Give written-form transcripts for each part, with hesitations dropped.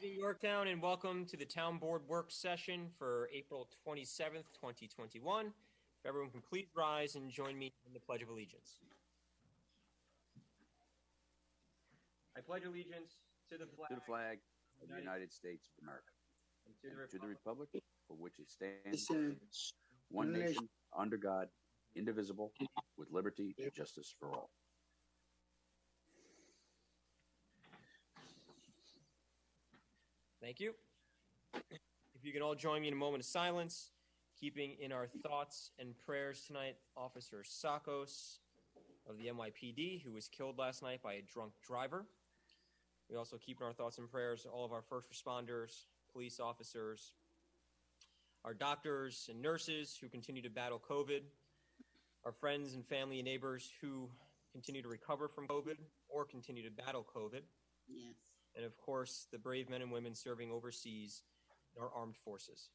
Evening, Yorktown, and welcome to the Town Board Work Session for April 27th, 2021. If everyone can please rise and join me in the Pledge of Allegiance. I pledge allegiance to the flag of the United States of America, and to the republic for which it stands, one nation, under God, indivisible, with liberty and justice for all. Thank you. If you can all join me in a moment of silence, keeping in our thoughts and prayers tonight, Officer Sakos of the NYPD, who was killed last night by a drunk driver. We also keep in our thoughts and prayers all of our first responders, police officers, our doctors and nurses who continue to battle COVID, our friends and family and neighbors who continue to recover from COVID or continue to battle COVID. Yes. And of course, the brave men and women serving overseas in our armed forces.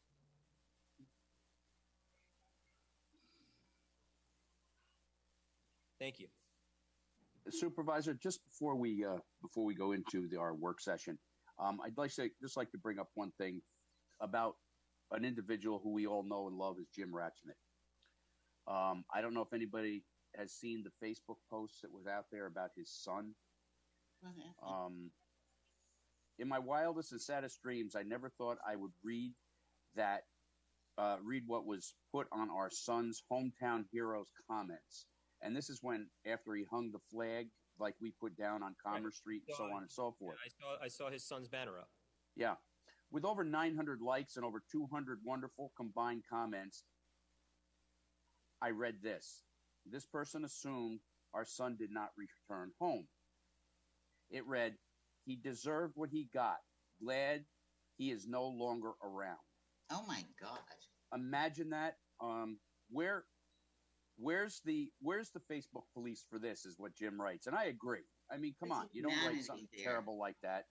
Thank you. Supervisor, just before we go into our work session, I'd like to bring up one thing about an individual who we all know and love is Jim Ratchnick. I don't know if anybody has seen the Facebook posts that was out there about his son. Okay. In my wildest and saddest dreams, I never thought I would read what was put on our son's Hometown Heroes comments. And this is when, after he hung the flag, like we put down on Commerce Street, and so on and so forth. Yeah, I saw his son's banner up. Yeah. With over 900 likes and over 200 wonderful combined comments, I read this. This person assumed our son did not return home. It read, "He deserved what he got. Glad he is no longer around." Oh my God! Imagine that. Where's the Facebook police for this? Is what Jim writes, and I agree. I mean, come on, you don't write something terrible like that.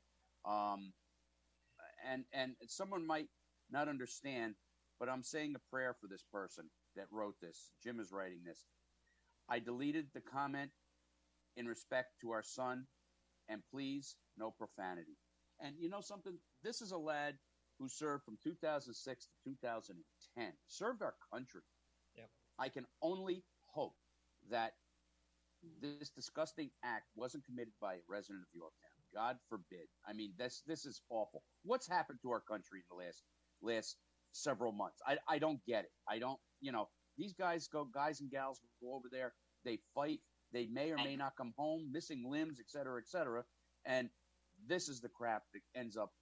And someone might not understand, but I'm saying a prayer for this person that wrote this. Jim is writing this. I deleted the comment in respect to our son, and please, no profanity. And you know something? This is a lad who served from 2006 to 2010, served our country. Yep. I can only hope that this disgusting act wasn't committed by a resident of Yorktown. God forbid. I mean, this is awful. What's happened to our country in the last several months? I don't get it. I don't, these guys and gals go over there, they fight, they may or may not come home, missing limbs, et cetera, and this is the crap that ends up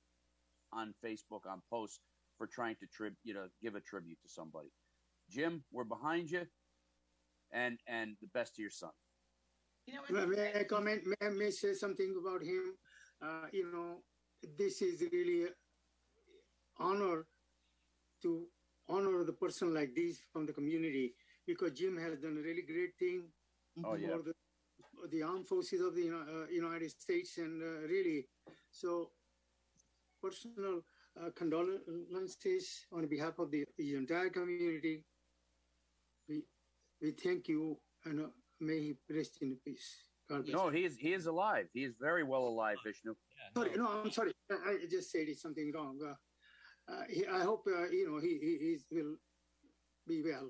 on Facebook, on posts for trying to give a tribute to somebody. Jim, we're behind you, and the best to your son. May I comment? May I say something about him? This is really an honor to honor the person like this from the community, because Jim has done a really great thing for the armed forces of the United States, and really, so personal condolences on behalf of the entire community. We thank you, and may he rest in peace. God bless. No, he is alive. He is very well alive, Vishnu. I'm sorry. I just said something wrong. I hope he will be well.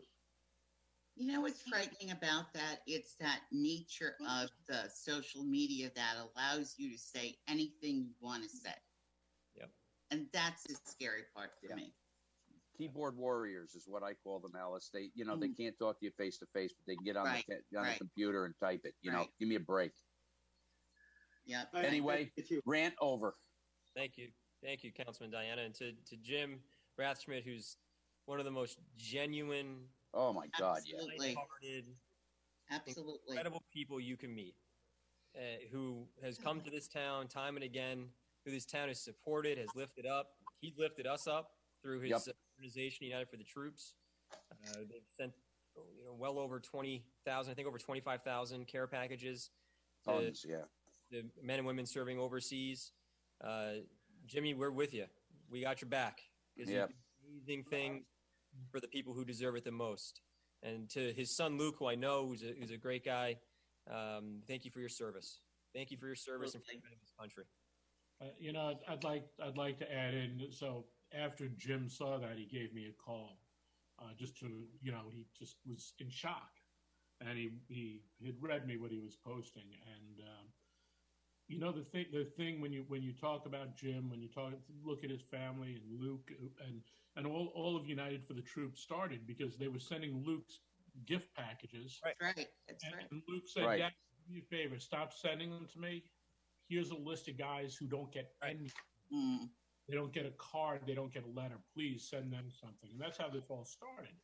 You know what's frightening about that? It's that nature of the social media that allows you to say anything you want to say. Yep. And that's the scary part for me. Keyboard warriors is what I call them, Alice. They can't talk to you face to face, but they can get on the computer and type it. Give me a break. Yeah. Anyway, rant over. Thank you, Councilman Diana, and to Jim Rathschmidt, who's one of the most genuine, oh my God, light-hearted, absolutely incredible people you can meet, who has come to this town time and again, who this town has supported, has lifted up. He's lifted us up through his organization, United for the Troops. They've sent well over 20,000, I think over 25,000 care packages to the men and women serving overseas. Jimmy, we're with you. We got your back. You do amazing things for the people who deserve it the most. And to his son, Luke, who I know who's a great guy, thank you for your service. Thank you for your service and for this country. I'd like to add in. So after Jim saw that, he gave me a call, just to, he just was in shock, and he had read me what he was posting, and the thing when you talk about Jim, when you look at his family and Luke and all of United for the Troops started because they were sending Luke's gift packages. That's right. That's right. And Luke said, Right. "Dad, do me a favor, stop sending them to me. Here's a list of guys who don't get any. Mm. They don't get a card. They don't get a letter. Please send them something." And that's how this all started.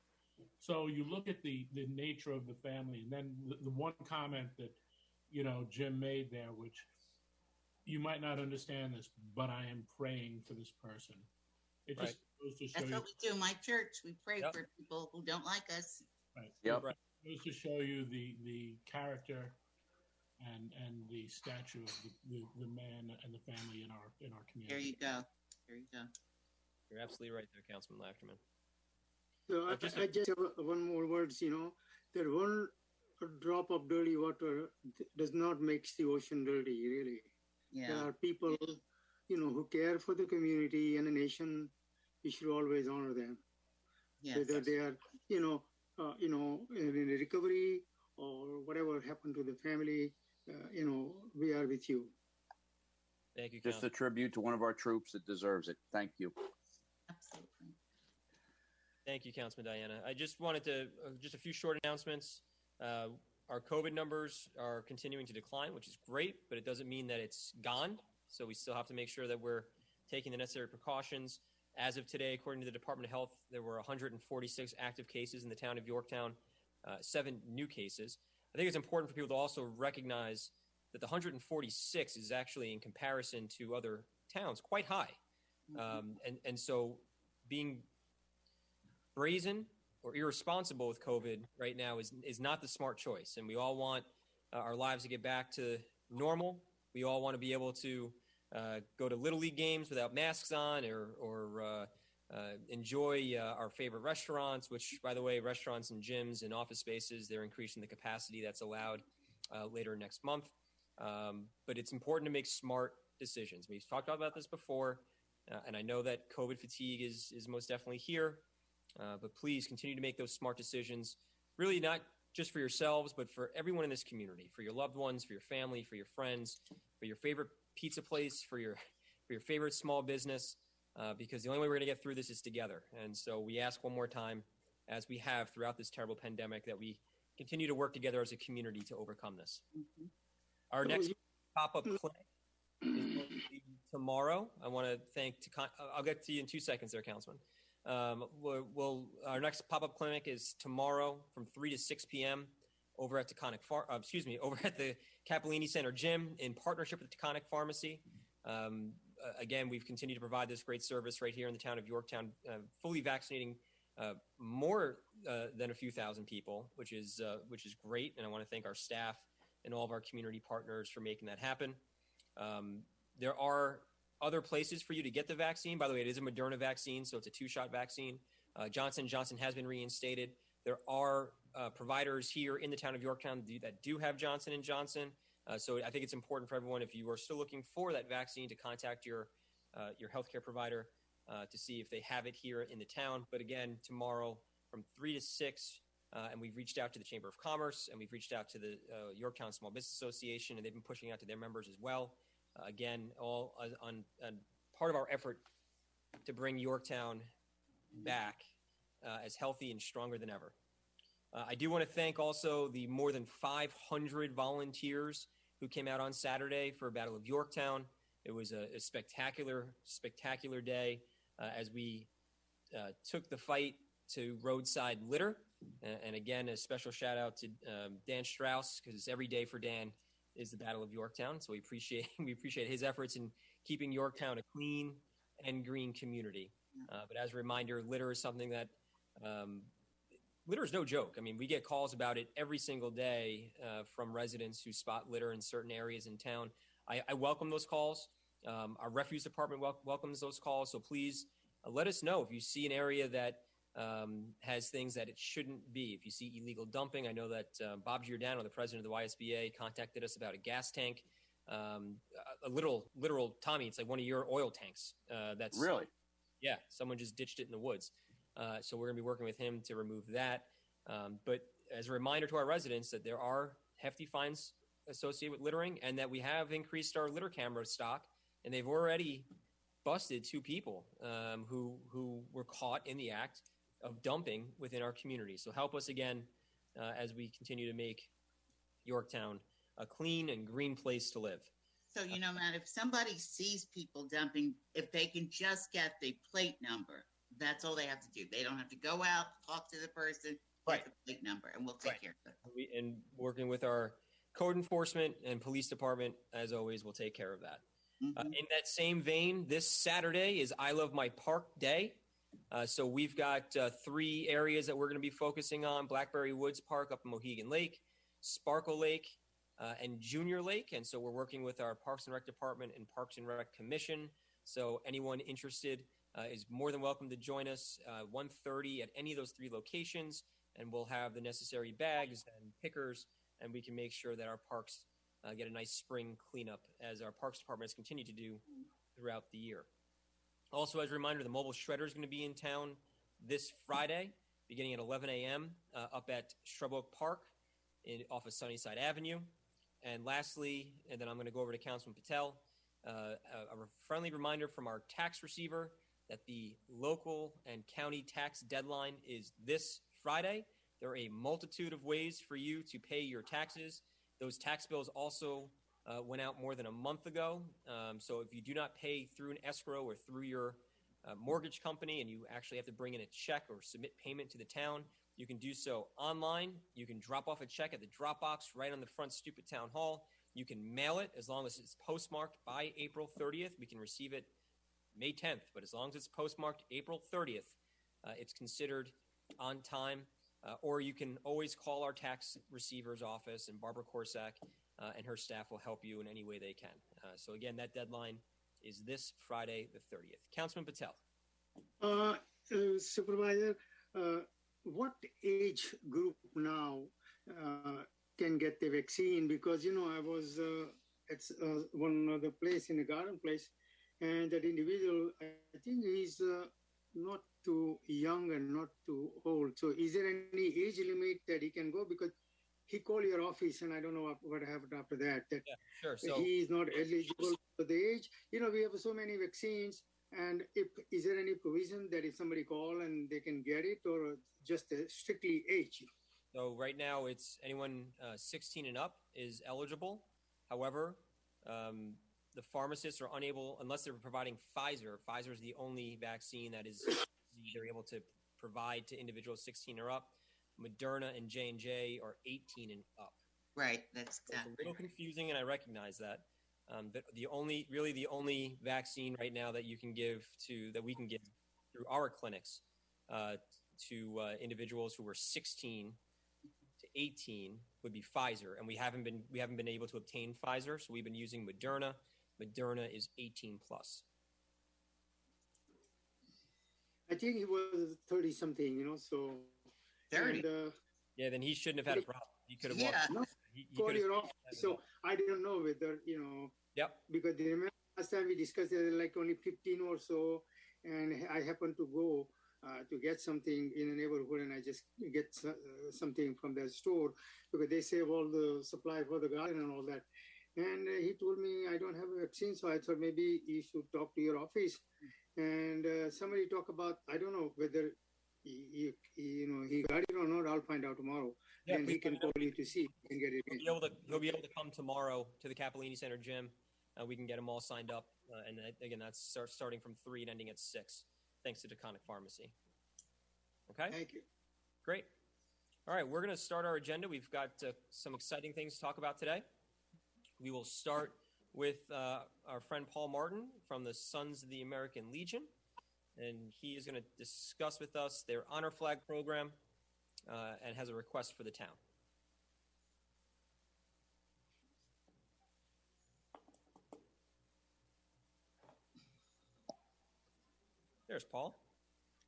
So you look at the nature of the family, and then the one comment that, Jim made there, which you might not understand this, but I am praying for this person. It Right. just goes to show That's you. what we do in my church. We pray Yep. for people who don't like us. Right. Yep. Right. It goes to show you the character and the stature of the man and the family in our There community. you go. There you go. You're absolutely right there, Councilman Lachterman. So I just have one more words, that one drop of dirty water does not make the ocean dirty, really. There Yeah. are people, who care for the community and the nation. We should always honor them, Yes. whether they are, in recovery or whatever happened to the family. We are with you. Thank you, Just a Councilman. tribute to one of our troops that deserves it. Thank you. Absolutely. Thank you, Councilman Diana. I just wanted to, just a few short announcements. Our COVID numbers are continuing to decline, which is great, but it doesn't mean that it's gone. So we still have to make sure that we're taking the necessary precautions. As of today, according to the Department of Health, there were 146 active cases in the town of Yorktown, 7 new cases. I think it's important for people to also recognize that the 146 is actually, in comparison to other towns, quite high. And so being brazen or irresponsible with COVID right now is not the smart choice. And we all want our lives to get back to normal. We all want to be able to go to Little League games without masks on or enjoy our favorite restaurants, which, by the way, restaurants and gyms and office spaces, they're increasing the capacity that's allowed later next month. But it's important to make smart decisions. We've talked about this before, and I know that COVID fatigue is most definitely here. But please continue to make those smart decisions, really not just for yourselves, but for everyone in this community, for your loved ones, for your family, for your friends, for your favorite pizza place, for your favorite small business, because the only way we're going to get through this is together. And so we ask one more time, as we have throughout this terrible pandemic, that we continue to work together as a community to overcome this. Mhm. Our next pop-up clinic is going to be tomorrow. I want to thank, I'll get to you in 2 seconds there, Councilman. Our next pop-up clinic is tomorrow from 3 to 6 p.m. over at over at the Cappellini Center Gym in partnership with the Taconic Pharmacy. Again, we've continued to provide this great service right here in the town of Yorktown, fully vaccinating more than a few thousand people, which is great. And I want to thank our staff and all of our community partners for making that happen. There are other places for you to get the vaccine. By the way, it is a Moderna vaccine, so it's a 2-shot vaccine. Johnson & Johnson has been reinstated. There are providers here in the town of Yorktown that do have Johnson & Johnson. So I think it's important for everyone, if you are still looking for that vaccine, to contact your healthcare provider to see if they have it here in the town. But again, tomorrow from 3 to 6, and we've reached out to the Chamber of Commerce, and we've reached out to the Yorktown Small Business Association, and they've been pushing out to their members as well. Again, all on part of our effort to bring Yorktown back as healthy and stronger than ever. I do want to thank also the more than 500 volunteers who came out on Saturday for Battle of Yorktown. It was a spectacular, spectacular day as we took the fight to roadside litter. And again, a special shout out to Dan Strauss, because every day for Dan is the Battle of Yorktown. So we appreciate his efforts in keeping Yorktown a clean and green community. But as a reminder, litter is something that litter is no joke. I mean, we get calls about it every single day from residents who spot litter in certain areas in town. I welcome those calls. Our refuse department welcomes those calls. So please let us know if you see an area that has things that it shouldn't be. If you see illegal dumping, I know that Bob Giordano, the president of the YSBA, contacted us about a gas tank a literal Tommy. It's like one of your oil tanks. That's Really? Yeah, someone just ditched it in the woods. So we're going to be working with him to remove that. But as a reminder to our residents that there are hefty fines associated with littering, and that we have increased our litter camera stock, and they've already busted 2 people who were caught in the act of dumping within our community. So help us again as we continue to make Yorktown a clean and green place to live. So, Matt, if somebody sees people dumping, if they can just get the plate number, that's all they have to do. They don't have to go out, talk to the person, Right. get the plate number, and we'll take care of it. And working with our code enforcement and police department, as always, we'll take care of that. In that same vein, this Saturday is I Love My Park Day. So we've got 3 areas that we're going to be focusing on: Blackberry Woods Park up in Mohegan Lake, Sparkle Lake, and Junior Lake. And so we're working with our Parks and Rec Department and Parks and Rec Commission. So anyone interested is more than welcome to join us 1:30 at any of those 3 locations, and we'll have the necessary bags and pickers, and we can make sure that our parks get a nice spring cleanup, as our Parks Department has continued to do throughout the year. Also, as a reminder, the mobile shredder is going to be in town this Friday, beginning at 11 a.m. Up at Shrub Oak Park off of Sunnyside Avenue. And lastly, and then I'm going to go over to Councilman Patel, a friendly reminder from our tax receiver that the local and county tax deadline is this Friday. There are a multitude of ways for you to pay your taxes. Those tax bills also went out more than a month ago. So if you do not pay through an escrow or through your mortgage company, and you actually have to bring in a check or submit payment to the town, you can do so online. You can drop off a check at the drop box right on the front stoop at Town Hall. You can mail it as long as it's postmarked by April 30th. We can receive it May 10th, but as long as it's postmarked April 30th, it's considered on time. Or you can always call our tax receiver's office, and Barbara Korsak and her staff will help you in any way they can. So again, that deadline is this Friday, the 30th. Councilman Patel. Supervisor, what age group now can get the vaccine? Because, I was at one other place, in a garden place, and that individual, I think he's not too young and not too old. So is there any age limit that he can go? Because he called your office, and I don't know what happened after that. That yeah, sure. So he is not eligible for the age. We have so many vaccines. And is there any provision that if somebody call and they can get it, or just strictly age? So right now, it's anyone 16 and up is eligible. However, the pharmacists are unable, unless they're providing Pfizer. Pfizer is the only vaccine that is they're able to provide to individuals 16 or up. Moderna and J&J are 18 and up. Right, that's So it's a little confusing, and I recognize that. But the only vaccine right now that we can give through our clinics to individuals who were 16 to 18 would be Pfizer, and we haven't been able to obtain Pfizer, so we've been using Moderna. Moderna is 18 plus. I think he was 30 something, so 30. And, Yeah, then he shouldn't have had a problem. He could have Yeah. walked. He call could have- your office. So I didn't know whether, Yep. because remember last time we discussed there like only 15 or so, and I happened to go to get something in a neighborhood, and I just get something from their store because they save all the supply for the garden and all that. And he told me I don't have a vaccine, so I thought maybe you should talk to your office. And somebody talk about, I don't know whether he got it or not. I'll find out tomorrow. Yeah, and he please can let me know. call you to see if he can get it in. He'll be able to come tomorrow to the Capellini Center gym. We can get them all signed up, and again, that's starting from 3 and ending at 6, thanks to Deconic Pharmacy. Okay, Thank you. great. All right, we're going to start our agenda. We've got some exciting things to talk about today. We will start with our friend Paul Martin from the Sons of the American Legion, and he is going to discuss with us their Honor Flag program and has a request for the town. There's Paul.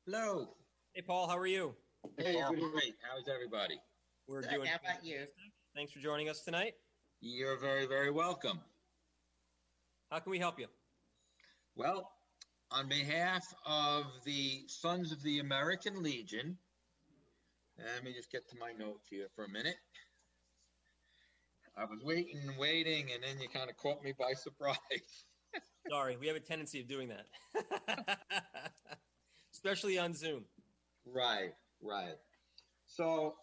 Hello. Hey, Paul, how are you? Hey, I'm good evening. great. How's everybody? We're Good. doing. How about you? Thanks for joining us tonight. You're very, very welcome. How can we help you? Well, on behalf of the Sons of the American Legion, let me just get to my notes here for a minute. I was waiting and waiting, and then you kind of caught me by surprise. Sorry, we have a tendency of doing that, especially on Zoom. Right. So,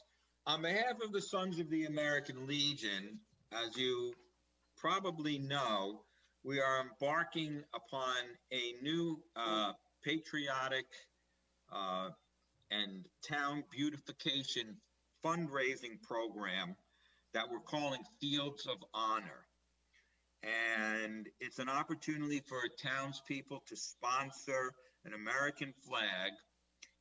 on behalf of the Sons of the American Legion, as you probably know, we are embarking upon a new patriotic and town beautification fundraising program that we're calling Fields of Honor. And it's an opportunity for townspeople to sponsor an American flag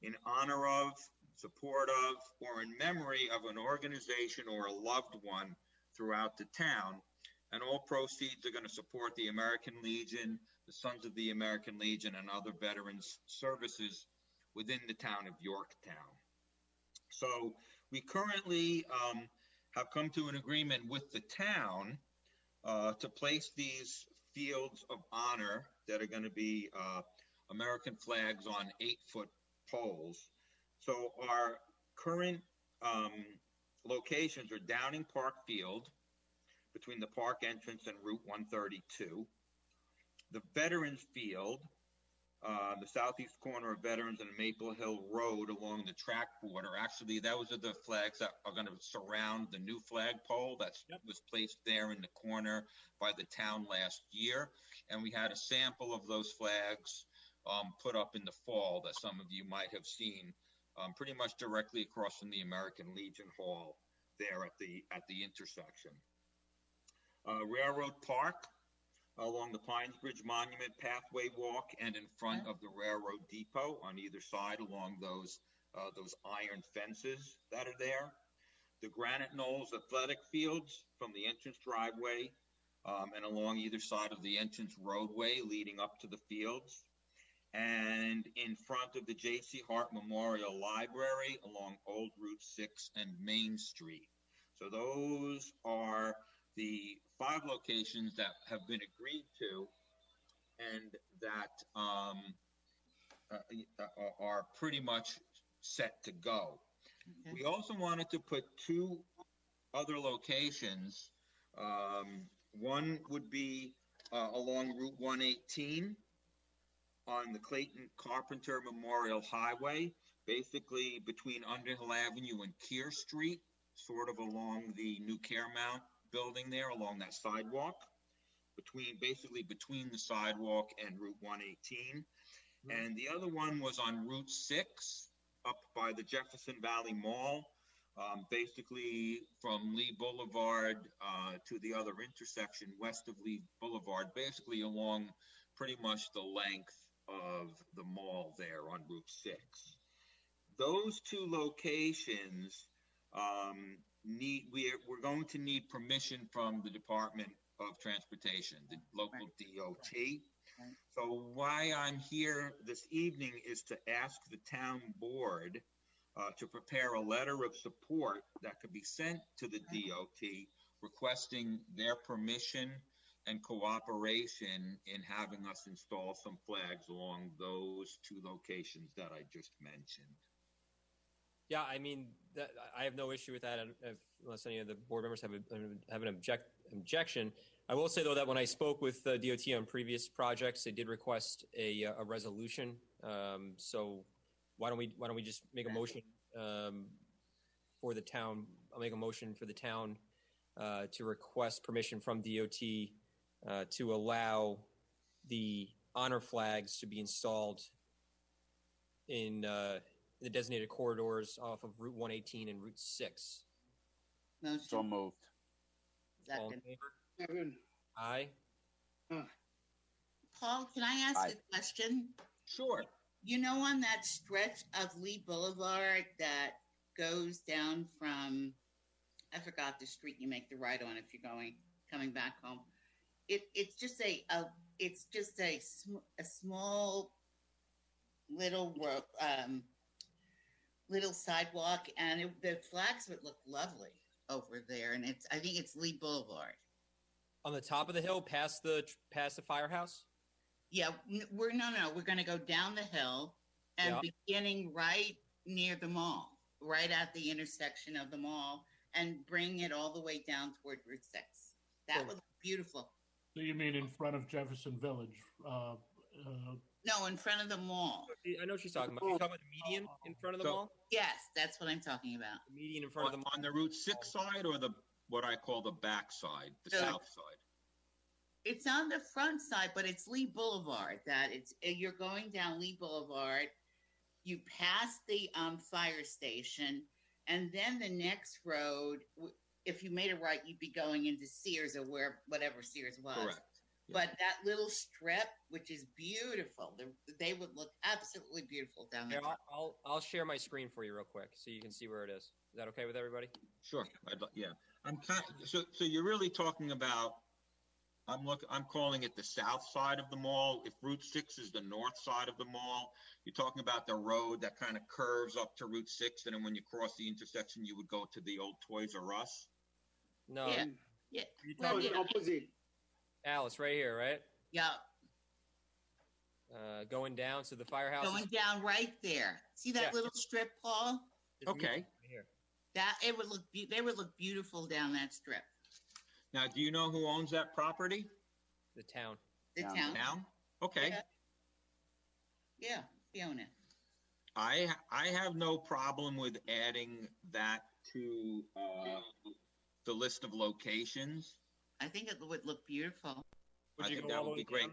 in honor of, support of, or in memory of an organization or a loved one throughout the town. And all proceeds are going to support the American Legion, the Sons of the American Legion, and other veterans services within the town of Yorktown. So we currently have come to an agreement with the town to place these fields of honor that are going to be American flags on 8-foot poles. So our current locations are Downing Park Field, between the park entrance and Route 132, the Veterans Field, the southeast corner of Veterans and Maple Hill Road along the track border. Actually, those are the flags that are going to surround the new flagpole that was placed there in the corner by the town last year. And we had a sample of those flags put up in the fall that some of you might have seen, pretty much directly across from the American Legion Hall there at the intersection. Railroad Park along the Pines Bridge Monument Pathway Walk and in front of the Railroad Depot on either side along those iron fences that are there. The Granite Knolls Athletic Fields from the entrance driveway and along either side of the entrance roadway leading up to the fields. And in front of the J.C. Hart Memorial Library along Old Route 6 and Main Street. So those are the 5 locations that have been agreed to and that are pretty much set to go. Okay. We also wanted to put 2 other locations. One would be along Route 118 on the Clayton Carpenter Memorial Highway, basically between Underhill Avenue and Kear Street, sort of along the new Caremount building there, along that sidewalk, basically between the sidewalk and Route 118. Mm-hmm. And the other one was on Route 6 up by the Jefferson Valley Mall, basically from Lee Boulevard to the other intersection west of Lee Boulevard, basically along pretty much the length of the mall there on Route 6. Those 2 locations we're going to need permission from the Department of Transportation, the local DOT. Right. So why I'm here this evening is to ask the town board to prepare a letter of support that could be sent to the DOT requesting their permission and cooperation in having us install some flags along those 2 locations that I just mentioned. Yeah, I mean, I have no issue with that unless any of the board members have an objection. I will say, though, that when I spoke with DOT on previous projects, they did request a resolution. So why don't we just make a motion for the town? I'll make a motion for the town to request permission from DOT to allow the honor flags to be installed in the designated corridors off of Route 118 and Route 6. Motion. So moved. Second. All in favor? Second. Aye. Paul, can I ask a question? Sure. You know, on that stretch of Lee Boulevard that goes down from, I forgot the street you make the right on if you're coming back home. It's just a small little little sidewalk, and the flags would look lovely over there. And I think it's Lee Boulevard. On the top of the hill, past the firehouse. Yeah, we're going to go down the hill and beginning right near the mall, right at the intersection of the mall, and bring it all the way down toward Route 6. That would look beautiful. So you mean in front of Jefferson Village? No, in front of the mall. I know what she's talking about. Are you talking about the median in front of the mall? Yes, that's what I'm talking about. The median in front of the mall. On the Route 6 side or the what I call the back side, the south side? It's on the front side, but it's Lee Boulevard. You're going down Lee Boulevard. You pass the fire station, and then the next road. If you made a right, you'd be going into Sears or whatever Sears was. Correct. But that little strip, which is beautiful, they would look absolutely beautiful down there. I'll share my screen for you real quick so you can see where it is. Is that okay with everybody? Sure. So you're really talking about. I'm calling it the south side of the mall. If Route 6 is the north side of the mall, you're talking about the road that kind of curves up to Route 6, and then when you cross the intersection, you would go to the old Toys R Us. No. Yeah. No, the opposite. Alice, right here, right? Yeah. Going down to the firehouse. Going down right there. See that little strip, Paul? Okay. Right here. They would look beautiful down that strip. Now, do you know who owns that property? The town. The town. Town? Okay. Yeah, Fiona. I have no problem with adding that to the list of locations. I think it would look beautiful. I think that would be great.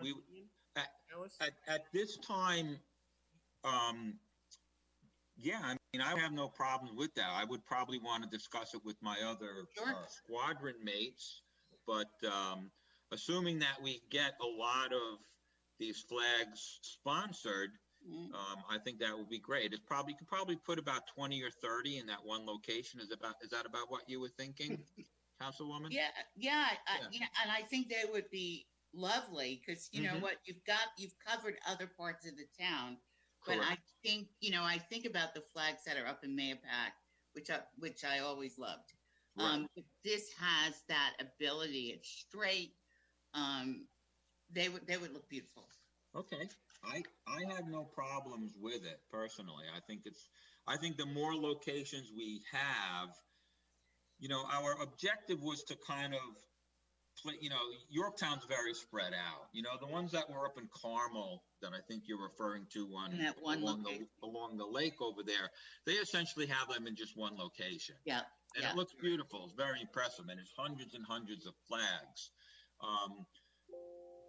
At this time, yeah, I mean, I have no problem with that. I would probably want to discuss it with my other squadron mates, but assuming that we get a lot of these flags sponsored, I think that would be great. You could probably put about 20 or 30 in that one location. Is that about what you were thinking, Councilwoman? Yeah, and I think they would be lovely because you know what, you've covered other parts of the town. But Correct. I think about the flags that are up in Mayapack, which I always loved. Right. This has that ability. It's straight. They would look beautiful. Okay. I have no problems with it personally. I think the more locations we have, our objective was to kind of Yorktown's very spread out. The ones that were up in Carmel that I think you're referring to along the lake over there, they essentially have them in just one location. Yeah. And it looks beautiful. It's very impressive. And it's hundreds and hundreds of flags.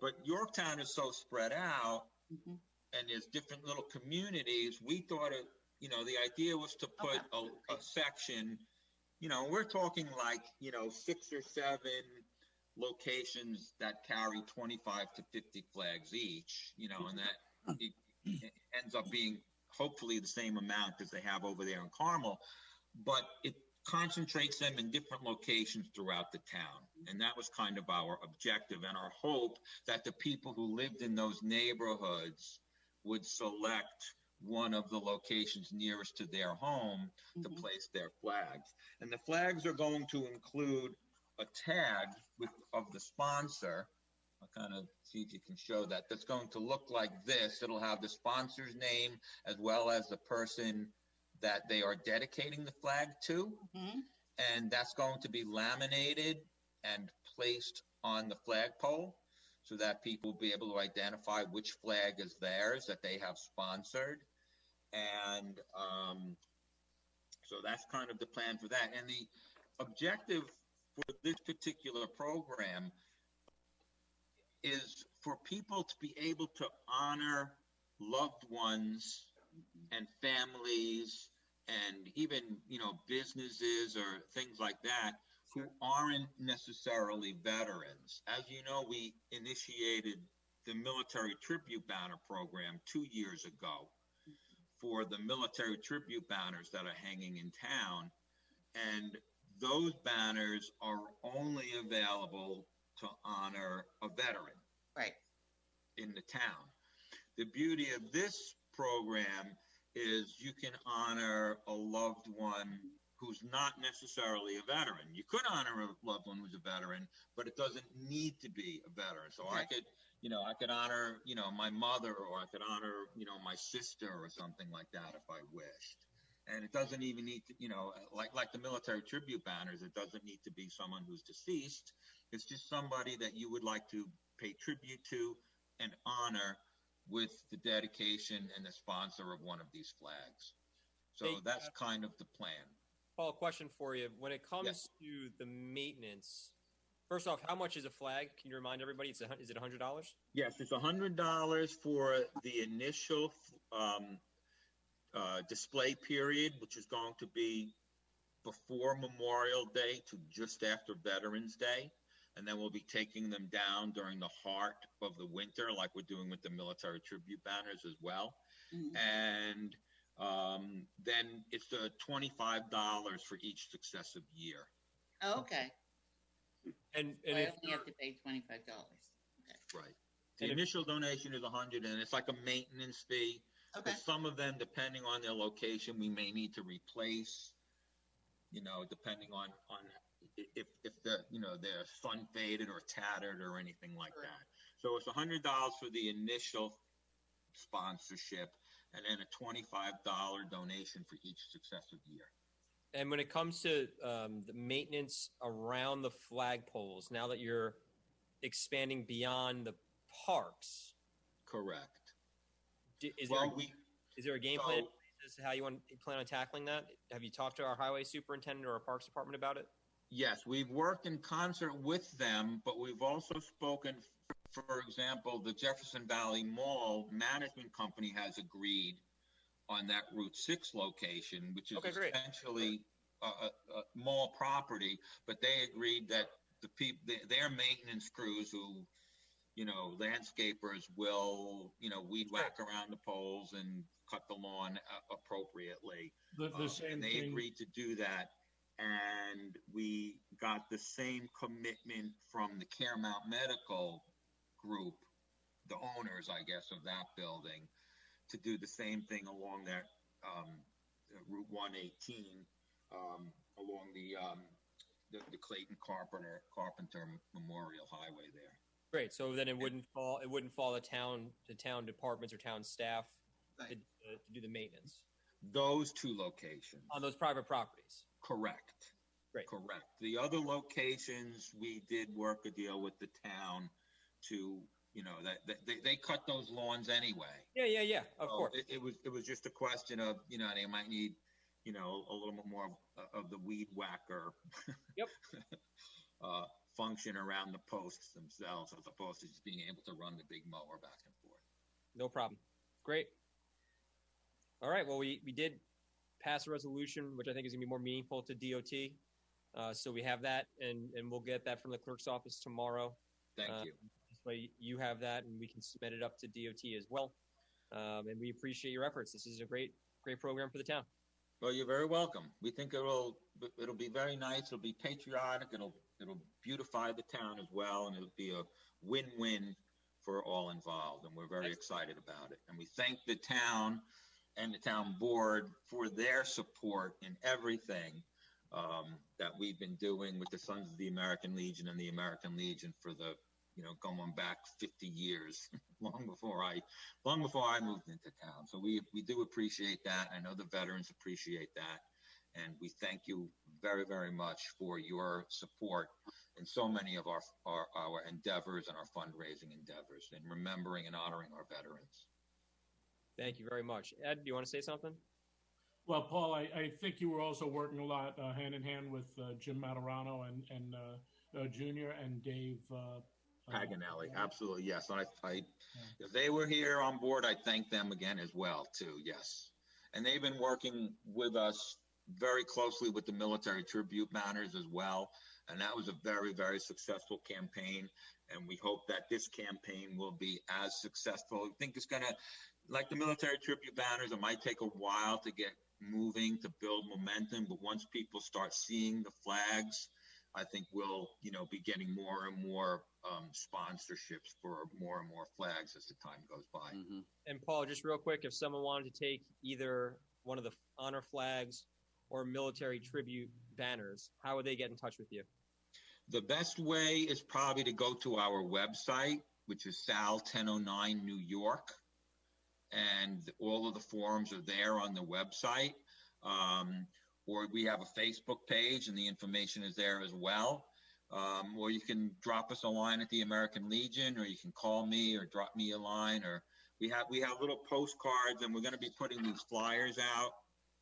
But Yorktown is so spread out and there's different little communities. We thought the idea was to put a section, we're talking like, 6 or 7 locations that carry 25 to 50 flags each, and that it ends up being hopefully the same amount as they have over there in Carmel, but it concentrates them in different locations throughout the town. And that was kind of our objective and our hope that the people who lived in those neighborhoods would select one of the locations nearest to their home to place their flags. And the flags are going to include a tag of the sponsor. I'll kind of see if you can show that. That's going to look like this. It'll have the sponsor's name as well as the person that they are dedicating the flag to. And that's going to be laminated and placed on the flagpole so that people will be able to identify which flag is theirs that they have sponsored. And so that's kind of the plan for that. And the objective for this particular program is for people to be able to honor loved ones and families and even, businesses or things like that who aren't necessarily veterans. As you know, we initiated the military tribute banner program 2 years ago for the military tribute banners that are hanging in town. And those banners are only available to honor a veteran in the town. The beauty of this program is you can honor a loved one who's not necessarily a veteran. You could honor a loved one who's a veteran, but it doesn't need to be a veteran. So I could, I could honor, my mother, or I could honor, my sister or something like that if I wished. And it doesn't even need to, like the military tribute banners, it doesn't need to be someone who's deceased. It's just somebody that you would like to pay tribute to and honor with the dedication and the sponsor of one of these flags. So that's kind of the plan. Paul, question for you. When it comes Yes. to the maintenance, first off, how much is a flag? Can you remind everybody? Is it $100? Yes, it's $100 for the initial display period, which is going to be before Memorial Day to just after Veterans Day. And then we'll be taking them down during the heart of the winter, like we're doing with the military tribute banners as well. And then it's the $25 for each successive year. Oh, okay. And So I if only have to pay $25. Okay. Right. The initial donation is $100, and it's like a maintenance fee. Okay. But some of them, depending on their location, we may need to replace. Depending on if they're sun faded or tattered or anything like that. So it's $100 for the initial sponsorship, and then a $25 donation for each successive year. And when it comes to the maintenance around the flagpoles, now that you're expanding beyond the parks, Correct. is Well, there a game plan as to how you plan on tackling that? Have you talked to our highway superintendent or our parks department about it? Yes, we've worked in concert with them, but we've also spoken, for example, the Jefferson Valley Mall Management Company has agreed on that Route 6 location, which is essentially a mall property, but they agreed that their maintenance crews who, landscapers will, weed whack around the poles and cut the lawn appropriately. The same and they thing. agreed to do that. And we got the same commitment from the Caremount Medical Group, the owners, I guess, of that building, to do the same thing along that Route 118, along the Clayton Carpenter Memorial Highway there. Great. So then it wouldn't fall to town departments or town staff to do the maintenance Those two locations. on those private properties. Correct. Great. Correct. The other locations, we did work a deal with the town to, that they cut those lawns anyway. Yeah. Of course. It was just a question of, they might need, a little bit more of the weed whacker. Yep. Function around the posts themselves, as opposed to just being able to run the big mower back and forth. No problem. Great. All right. Well, we did pass a resolution, which I think is going to be more meaningful to DOT. So we have that, and we'll get that from the clerk's office tomorrow. Thank you. This way you have that, and we can submit it up to DOT as well. And we appreciate your efforts. This is a great program for the town. Well, you're very welcome. We think it'll be very nice. It'll be patriotic. It'll beautify the town as well, and it'll be a win-win for all involved. And we're very excited about it. And we thank the town and the town board for their support in everything that we've been doing with the Sons of the American Legion and the American Legion for the, going back 50 years, long before I moved into town. So we do appreciate that. I know the veterans appreciate that. And we thank you very, very much for your support in so many of our endeavors and our fundraising endeavors, and remembering and honoring our veterans. Thank you very much. Ed, do you want to say something? Well, Paul, I think you were also working a lot hand in hand with Jim Materano and Junior and Dave Paganelli, absolutely, yes. And if they were here on board, I thank them again as well, too, yes. And they've been working with us very closely with the military tribute banners as well. And that was a very, very successful campaign. And we hope that this campaign will be as successful. I think it's going to, like the military tribute banners, it might take a while to get moving, to build momentum. But once people start seeing the flags, I think we'll, be getting more and more sponsorships for more and more flags as the time goes by. Mm-hmm. And Paul, just real quick, if someone wanted to take either one of the honor flags or military tribute banners, how would they get in touch with you? The best way is probably to go to our website, which is Sal 1009 New York, and all of the forms are there on the website. Or we have a Facebook page, and the information is there as well. Or you can drop us a line at the American Legion, or you can call me or drop me a line. Or we have little postcards, and we're going to be putting these flyers out,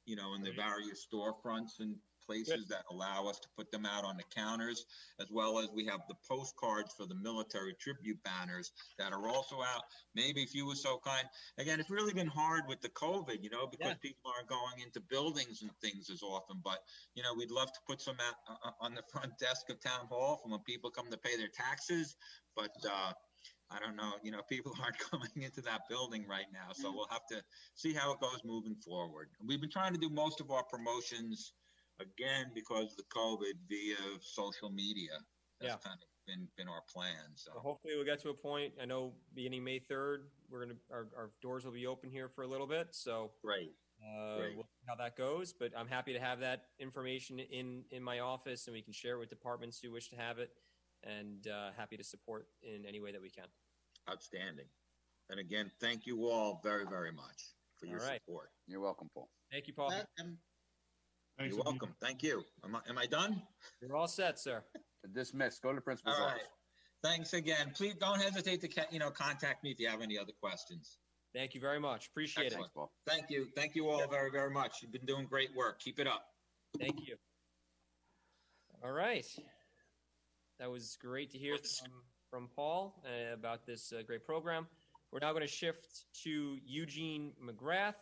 in the various storefronts and places that allow us to put them out on the counters, as well as we have the postcards for the military tribute banners that are also out. Maybe if you were so kind. Again, it's really been hard with the COVID, because people aren't going into buildings and things as often. But, we'd love to put some on the front desk of Town Hall for when people come to pay their taxes. But I don't know, people aren't coming into that building right now. So we'll have to see how it goes moving forward. We've been trying to do most of our promotions, again, because of the COVID, via social media. That's kind of been our plan. So hopefully we'll get to a point. I know beginning May 3rd, our doors will be open here for a little bit. So great. We'll see how that goes. But I'm happy to have that information in my office, and we can share it with departments who wish to have it, and happy to support in any way that we can. Outstanding. And again, thank you all very, very much for your support. You're welcome, Paul. Thank you, Paul. Welcome. Thanks, You're welcome. Thank you. Am I done? You're all set, sir. Dismissed. Go to the principal's All right. office. Thanks again. Please don't hesitate to contact me if you have any other questions. Thank you very much. Appreciate Thanks, Paul. Thank you. Thank you all very, very much. You've been doing great work. Keep it up. Thank you. All right. That was great to hear from Paul about this great program. We're now going to shift to Eugene McGrath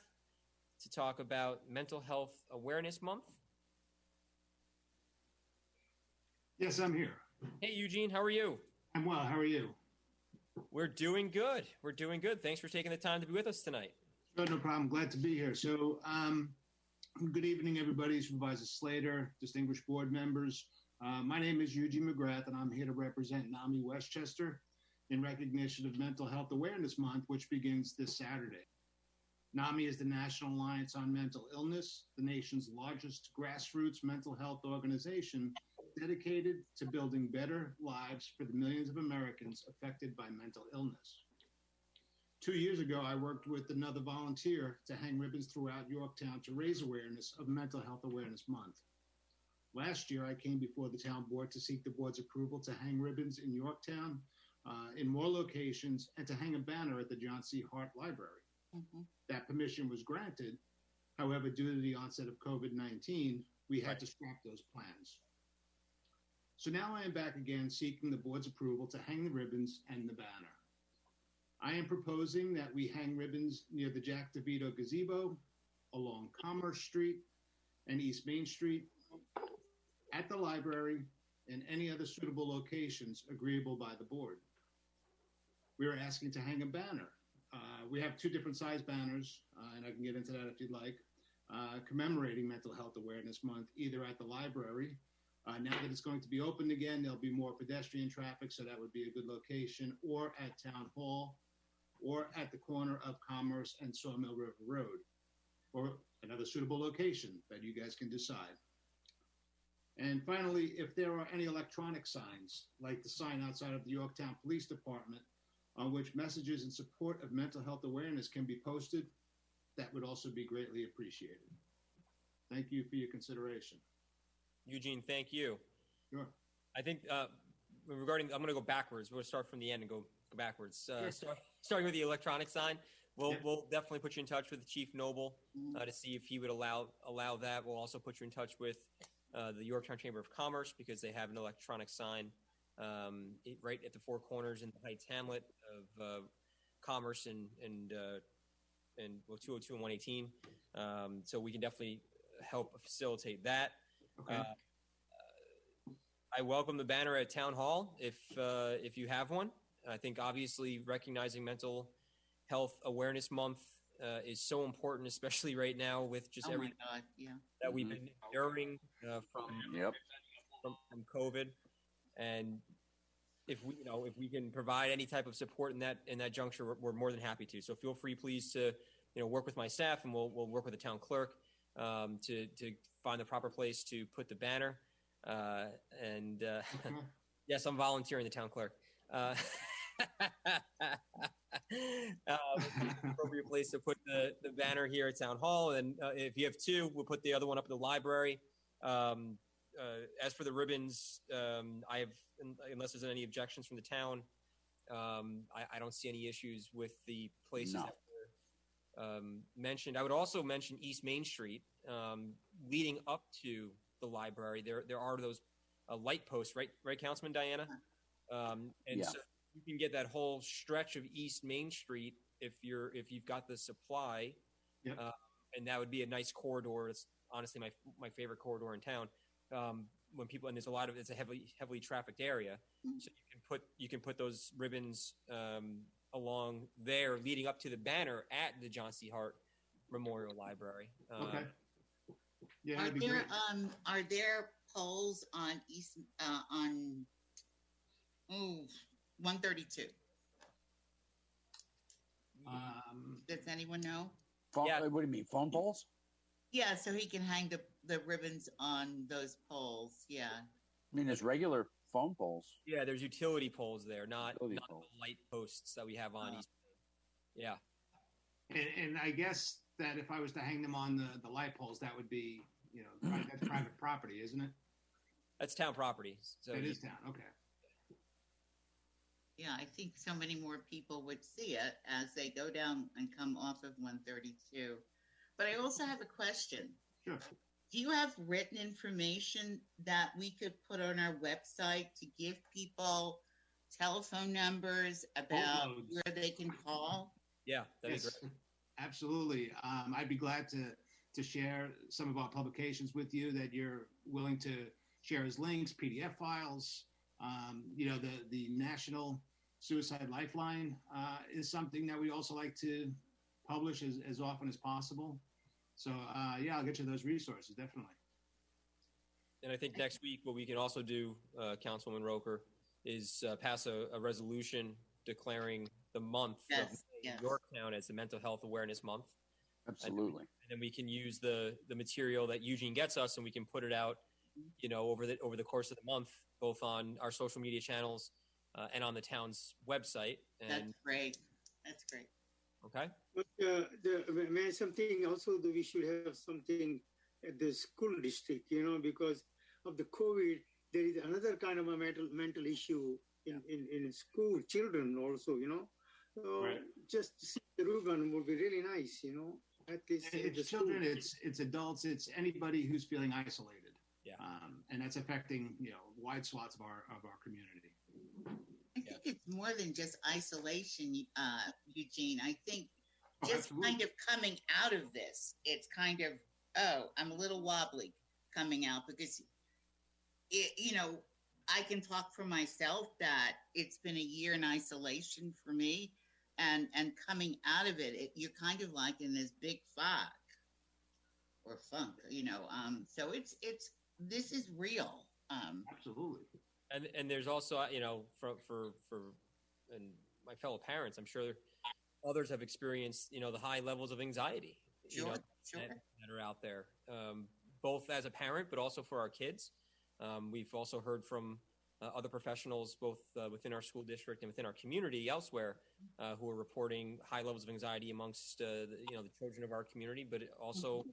to talk about Mental Health Awareness Month. Yes, I'm here. Hey, Eugene, how are you? I'm well. How are you? We're doing good. We're doing good. Thanks for taking the time to be with us tonight. Sure, no problem. Glad to be here. So, good evening, everybody. Supervisor Slater, distinguished board members. My name is Eugene McGrath, and I'm here to represent NAMI Westchester in recognition of Mental Health Awareness Month, which begins this Saturday. NAMI is the National Alliance on Mental Illness, the nation's largest grassroots mental health organization dedicated to building better lives for the millions of Americans affected by mental illness. 2 years ago, I worked with another volunteer to hang ribbons throughout Yorktown to raise awareness of Mental Health Awareness Month. Last year, I came before the town board to seek the board's approval to hang ribbons in Yorktown, in more locations, and to hang a banner at the John C. Hart Library. Mm-hmm. That permission was granted. However, due to the onset of COVID-19, we had to scrap those plans. So now I am back again seeking the board's approval to hang the ribbons and the banner. I am proposing that we hang ribbons near the Jack DeVito gazebo, along Commerce Street and East Main Street, at the library, and any other suitable locations agreeable by the board. We are asking to hang a banner. We have two different size banners, and I can get into that if you'd like, commemorating Mental Health Awareness Month, either at the library. Now that it's going to be opened again, there'll be more pedestrian traffic, so that would be a good location, or at Town Hall, or at the corner of Commerce and Sawmill River Road, or another suitable location that you guys can decide. And finally, if there are any electronic signs, like the sign outside of the Yorktown Police Department, on which messages in support of mental health awareness can be posted, that would also be greatly appreciated. Thank you for your consideration. Eugene, thank you. Sure. I think regarding, I'm going to go backwards. We'll start from the end and go backwards. Starting with the electronic sign, we'll definitely put you in touch with Chief Noble to see if he would allow that. We'll also put you in touch with the Yorktown Chamber of Commerce, because they have an electronic sign right at the four corners in the Heights Hamlet of Commerce and 202 and 118. So we can definitely help facilitate that. Okay. I welcome the banner at Town Hall if you have one. I think obviously recognizing Mental Health Awareness Month is so important, especially right now with just everything that we've been enduring from COVID. And if we can provide any type of support in that juncture, we're more than happy to. So feel free, please, to work with my staff, and we'll work with the town clerk to find the proper place to put the banner. And Okay. yes, I'm volunteering the town clerk. Appropriate place to put the banner here at Town Hall. And if you have two, we'll put the other one up at the library. As for the ribbons, I have, unless there's any objections from the town, I don't see any issues with the places No. that were mentioned. I would also mention East Main Street, leading up to the library. There are those light posts, right, Councilman Diana? And Yeah. so you can get that whole stretch of East Main Street if you've got the supply. Yep. And that would be a nice corridor. It's honestly my favorite corridor in town. When people, and it's a heavily trafficked area, so you can put those ribbons along there, leading up to the banner at the John C. Hart Memorial Library. Okay. Yeah, Are that'd be there great. are there poles on East on 132? Does anyone know? Phone, Yeah. What do you mean, phone poles? Yeah, so he can hang the ribbons on those poles. Yeah. I mean, there's regular phone poles. Yeah, there's utility poles there, not Utility the poles. light posts that we have on East Main. Yeah. And I guess that if I was to hang them on the light poles, that would be, that's private property, isn't it? That's town property. So It you- is town. Okay. Yeah, I think so many more people would see it as they go down and come off of 132. But I also have a question. Sure. Do you have written information that we could put on our website to give people telephone numbers about Boatloads. where they can call? yeah, that'd be Yes, great. absolutely. I'd be glad to share some of our publications with you that you're willing to share as links, PDF files. The National Suicide Lifeline is something that we also like to publish as often as possible. So, I'll get you those resources, definitely. And I think next week, what we can also do, Councilwoman Roker, is pass a resolution declaring the month of Yes, May in yes. Yorktown as the Mental Health Awareness Month. Absolutely. And then we can use the material that Eugene gets us, and we can put it out, over the course of the month, both on our social media channels and on the town's website. And That's great. That's great. okay, But may something also that we should have something at the school district, because of the COVID, there is another kind of a mental issue in school children also, So Right. just to see the ribbon would be really nice, at least at the It's school. children, it's adults, it's anybody who's feeling isolated. Yeah. And that's affecting, wide swaths of our community. I think it's more than just isolation, Eugene. I think Oh, just absolutely. kind of coming out of this, it's kind of, I'm a little wobbly coming out because, I can talk for myself that it's been a year in isolation for me, and coming out of it, you're kind of like in this big fog or funk, So this is real. Absolutely. and there's also, for and my fellow parents, I'm sure others have experienced, the high levels of anxiety, Sure. that are out there, both as a parent, but also for our kids. We've also heard from other professionals, both within our school district and within our community elsewhere, who are reporting high levels of anxiety amongst the children of our community, but also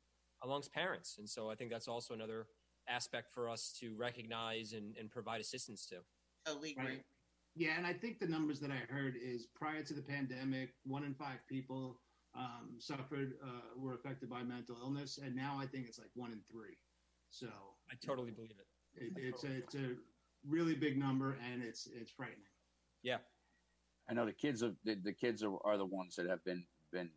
amongst parents. And so I think that's also another aspect for us to recognize and provide assistance to. Totally agree. Right. Yeah, and I think the numbers that I heard is prior to the pandemic, 1 in 5 people were affected by mental illness, and now I think it's like 1 in 3. So I totally believe it. it's a really big number, and it's frightening. Yeah. I know the kids are the ones that have been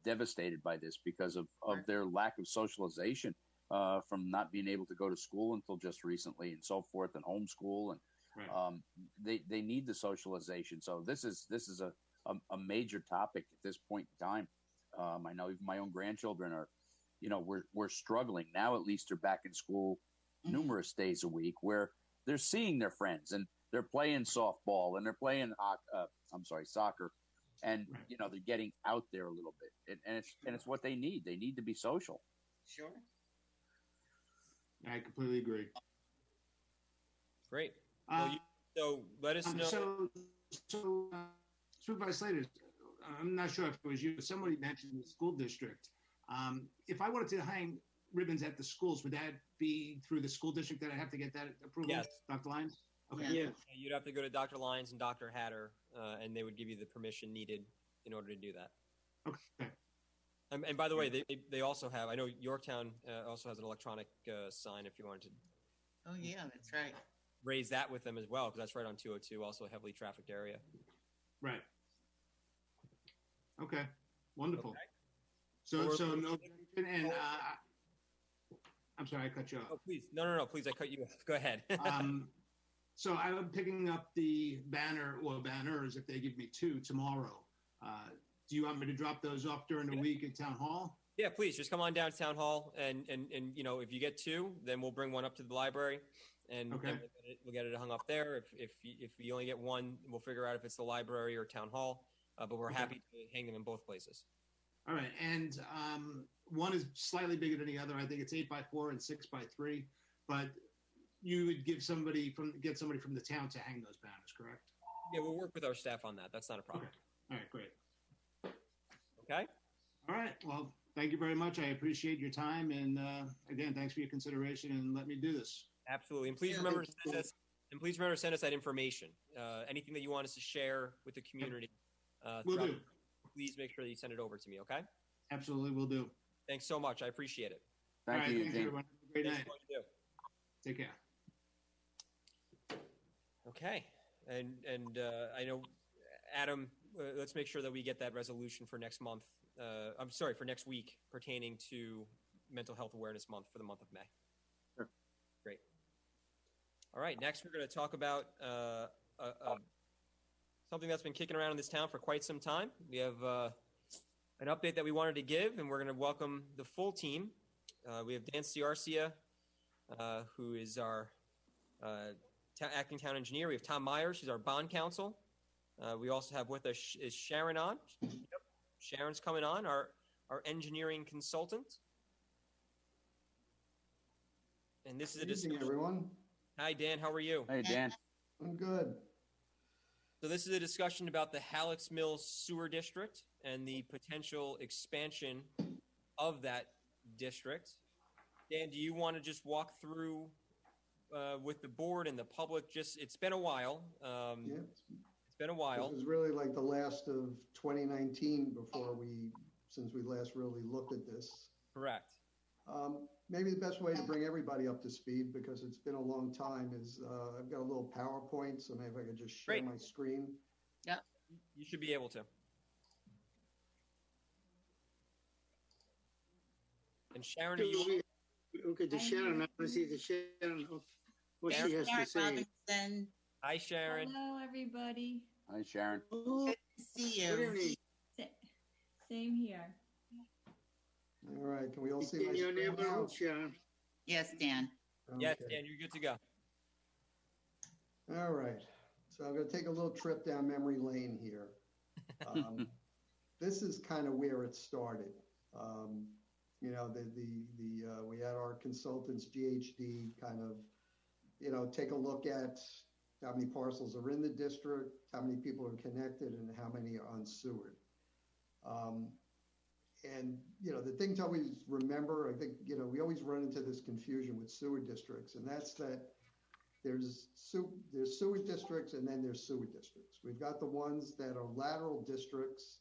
devastated by this because of their lack of socialization, from not being able to go to school until just recently and so forth, and homeschool, and Right. they need the socialization. So this is a major topic at this point in time. I know even my own grandchildren are, we're struggling now. At least they're back in school numerous days a week, where they're seeing their friends and they're playing softball and they're playing soccer, and Right. they're getting out there a little bit, and it's what they need. They need to be social. Sure. I completely agree. Great. Well, so let us know. So Supervisor Slater, I'm not sure if it was you, but somebody mentioned the school district. If I wanted to hang ribbons at the schools, would that be through the school district that I have to get that approval? Yes. Dr. Lyons? Okay. Yeah. Yeah. You'd have to go to Dr. Lyons and Dr. Hatter, and they would give you the permission needed in order to do that. Okay. And by the way, they also have, I know Yorktown also has an electronic sign if you wanted to Oh, yeah, that's right. raise that with them as well, because that's right on 202, also a heavily trafficked area. Right. Okay. Wonderful. Okay. So no objection, and I'm sorry, I cut you Oh, off. please. No, please, I cut you off. Go ahead. So I'm picking up the banners if they give me two tomorrow. Do you want me to drop those off during the week at Town Hall? Yeah, please, just come on down to Town Hall, and you know, if you get two, then we'll bring one up to the library, and Okay. we'll get it hung up there. If you only get one, we'll figure out if it's the library or Town Hall, but we're Okay. happy to hang them in both places. All right, and one is slightly bigger than the other. I think it's 8x4 and 6x3, but you would get somebody from the town to hang those banners, correct? Yeah, we'll work with our staff on that. That's not a problem. Okay. All right, great. Okay? All right, well, thank you very much. I appreciate your time, and again, thanks for your consideration and let me do this. Absolutely. And please Yeah, remember to send us that information. Anything that you want us to share with the community. Will throughout- do. Please make sure that you send it over to me, okay? Absolutely, will do. Thanks so much. I appreciate it. All Thank right, you, thanks, Eugene. everyone. Have a great Thanks night. for what you do. Take care. Okay. And I know, Adam, let's make sure that we get that resolution for next month. I'm sorry, for next week pertaining to Mental Health Awareness Month for the month of May. Sure. Great. All right. Next, we're going to talk about something that's been kicking around in this town for quite some time. We have an update that we wanted to give, and we're going to welcome the full team. We have Dan Ciarcia, who is our acting town engineer. We have Tom Myers, who's our bond counsel. We also have with us is Sharon on. Yep. Sharon's coming on, our engineering consultant. And this is a Good evening, discussion. everyone. Hi, Dan. How are you? Hey, Dan. I'm good. So this is a discussion about the Halleck's Mills Sewer District and the potential expansion of that district. Dan, do you want to just walk through with the board and the public? It's been a while. Yeah, It's been a while. this was really like the last of 2019 since we last really looked at this. Correct. Maybe the best way to bring everybody up to speed, because it's been a long time, is I've got a little PowerPoint, so maybe I could just share Great. my screen. You should be able to. And Sharon, are you? Okay, the Sharon, I want to see the Sharon, what she has to Sharon say. Robinson, Hi, Sharon. Hello, everybody. Hi, Sharon. good to see Good you. evening. Same here. All right, can we all see In my your screen now? neighborhood, Sharon. Yes, Dan. Yes, Okay. Dan, you're good to go. All right, so I'm going to take a little trip down memory lane here. This is kind of where it started. You know, we had our consultants, GHD, kind of, you know, take a look at how many parcels are in the district, how many people are connected, and how many are unsewered. And, you know, the thing to always remember, I think, you know, we always run into this confusion with sewer districts, and that's that there's sewer districts and then there's sewer districts. We've got the ones that are lateral districts,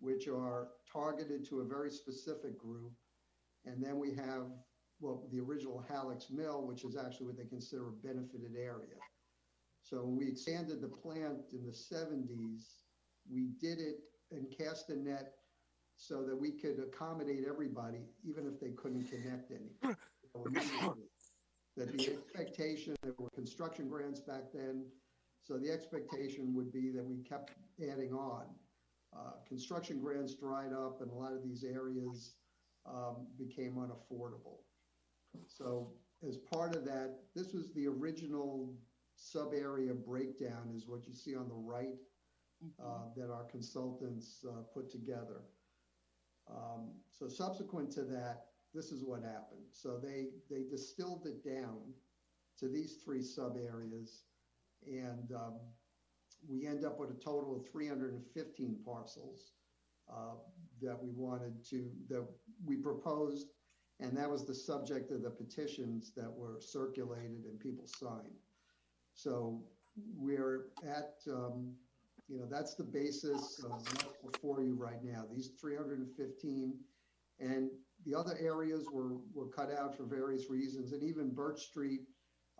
which are targeted to a very specific group. And then we have, well, the original Halleck's Mill, which is actually what they consider a benefited area. So when we expanded the plant in the 70s, we did it and cast a net so that we could accommodate everybody, even if they couldn't connect any. That the expectation, there were construction grants back then, so the expectation would be that we kept adding on. Construction grants dried up and a lot of these areas became unaffordable. So as part of that, this was the original sub-area breakdown is what you see on the right that our consultants put together. So subsequent to that, this is what happened. So they distilled it down to these three sub areas, and we end up with a total of 315 parcels that we proposed, and that was the subject of the petitions that were circulated and people signed. So we're at, that's the basis of what's before you right now, these 315. And the other areas were cut out for various reasons. And even Birch Street,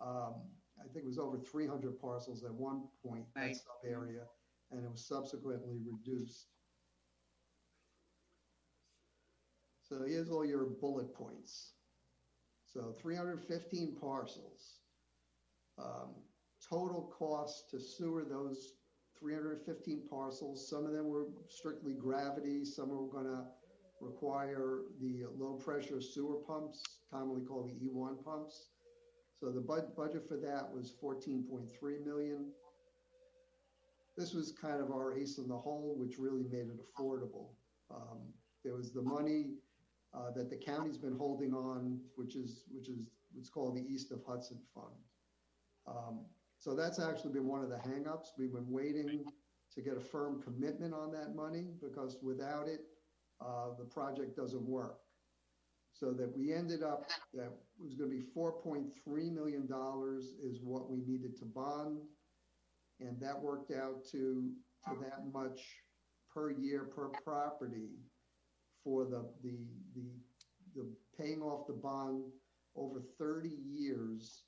I think it was over 300 parcels at one point, that sub area, and it was subsequently reduced. So here's all your bullet points. So 315 parcels. Total cost to sewer those 315 parcels. Some of them were strictly gravity. Some were going to require the low pressure sewer pumps, commonly called the E1 pumps. So the budget for that was $14.3 million. This was kind of our ace in the hole, which really made it affordable. There was the money that the county's been holding on, which is what's called the East of Hudson Fund. So that's actually been one of the hangups. We've been waiting to get a firm commitment on that money, because without it, the project doesn't work. So that we ended up, that was going to be $4.3 million is what we needed to bond. And that worked out to that much per year per property for the paying off the bond over 30 years,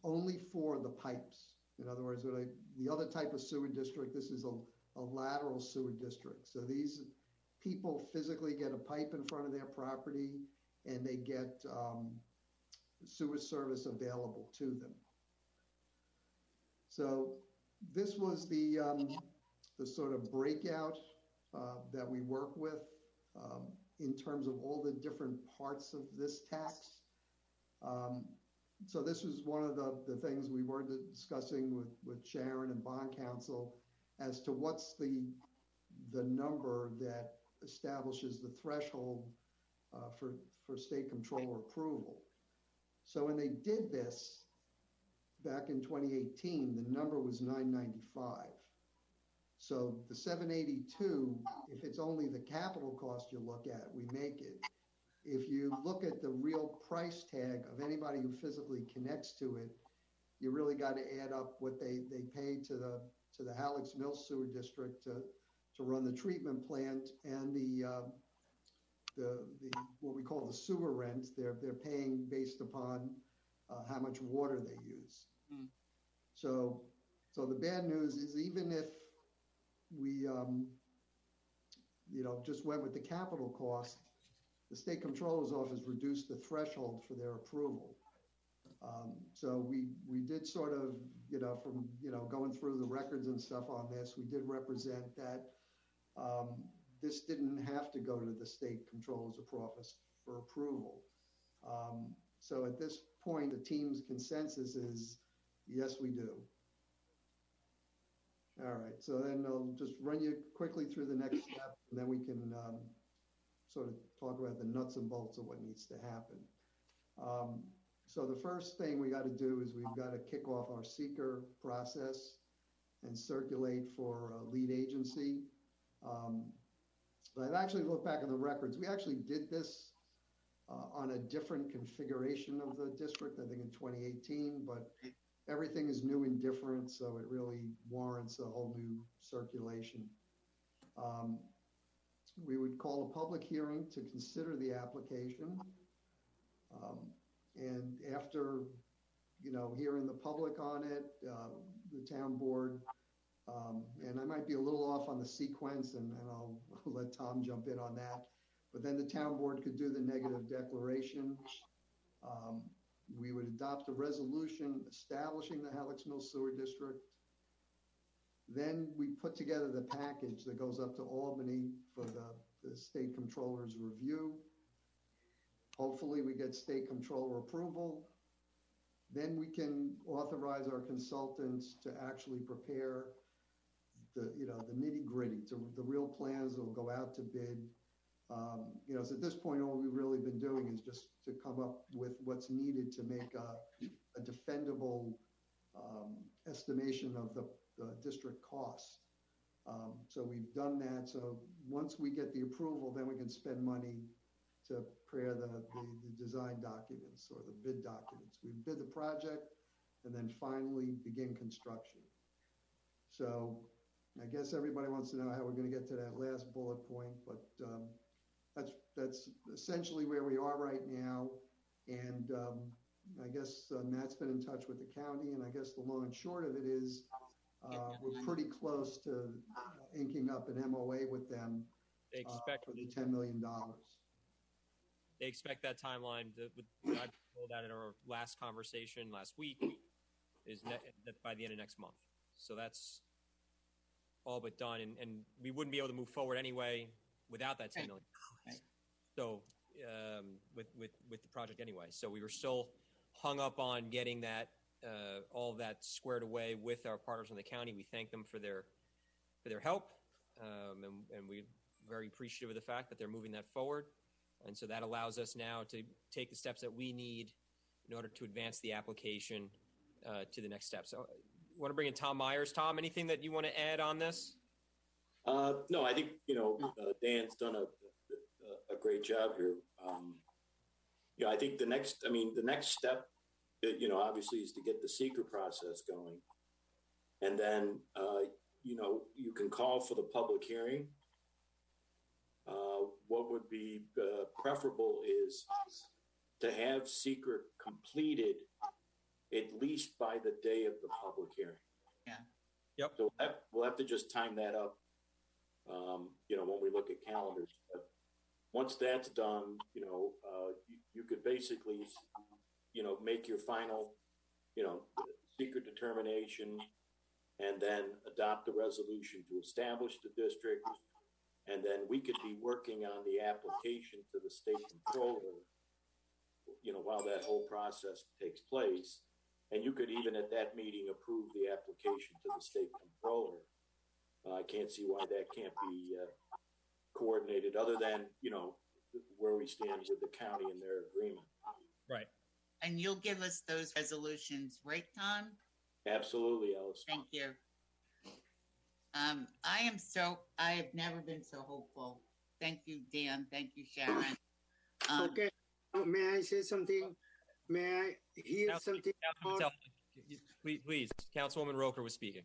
only for the pipes. In other words, the other type of sewer district, this is a lateral sewer district. So these people physically get a pipe in front of their property, and they get sewer service available to them. So this was the sort of breakout that we work with in terms of all the different parts of this tax. So this was one of the things we were discussing with Sharon and bond counsel as to what's the number that establishes the threshold for state controller approval. So when they did this back in 2018, the number was 995. So the 782, if it's only the capital cost you look at, we make it. If you look at the real price tag of anybody who physically connects to it, you really got to add up what they pay to the Halleck's Mill Sewer District to run the treatment plant, and the what we call the sewer rent. They're paying based upon how much water they use. So the bad news is, even if we just went with the capital cost, the state controller's office reduced the threshold for their approval. So we did sort of, from going through the records and stuff on this, we did represent that this didn't have to go to the state controller's office for approval. So at this point, the team's consensus is, yes, we do. All right, so then I'll just run you quickly through the next step, and then we can sort of talk about the nuts and bolts of what needs to happen. So the first thing we got to do is we've got to kick off our seeker process and circulate for a lead agency. But I've actually looked back on the records. We actually did this on a different configuration of the district, I think in 2018, but everything is new and different, so it really warrants a whole new circulation. We would call a public hearing to consider the application. And after, hearing the public on it, the town board, and I might be a little off on the sequence, and I'll let Tom jump in on that. But then the town board could do the negative declaration. We would adopt a resolution establishing the Halleck's Mill Sewer District. Then we put together the package that goes up to Albany for the state controller's review. Hopefully we get state controller approval. Then we can authorize our consultants to actually prepare the nitty gritty, the real plans that will go out to bid. So at this point, all we've really been doing is just to come up with what's needed to make a defendable estimation of the district costs. So we've done that. So once we get the approval, then we can spend money to prepare the design documents or the bid documents. We bid the project and then finally begin construction. So I guess everybody wants to know how we're going to get to that last bullet point, but that's essentially where we are right now. And I guess Matt's been in touch with the county, and I guess the long and short of it is we're pretty close to inking up an MOA with them They expect for the $10 million. They expect that timeline. What I told that in our last conversation last week is that by the end of next month. So that's all but done, and we wouldn't be able to move forward anyway without that $10 million. Right. So with the project anyway. So we were still hung up on getting that all of that squared away with our partners in the county. We thank them for their help, and we're very appreciative of the fact that they're moving that forward. And so that allows us now to take the steps that we need in order to advance the application to the next step. So I want to bring in Tom Myers. Tom, anything that you want to add on this? No, I think, Dan's done a great job here. I think the next step, obviously is to get the seeker process going. And then, you can call for the public hearing. What would be preferable is to have seeker completed at least by the day of the public hearing. Yeah. Yep. So we'll have to just time that up, when we look at calendars. But once that's done, you could basically, make your final, secret determination and then adopt the resolution to establish the district. And then we could be working on the application to the state controller, while that whole process takes place. And you could even at that meeting approve the application to the state controller. I can't see why that can't be coordinated other than, where we stand with the county and their agreement. Right. And you'll give us those resolutions, right, Tom? Absolutely, Alice. Thank you. I have never been so hopeful. Thank you, Dan. Thank you, Sharon. Okay, may I say something? May I hear something? Please, Councilwoman Roker was speaking.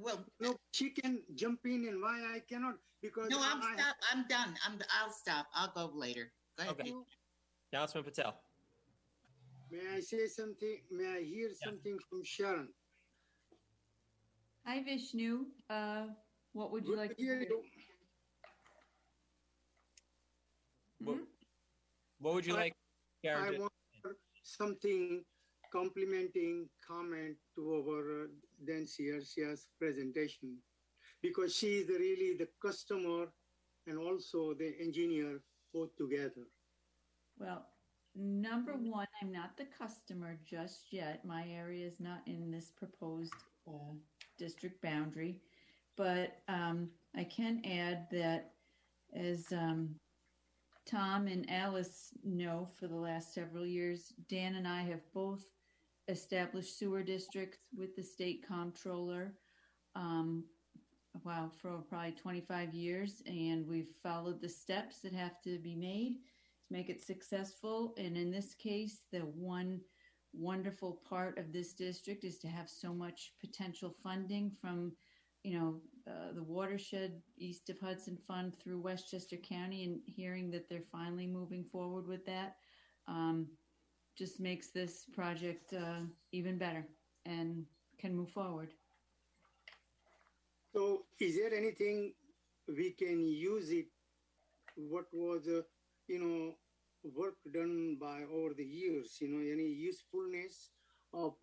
Well, No, she can jump in, and why I cannot? Because no, I'm done. I'll stop. I'll go later. Go ahead. Okay. Councilman Patel. May I say something? May I hear something from Sharon? Hi, Vishnu. What would you Good like to hear hear? you. What would you like, Sharon? I want something complimenting comment to our Nancy Garcia's presentation, because she is really the customer and also the engineer both together. Well, number one, I'm not the customer just yet. My area is not in this proposed district boundary, but I can add that as Tom and Alice know, for the last several years, Dan and I have both established sewer districts with the state comptroller, for probably 25 years, and we've followed the steps that have to be made to make it successful. And in this case, the one wonderful part of this district is to have so much potential funding from, the watershed east of Hudson Fund through Westchester County, and hearing that they're finally moving forward with that just makes this project even better and can move forward. So is there anything we can use it? What was, work done by over the years, any usefulness of,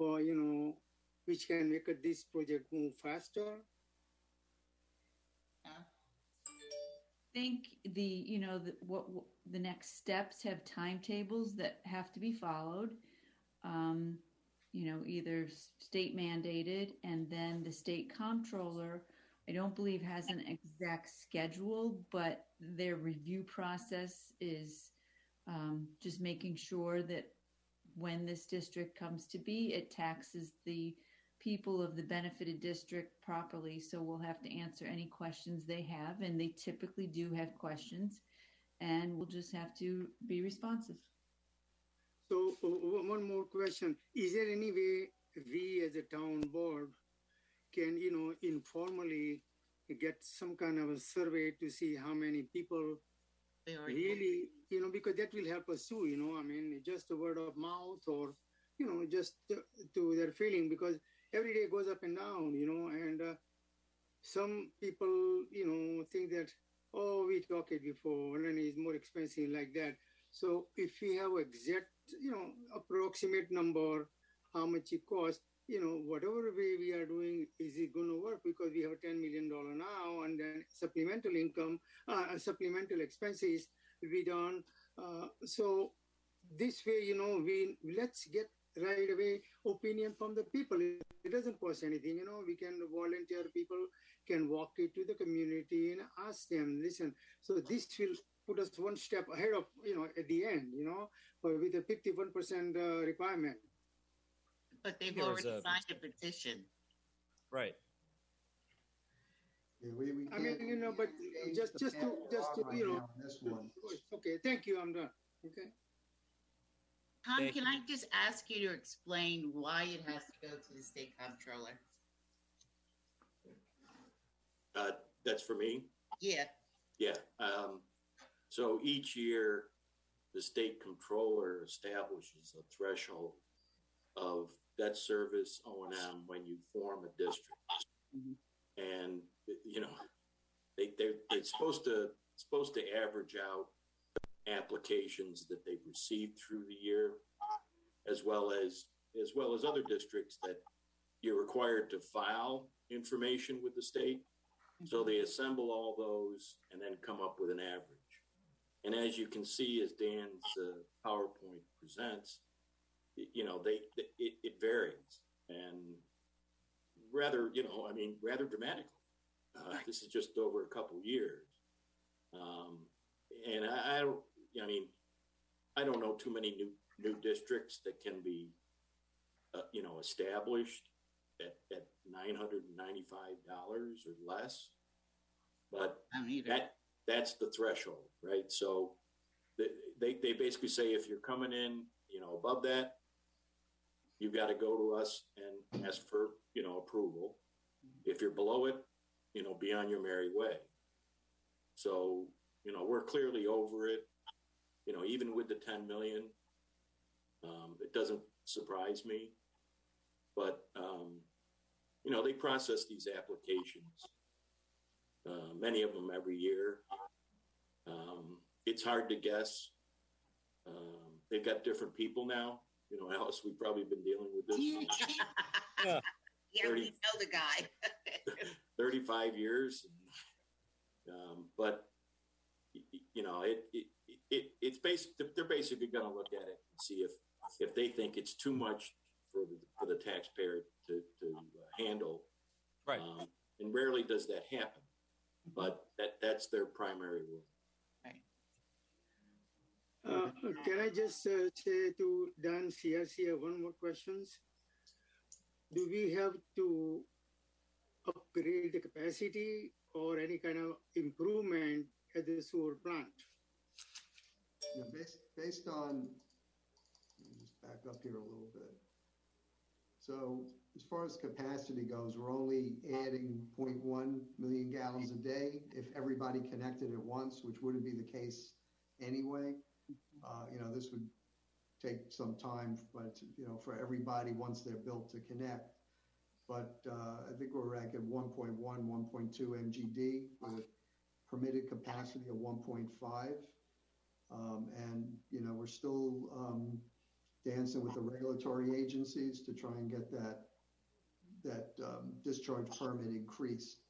which can make this project move faster? I think the next steps have timetables that have to be followed, either state mandated, and then the state comptroller I don't believe has an exact schedule, but their review process is just making sure that when this district comes to be, it taxes the people of the benefited district properly. So we'll have to answer any questions they have, and they typically do have questions, and we'll just have to be responsive. So one more question. Is there any way we as a town board can, informally get some kind of a survey to see how many people really, because that will help us too, just a word of mouth or, just to their feeling, because every day goes up and down, and some people, think that, oh, we talked it before and it's more expensive like that. So if we have exact, approximate number, how much it costs, whatever way we are doing, is it going to work? Because we have $10 million now, and then supplemental income, supplemental expenses will be done. So this way, let's get right away opinion from the people. It doesn't cost anything, we can volunteer, people can walk into the community and ask them, listen. So this will put us one step ahead of, at the end, with a 51% requirement. But they've already signed a petition. Right. Yeah, we I mean, but just to this one. Okay, thank you, I'm done. Okay. Tom, Thank can I just ask you to explain why it has to go to the state comptroller? That's for me. Yeah. Yeah. So each year, the state comptroller establishes a threshold of debt service O&M when you form a district. Mm-hmm. And they're supposed to average out applications that they've received through the year, as well as other districts that you're required to file information with the state. So they assemble all those and then come up with an average. And as you can see, as Dan's PowerPoint presents, it varies, and rather dramatically. This is just over a couple years, and I don't know too many new districts that can be, established at $995 or less, but that's the threshold, right? So they basically say if you're coming in, above that, you've got to go to us and ask for, approval. If you're below it, be on your merry way. So, we're clearly over it, even with the 10 million, it doesn't surprise me, but, they process these applications, many of them every year. It's hard to guess. They've got different people now. Alice, we've probably been dealing with this. Yeah, 30, we know the guy. 35 years. But, it's they're basically going to look at it and see if they think it's too much for the taxpayer to handle. Right. And rarely does that happen, but that's their primary rule. Can I just say to Dan CRC one more questions? Do we have to upgrade the capacity or any kind of improvement at the sewer plant? Yeah, based on, let me just back up here a little bit. So as far as capacity goes, we're only adding 0.1 million gallons a day if everybody connected at once, which wouldn't be the case anyway. This would take some time, but for everybody once they're built to connect. But I think we're at 1.1, 1.2 MGD with permitted capacity of 1.5. And we're still dancing with the regulatory agencies to try and get that discharge permit increased.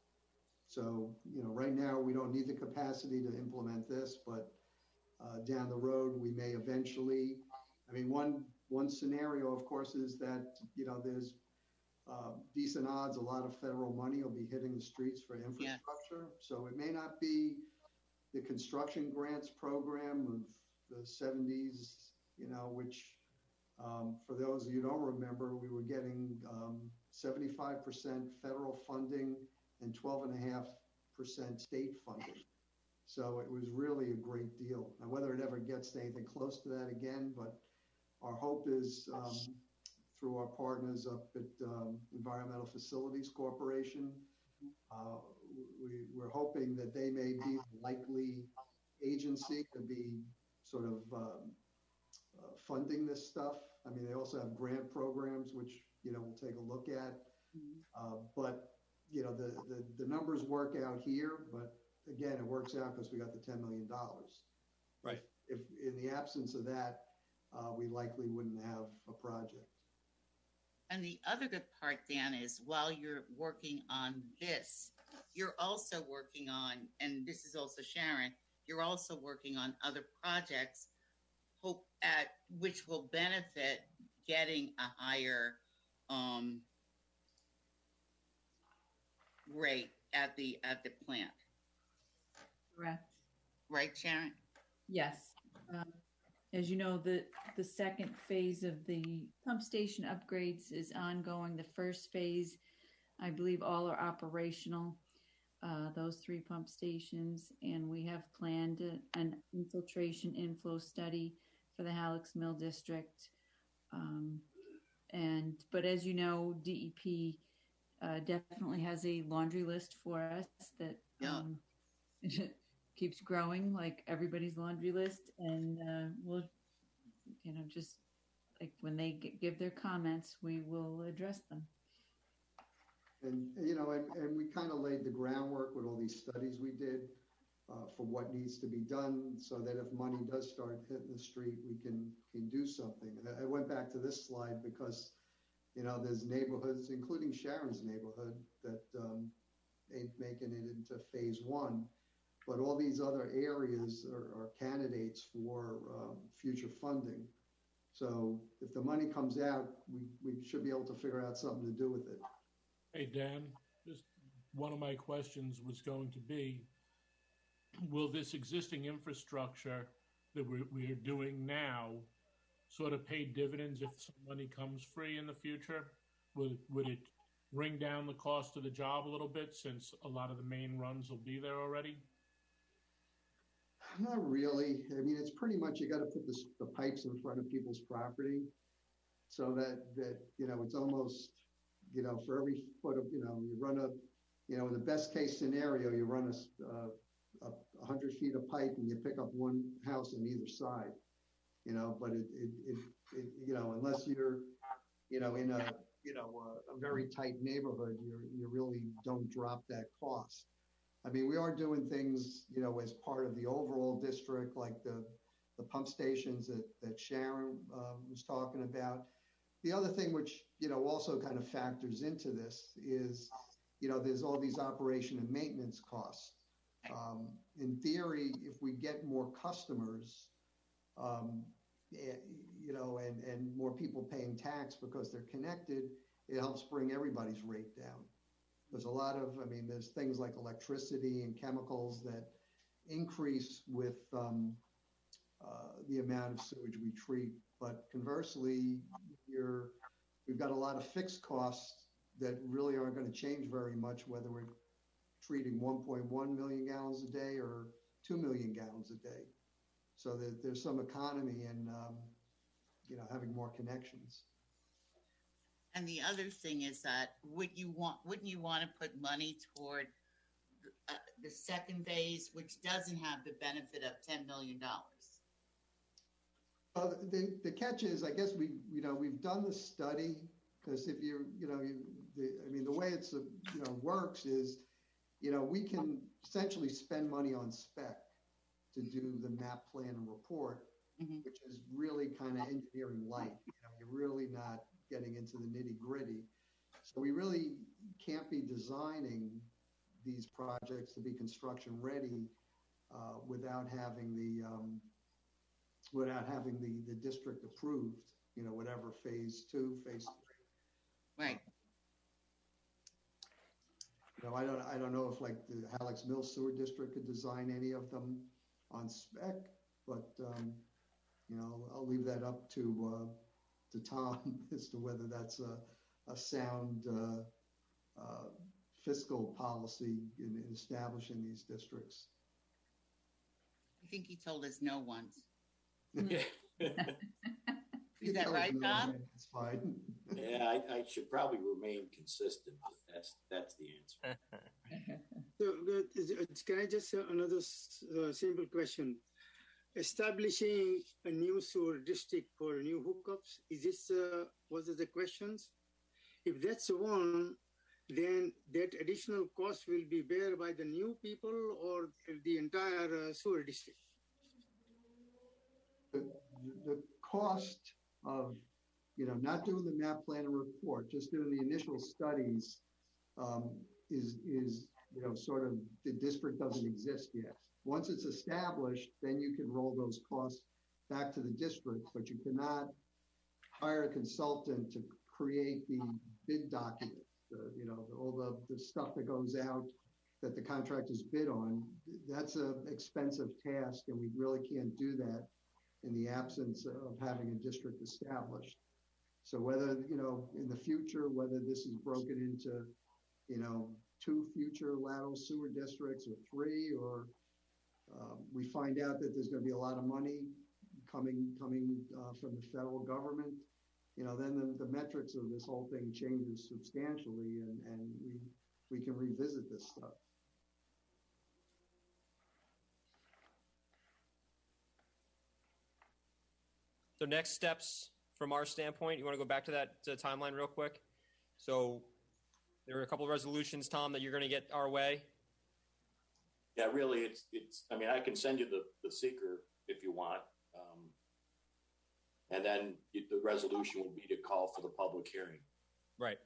So right now we don't need the capacity to implement this, but down the road we may eventually. I mean, one scenario, of course, is that there's decent odds a lot of federal money will be hitting the streets for infrastructure. So it may not be the construction grants program of the 70s, which for those of you who don't remember, we were getting 75% federal funding and 12.5% state funding. So it was really a great deal. Now, whether it ever gets to anything close to that again, but our hope is through our partners up at Environmental Facilities Corporation, we're hoping that they may be the likely agency to be sort of funding this stuff. I mean, they also have grant programs, which, we'll take a look at. But, the numbers work out here, but again, it works out because we got the $10 million. Right. If in the absence of that, we likely wouldn't have a project. And the other good part, Dan, is while you're working on this, you're also working on, and this is also Sharon, you're also working on other projects which will benefit getting a higher rate at the plant. Correct. Right, Sharon? Yes. As you know, the second phase of the pump station upgrades is ongoing. The first phase, I believe all are operational, those 3 pump stations, and we have planned an infiltration inflow study for the Halleck's Mill district. But as you know, DEP definitely has a laundry list for us that keeps growing like everybody's laundry list, and we'll just like when they give their comments, we will address them. And and we kind of laid the groundwork with all these studies we did for what needs to be done, so that if money does start hitting the street, we can do something. And I went back to this slide because there's neighborhoods, including Sharon's neighborhood, that ain't making it into phase 1. But all these other areas are candidates for future funding. So if the money comes out, we should be able to figure out something to do with it. Hey, Dan, just one of my questions was going to be, will this existing infrastructure that we're doing now sort of pay dividends if some money comes free in the future? Would it bring down the cost of the job a little bit since a lot of the main runs will be there already? Not really. I mean, it's pretty much you got to put the pipes in front of people's property, so that it's almost for every foot of you run in the best case scenario you run 100 feet of pipe and you pick up one house on either side. But it unless you're in a very tight neighborhood, you really don't drop that cost. I mean, we are doing things, as part of the overall district, like the pump stations that Sharon was talking about. The other thing which, also kind of factors into this is, there's all these operation and maintenance costs. In theory, if we get more customers, and more people paying tax because they're connected, it helps bring everybody's rate down. There's there's things like electricity and chemicals that increase with the amount of sewage we treat. But conversely, we've got a lot of fixed costs that really aren't going to change very much, whether we're treating 1.1 million gallons a day or 2 million gallons a day. So that there's some economy in, having more connections. And the other thing is that wouldn't you want to put money toward the second phase, which doesn't have the benefit of $10 million? The catch is, I guess we've done the study, because if the way it's works is, we can essentially spend money on spec to do the map, plan, and report, which is really kind of engineering light. You're really not getting into the nitty gritty. So we really can't be designing these projects to be construction ready without having the district approved, whatever phase 2, phase 3. Right. I don't know if like the Halleck's Mill Sewer District could design any of them on spec, but I'll leave that up to Tom as to whether that's a sound fiscal policy in establishing these districts. I think he told us no once. Yeah. Is that right, Tom? It's fine. Yeah, I should probably remain consistent. That's the answer. So, can I just another simple question? Establishing a new sewer district for new hookups, is this was the questions? If that's one, then that additional cost will be bear by the new people or the entire sewer district? The cost of not doing the map plan and report, just doing the initial studies is sort of the district doesn't exist yet. Once it's established, then you can roll those costs back to the district, but you cannot hire a consultant to create the bid document, all the stuff that goes out that the contractors bid on. That's an expensive task, and we really can't do that in the absence of having a district established. So whether, in the future, whether this is broken into, 2 future lateral sewer districts or 3, or we find out that there's going to be a lot of money coming from the federal government, then the metrics of this whole thing changes substantially, and we can revisit this stuff. So next steps from our standpoint, you want to go back to that timeline real quick? So there are a couple of resolutions, Tom, that you're going to get our way. Yeah, really, it's. I mean, I can send you the seeker if you want, and then the resolution would be to call for the public hearing. Right.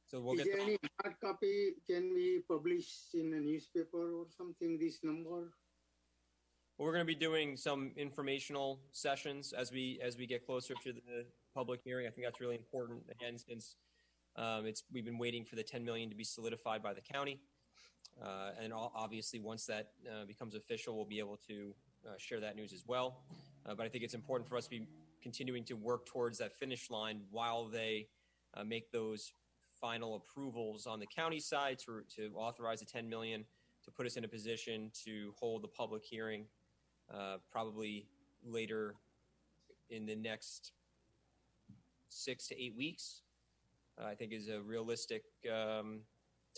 So we'll Is get. there any hard copy? Can we publish in a newspaper or something? This number. Well, we're going to be doing some informational sessions as we get closer to the public hearing. I think that's really important. Again, since we've been waiting for the $10 million to be solidified by the county, and obviously once that becomes official, we'll be able to share that news as well. But I think it's important for us to be continuing to work towards that finish line while they make those final approvals on the county side to authorize the $10 million to put us in a position to hold the public hearing. Probably later in the next 6 to 8 weeks, I think is a realistic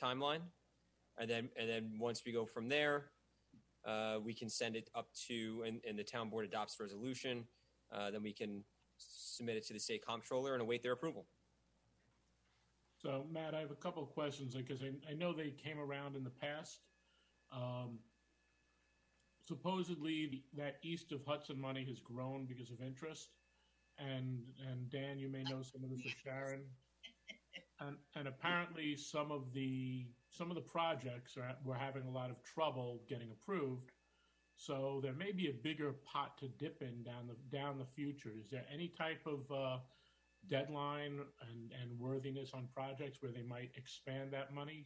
timeline. And then once we go from there, we can send it up to, and the town board adopts the resolution, then we can submit it to the state comptroller and await their approval. So, Matt, I have a couple of questions because I know they came around in the past. Supposedly, that east of Hudson money has grown because of interest, and Dan, you may know some of this, or Sharon, and apparently some of the projects were having a lot of trouble getting approved. So there may be a bigger pot to dip in down the future. Is there any type of deadline and worthiness on projects where they might expand that money?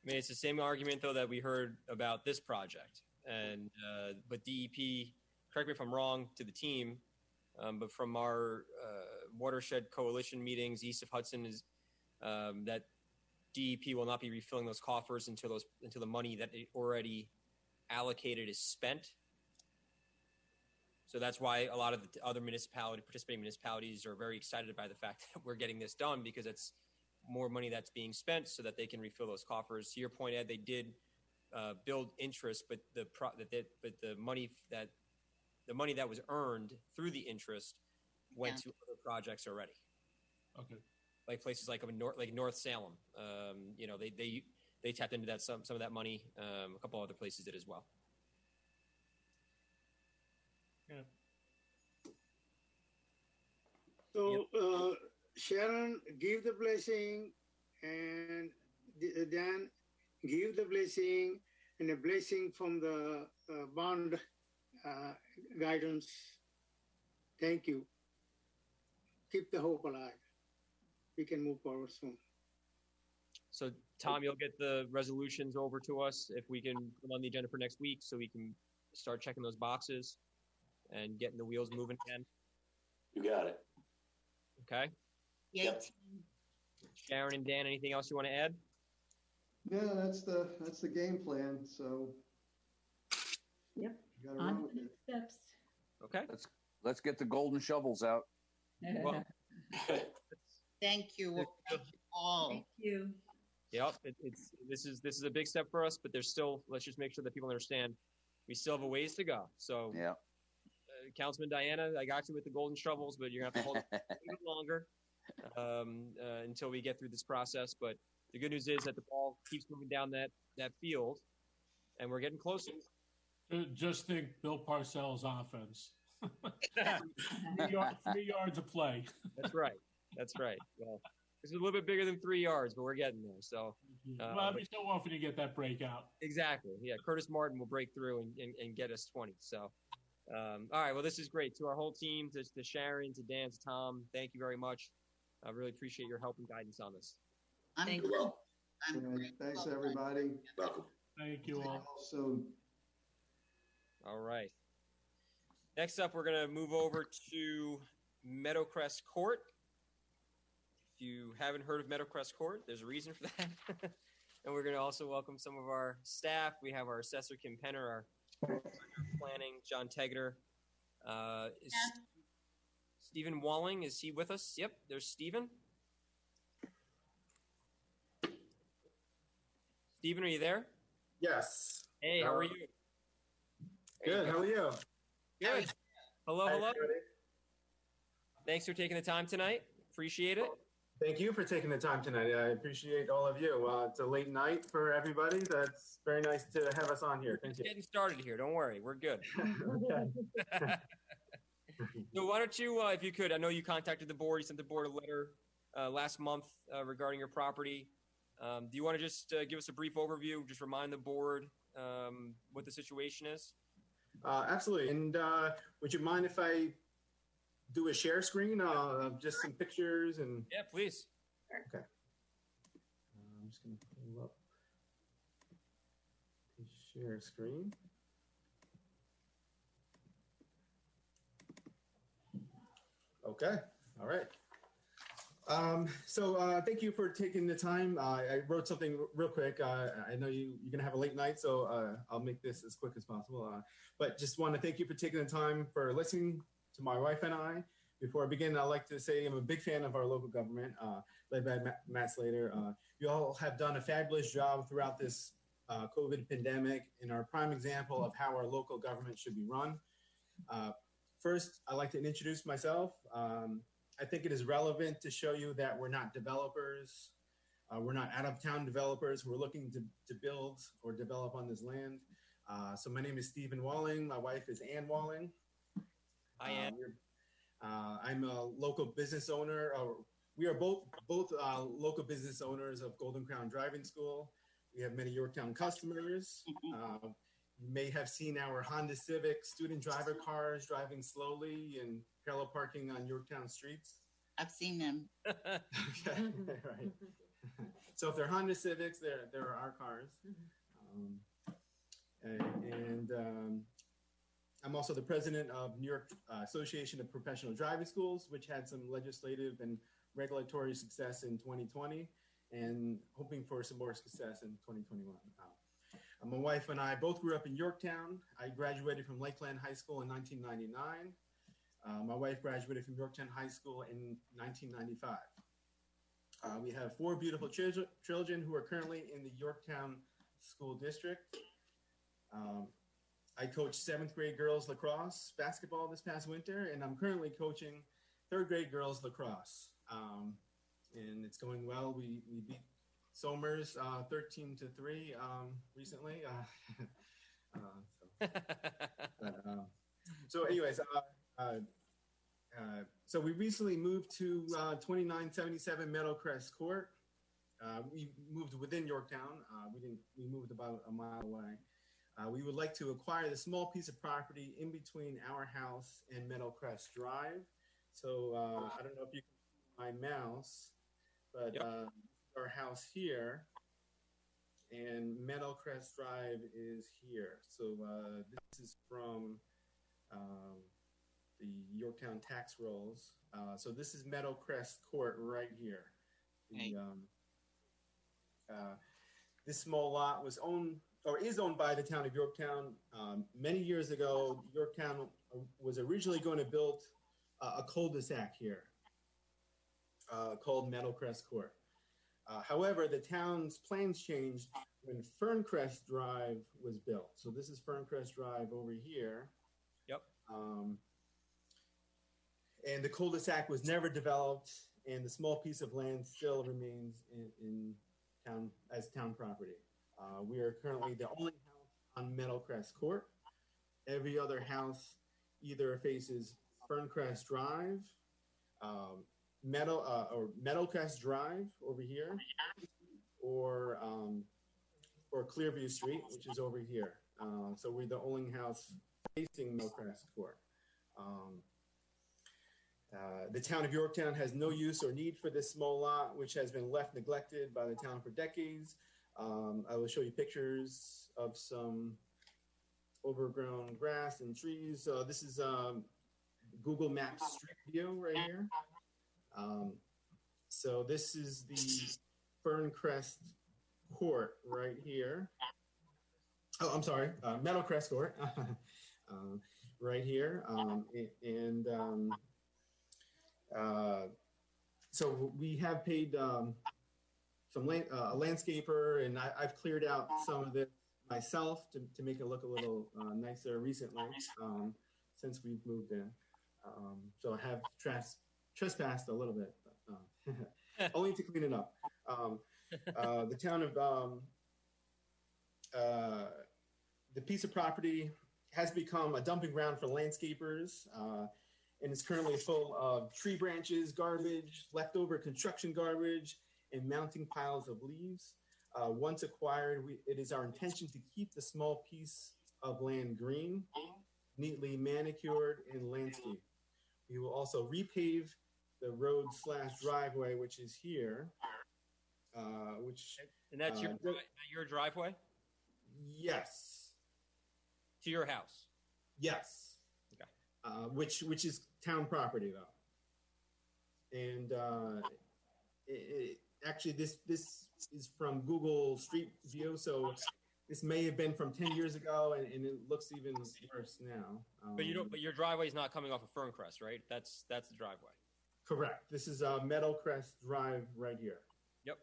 I mean, it's the same argument though that we heard about this project. And but DEP, correct me if I'm wrong to the team, but from our watershed coalition meetings east of Hudson is that DEP will not be refilling those coffers until the money that it already allocated is spent. So that's why a lot of the other participating municipalities are very excited by the fact that we're getting this done, because it's more money that's being spent so that they can refill those coffers. To your point, Ed, they did build interest, but the money that was earned through the interest went to other projects already. Okay. Like places like North Salem, they tapped into that some of that money. A couple other places did as well. Yeah. So Sharon, give the blessing, and Dan, give the blessing, and a blessing from the bond guidance. Thank you. Keep the hope alive. we can move forward soon. So, Tom, you'll get the resolutions over to us if we can put on the agenda for next week, so we can start checking those boxes and getting the wheels moving again. You got it. Okay. Yay, Yep. team. Sharon and Dan, anything else you want to add? Yeah, that's the game plan. So Yep. you gotta On run with to it. the steps. Okay. Let's get the golden shovels out. Well, Thank you. Thank you all. Thank you. Yep. This is a big step for us, but there's still. Let's just make sure that people understand we still have a ways to go. So, Yeah. Councilman Diana, I got you with the golden shovels, but you're gonna have to hold it a little bit longer until we get through this process. But the good news is that the ball keeps moving down that field, and we're getting closer. Just think Bill Parcells' offense. 3 yards of play. That's right. That's right. Well, this is a little bit bigger than 3 yards, but we're getting there. So Well, every so often you get that breakout. exactly, yeah. Curtis Martin will break through and get us 20. So, all right. Well, this is great. To our whole team, to Sharon, to Dan, to Tom, thank you very much. I really appreciate your help and guidance on this. I'm Thank grateful. you. I'm All right, grateful. thanks, everybody. Welcome. Thank you all. So All right. Next up, we're going to move over to Meadowcrest Court. If you haven't heard of Meadowcrest Court, there's a reason for that. And we're going to also welcome some of our staff. We have our assessor, Kim Penner, our planning, John Tegner. Is Stephen Walling, is he with us? Yep, there's Stephen. Stephen, are you there? Yes. Hey, how are you? There you Good. go. How are you? Good. Hello, Hi, hello. everybody. Thanks for taking the time tonight. Appreciate it. Thank you for taking the time tonight. I appreciate all of you. It's a late night for everybody. That's very nice to have us on here. Thank Just you. getting started here. Don't worry. We're good. Okay. So why don't you, if you could, I know you contacted the board. You sent the board a letter last month regarding your property. Do you want to just give us a brief overview? Just remind the board what the situation is? Absolutely. And would you mind if I do a share screen of just some pictures and? Yeah, please. Okay. I'm just going to pull up the share screen. Okay. All right. So thank you for taking the time. I wrote something real quick. I know you're going to have a late night, so I'll make this as quick as possible. But just want to thank you for taking the time for listening to my wife and I. Before I begin, I'd like to say I'm a big fan of our local government, led by Matt Slater. You all have done a fabulous job throughout this COVID pandemic and are a prime example of how our local government should be run. First, I'd like to introduce myself. I think it is relevant to show you that we're not developers. We're not out-of-town developers. We're looking to build or develop on this land. So my name is Stephen Walling. My wife is Ann Walling. Hi, Ann. I'm a local business owner. We are both local business owners of Golden Crown Driving School. We have many Yorktown customers. You may have seen our Honda Civic student driver cars driving slowly and parallel parking on Yorktown streets. I've seen them. Okay, right. So if they're Honda Civics, they're our cars. I'm also the president of New York Association of Professional Driving Schools, which had some legislative and regulatory success in 2020 and hoping for some more success in 2021. My wife and I both grew up in Yorktown. I graduated from Lakeland High School in 1999. My wife graduated from Yorktown High School in 1995. We have 4 beautiful children who are currently in the Yorktown School District. I coached 7th grade girls lacrosse basketball this past winter, and I'm currently coaching 3rd grade girls lacrosse. And it's going well. We beat Somers 13-3 recently. So anyways, so we recently moved to 2977 Meadowcrest Court. We moved within Yorktown. We moved about a mile away. We would like to acquire the small piece of property in between our house and Meadowcrest Drive. So I don't know if you can see my mouse. but Yep. our house here, and Meadowcrest Drive is here. So this is from the Yorktown tax rolls. So this is Meadowcrest Court right here. This small lot was owned or is owned by the town of Yorktown. Many years ago, Yorktown was originally going to build a cul-de-sac here called Meadowcrest Court. However, the town's plans changed when Ferncrest Drive was built. So this is Ferncrest Drive over here. Yep. And the cul-de-sac was never developed, and the small piece of land still remains in town as town property. We are currently the only house on Meadowcrest Court. Every other house either faces Ferncrest Drive, Meadowcrest Drive over here, or Clearview Street, which is over here. So we're the only house facing Meadowcrest Court. The town of Yorktown has no use or need for this small lot, which has been left neglected by the town for decades. I will show you pictures of some overgrown grass and trees. This is Google Maps Street View right here. So this is the Ferncrest Court right here. Oh, I'm sorry, Meadowcrest Court right here. So we have paid a landscaper, and I've cleared out some of it myself to make it look a little nicer recently since we've moved in. So I have trespassed a little bit, but, only to clean it up. The town of the piece of property has become a dumping ground for landscapers, and is currently full of tree branches, garbage, leftover construction garbage, and mounting piles of leaves. Once acquired, it is our intention to keep the small piece of land green, neatly manicured, and landscaped. We will also repave the road/driveway, which is here. And that's your driveway Yes. to your house. Yes. Okay. Which is town property though, and actually this is from Google Street View, so this may have been from 10 years ago, and it looks even worse now. But you don't. But your driveway is not coming off of Ferncrest, right? That's the driveway. Correct. This is Meadowcrest Drive right here. Yep.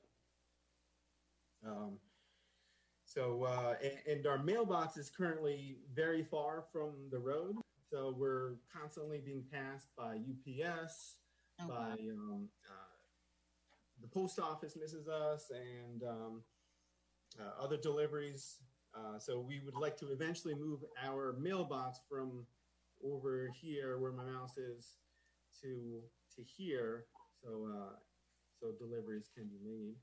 And our mailbox is currently very far from the road, so we're constantly being passed by UPS, by the post office misses us, and other deliveries. So we would like to eventually move our mailbox from over here, where my mouse is, to here, so deliveries can be made.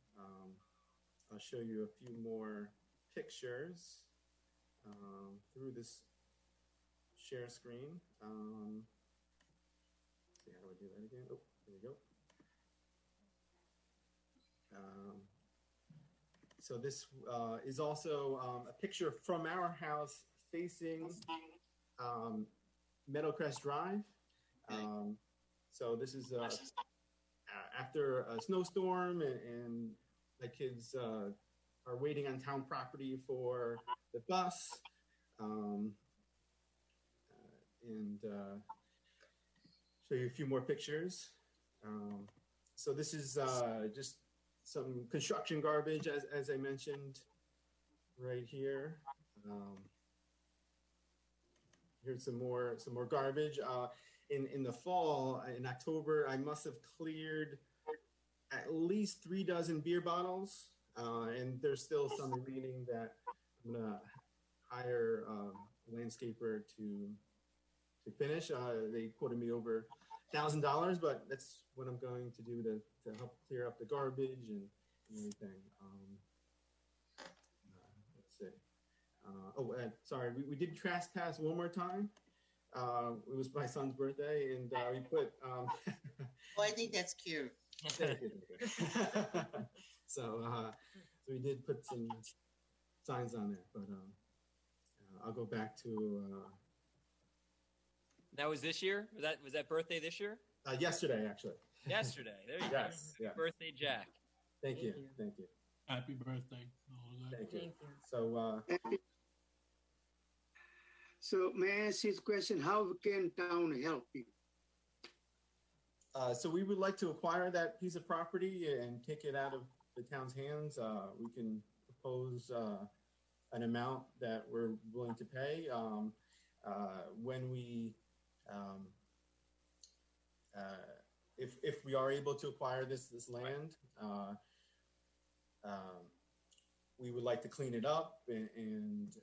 I'll show you a few more pictures through this share screen. See, how do I do that again? Oh, there we go. So this is also a picture from our house facing Meadowcrest Drive. So this is after a snowstorm, and the kids are waiting on town property for the bus. And show you a few more pictures. So this is just some construction garbage, as I mentioned, right here. Here's some more garbage. In the fall, in October, I must have cleared at least 3 dozen beer bottles, and there's still some remaining that I'm gonna hire a landscaper to finish. They quoted me over $1,000, but that's what I'm going to do to help clear up the garbage and everything. Let's see. Sorry, we did trespass one more time. It was my son's birthday, and we put. Oh, I think that's cute. So we did put some signs on there, but I'll go back to That was this year? Was that birthday this year? yesterday, actually. Yesterday. There you Yes, go. yeah. Happy birthday, Jack. Thank you. Happy birthday. All of that. Thank you. So So may I ask this question? How can town help you? so we would like to acquire that piece of property and take it out of the town's hands. We can propose an amount that we're willing to pay. When we, if we are able to acquire this land, we would like to clean it up and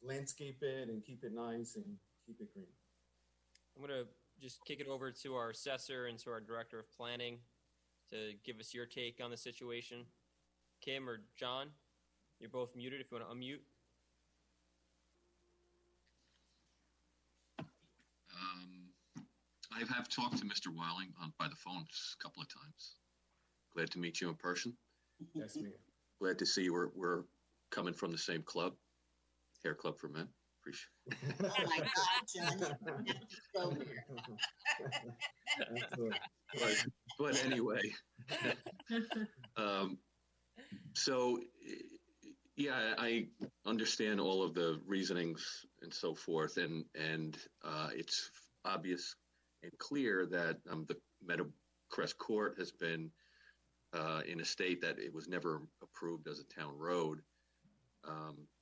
landscape it and keep it nice and keep it green. I'm going to just kick it over to our assessor and to our director of planning to give us your take on the situation. Kim or John, you're both muted if you want to unmute. I have talked to Mr. Weiling by the phone a couple of times. Glad to meet you in person. Yes, ma'am. Glad to see we're coming from the same club, Hair Club for Men. Appreciate Oh my God, John. Go here. but anyway, so yeah, I understand all of the reasonings and so forth, and it's obvious and clear that the Meadowcrest Court has been in a state that it was never approved as a town road.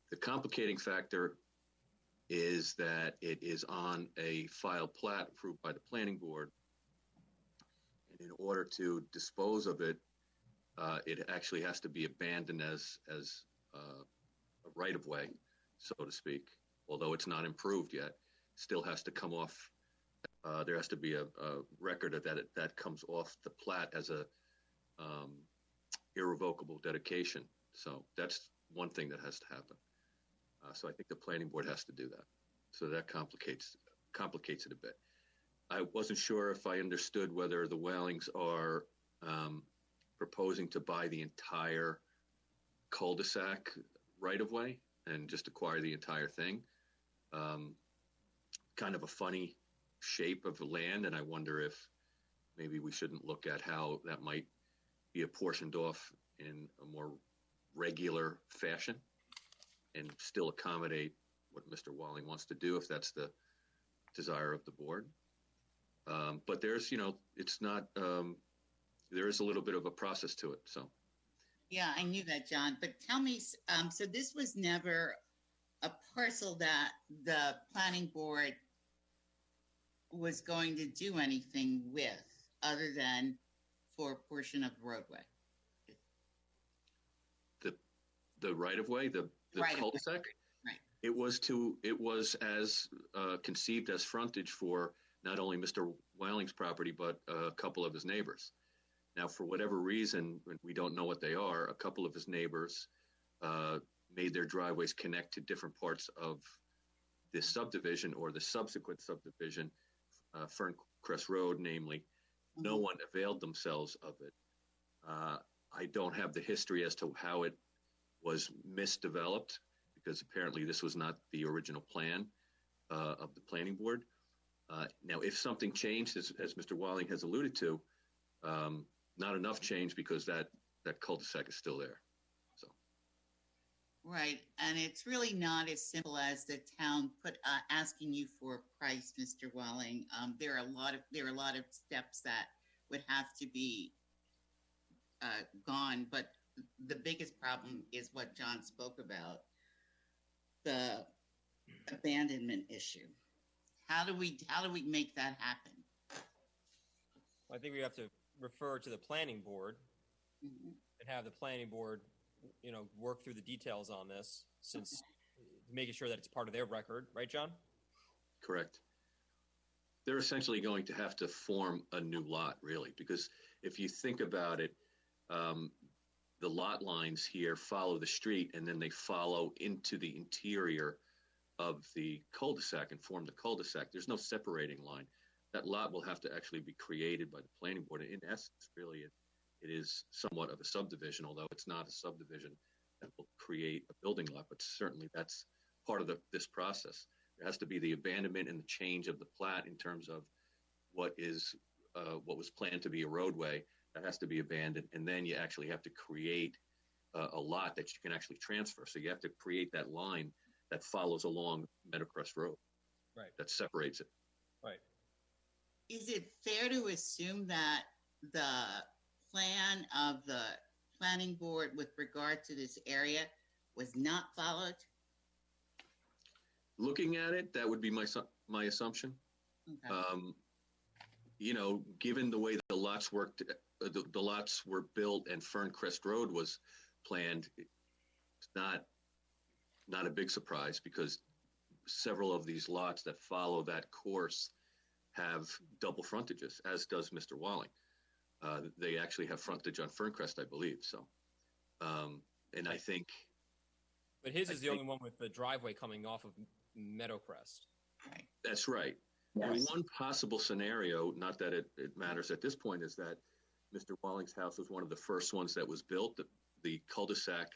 The complicating factor is that it is on a filed plat approved by the planning board. And in order to dispose of it, it actually has to be abandoned as a right-of-way, so to speak. Although it's not improved yet, still has to come off. There has to be a record of that comes off the plat as a irrevocable dedication. So that's one thing that has to happen. So I think the planning board has to do that. So that complicates it a bit. I wasn't sure if I understood whether the Weilings are proposing to buy the entire cul-de-sac right-of-way and just acquire the entire thing. Kind of a funny shape of the land, and I wonder if maybe we shouldn't look at how that might be apportioned off in a more regular fashion and still accommodate what Mr. Weiling wants to do if that's the desire of the board. But there's, it's not, there is a little bit of a process to it, so. Yeah, I knew that, John. But tell me, so this was never a parcel that the planning board was going to do anything with other than for a portion of the roadway? The right-of-way, the cul-de-sac? Right. It was as conceived as frontage for not only Mr. Weiling's property, but a couple of his neighbors. Now, for whatever reason, we don't know what they are, a couple of his neighbors made their driveways connect to different parts of this subdivision or the subsequent subdivision, Ferncrest Road, namely. No one availed themselves of it. I don't have the history as to how it was misdeveloped, because apparently this was not the original plan of the planning board. Now, if something changed, as Mr. Weiling has alluded to, not enough change because that cul-de-sac is still there. So. Right, and it's really not as simple as the town asking you for a price, Mr. Weiling. There are a lot of steps that would have to be gone, but the biggest problem is what John spoke about, the abandonment issue. How do we make that happen? Well, I think we have to refer to the planning board Mm-hmm. and have the planning board, work through the details on this, since making sure that it's part of their record, right, John? Correct. They're essentially going to have to form a new lot, really, because if you think about it, the lot lines here follow the street and then they follow into the interior of the cul-de-sac and form the cul-de-sac. There's no separating line. that lot will have to actually be created by the planning board. In essence, really, it is somewhat of a subdivision, although it's not a subdivision that will create a building lot, but certainly that's part of this process. There has to be the abandonment and the change of the plat in terms of what was planned to be a roadway. That has to be abandoned, and then you actually have to create a lot that you can actually transfer. So you have to create that line that follows along Meadowcrest Road. Right. That separates it. Right. Is it fair to assume that the plan of the planning board with regard to this area was not followed? Looking at it, that would be my assumption. Okay. Given the way the lots worked, the lots were built and Ferncrest Road was planned, it's not a big surprise because several of these lots that follow that course have double frontages, as does Mr. Walling. They actually have frontage on Ferncrest, I believe. So, and I think. But his is the only one with the driveway coming off of Meadowcrest. Right. That's right. Yes. And one possible scenario, not that it matters at this point, is that Mr. Walling's house was one of the first ones that was built. The cul-de-sac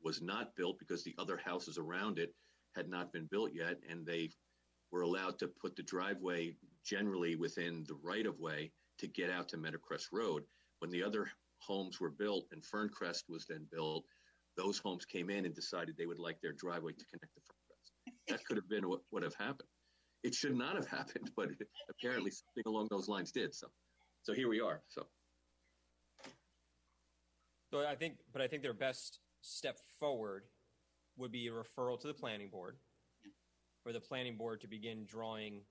was not built because the other houses around it had not been built yet, and they were allowed to put the driveway generally within the right-of-way to get out to Meadowcrest Road. When the other homes were built and Ferncrest was then built, those homes came in and decided they would like their driveway to connect to Ferncrest. That could have been what would have happened. It should not have happened, but apparently something along those lines did. So here we are. So I think their best step forward would be a referral to the planning board for the planning board to begin drawing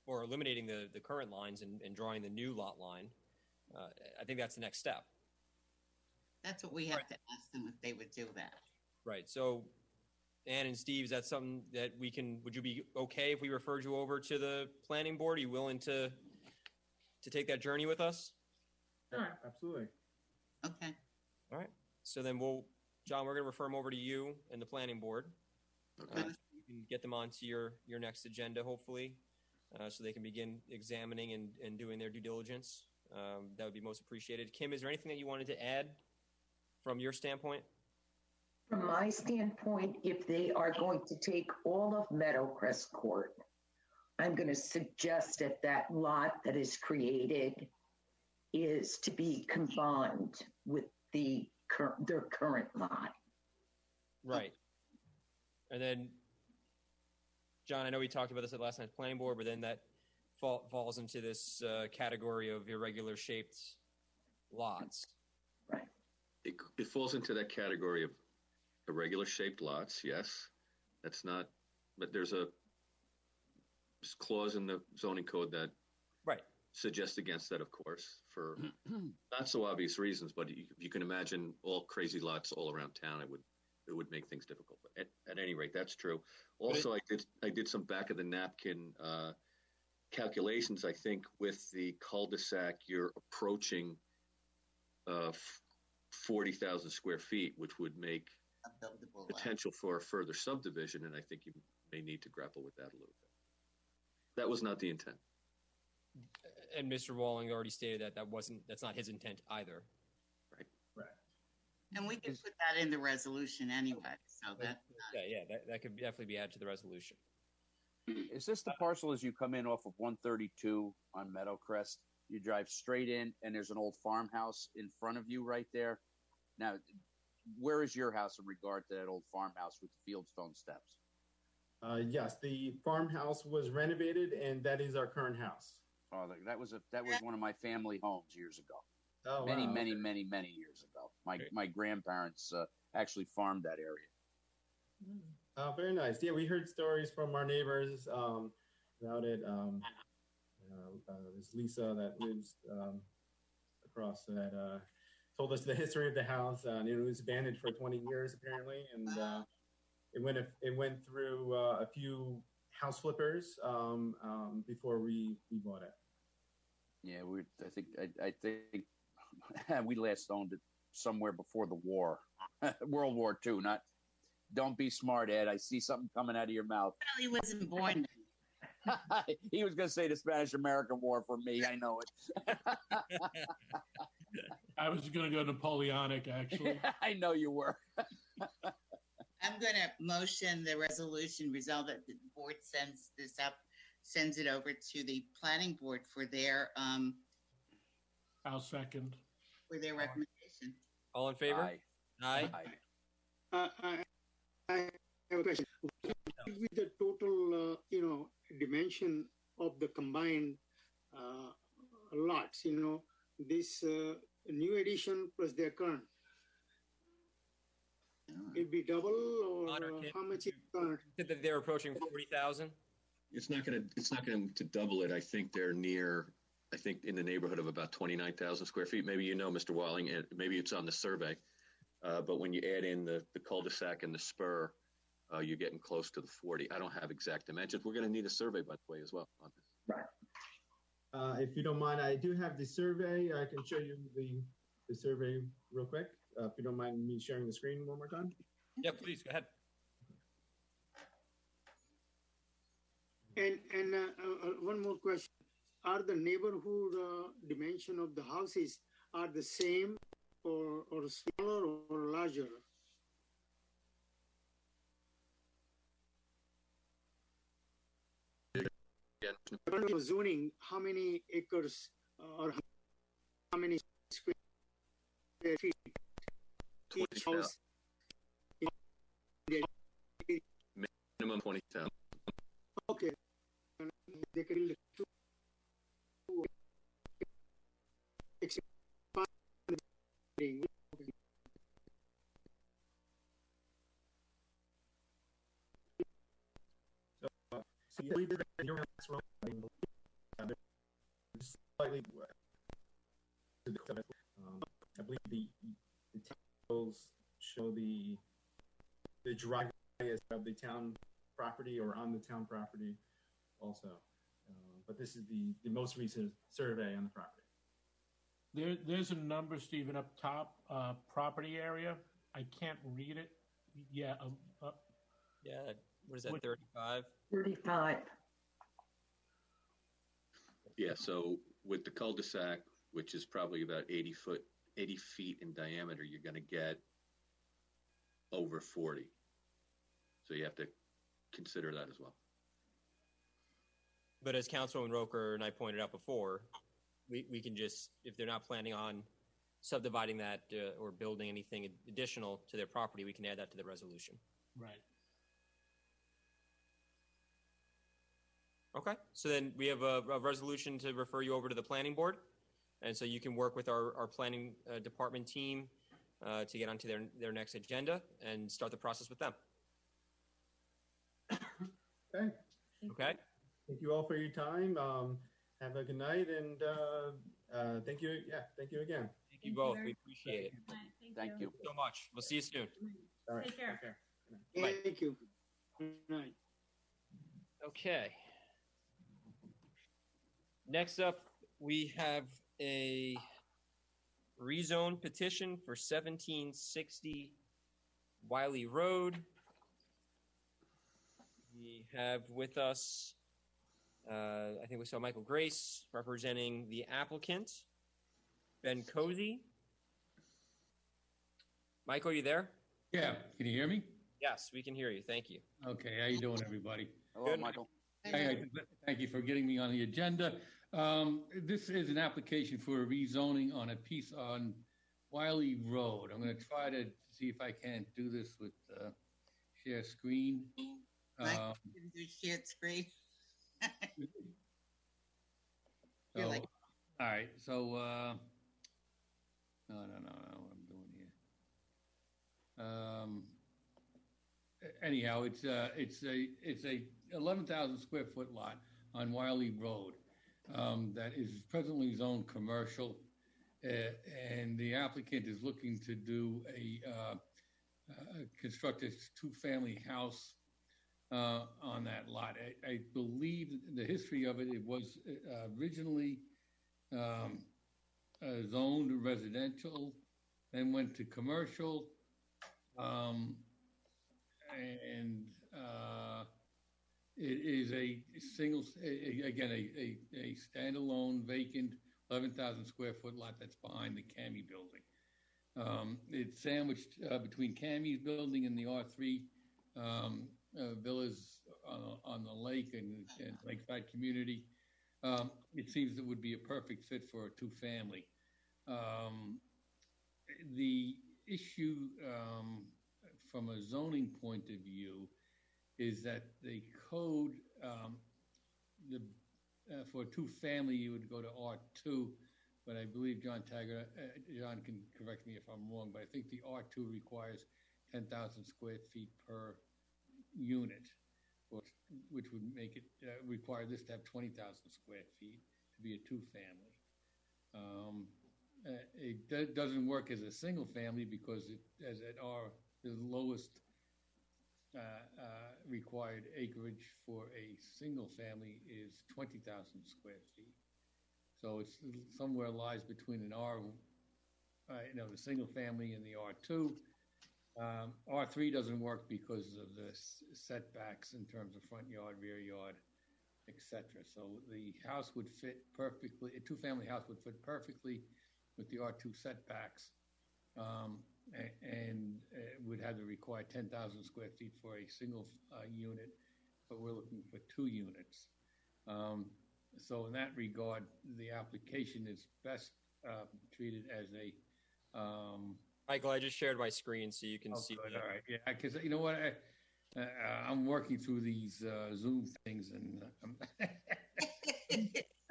or eliminating the current lines and drawing the new lot line. I think that's the next step. That's what we have to ask them if they would do that. Right. So, Ann and Steve, is that something that would you be okay if we referred you over to the planning board? Are you willing to take that journey with us? Sure, absolutely. Okay. All right. So then John, we're going to refer them over to you and the planning board. Okay. You can get them onto your next agenda, hopefully, so they can begin examining and doing their due diligence. That would be most appreciated. Kim, is there anything that you wanted to add from your standpoint? From my standpoint, if they are going to take all of Meadowcrest Court, I'm going to suggest that lot that is created is to be combined with their current lot. Right. And then, John, I know we talked about this at last night's planning board, but then that falls into this category of irregular shaped lots. Right. It falls into that category of irregular shaped lots. Yes, that's not. But there's a clause in the zoning code that suggests against that, of course, for not so obvious reasons. But you can imagine all crazy lots all around town. It would make things difficult. But at any rate, that's true. Also, I did some back of the napkin calculations. I think with the cul-de-sac, you're approaching 40,000 square feet, which would make potential for a further subdivision, and I think you may need to grapple with that a little bit. That was not the intent. And Mr. Walling already stated that's not his intent either. Right. Right. And we can put that in the resolution anyway. So that that could definitely be added to the resolution. Is this the parcel as you come in off of 132 on Meadowcrest? You drive straight in, and there's an old farmhouse in front of you right there. Now, where is your house in regard to that old farmhouse with the fieldstone steps? Yes, the farmhouse was renovated, and that is our current house. Oh, that was one of my family homes years ago. Oh, many wow. years ago. My grandparents actually farmed that area. Oh, very nice. Yeah, we heard stories from our neighbors about it. There's Lisa that lives across that told us the history of the house. It was abandoned for 20 years apparently, and it went through a few house flippers before we bought it. Yeah, I think we last owned it somewhere before the war, World War II. Don't be smart, Ed. I see something coming out of your mouth. He wasn't born. He was going to say the Spanish-American War for me. I know it. I was going to go Napoleonic, actually. I know you were. I'm going to motion the resolution resolve that the board sends it over to the planning board for their I'll second. recommendation. All in favor? Aye. I have a question. With the total, dimension of the combined lots, this new addition plus their current, it'd be double or how much is current? Said that they're approaching 40,000. It's not going to double it. I think they're near. I think in the neighborhood of about 29,000 square feet. Maybe Mr. Walling, and maybe it's on the survey. But when you add in the cul-de-sac and the spur, you're getting close to the 40. I don't have exact dimensions. We're going to need a survey, by the way, as well on this. Right. If you don't mind, I do have the survey. I can show you the survey real quick. If you don't mind me sharing the screen one more time. Yeah, please go ahead. And one more question. Are the neighborhood dimension of the houses are the same or smaller or larger? Zoning, how many acres or how many square feet each house? Minimum 20,000. Okay. They can So you believe that you're wrong. Slightly. I believe the tables show the driveway of the town property or on the town property also. But this is the most recent survey on the property. There's a number, Stephen, up top, property area. I can't read it. Yeah. Yeah. What is that, 35? 35. Yeah, so with the cul-de-sac, which is probably about 80 feet in diameter, you're going to get over 40. So you have to consider that as well. But as Councilwoman Roker and I pointed out before, we can just, if they're not planning on subdividing that or building anything additional to their property, we can add that to the resolution. Right. Okay, so then we have a resolution to refer you over to the planning board. And so you can work with our planning department team to get onto their next agenda and start the process with them. Okay. Okay. Thank you all for your time. Have a good night, and thank you. Yeah, thank you again. Thank you both. We appreciate it. Thank you so much. We'll see you soon. All right. Take care. Bye. Thank you. Good night. Okay. Next up, we have a rezone petition for 1760 Wiley Road. We have with us, I think we saw Michael Grace representing the applicant, Ben Cozy. Michael, are you there? Yeah, can you hear me? Yes, we can hear you. Thank you. Okay, how you doing, everybody? Hello, Michael. Thank you for getting me on the agenda. This is an application for a rezoning on a piece on Wiley Road. I'm going to try to see if I can do this with share screen. Mike, can do shared screen. So, all right, so no, what I'm doing here. Anyhow, it's a 11,000 square foot lot on Wiley Road that is presently zoned commercial, and the applicant is looking to do construct a two-family house on that lot. I believe the history of it was originally zoned residential, then went to commercial, It is a single, again, a standalone vacant 11,000 square foot lot that's behind the CAMI building. It's sandwiched between CAMI's building and the R3 villas on the lake and lakeside community. It seems it would be a perfect fit for a two-family. The issue from a zoning point of view is that the code, for a two-family, you would go to R2, but I believe John Taggart, John can correct me if I'm wrong, but I think the R2 requires 10,000 square feet per unit, which would make it require this to have 20,000 square feet to be a two-family. It doesn't work as a single family because the lowest required acreage for a single family is 20,000 square feet. So it's somewhere lies between an the single family and the R2. R3 doesn't work because of the setbacks in terms of front yard, rear yard, etc. So the house would fit perfectly, a two-family house would fit perfectly with the R2 setbacks, and would have to require 10,000 square feet for a single unit, but we're looking for 2 units. So in that regard, the application is best treated as a Michael, I just shared my screen so you can see. Good. All right, yeah, because you know what, I'm working through these Zoom things, and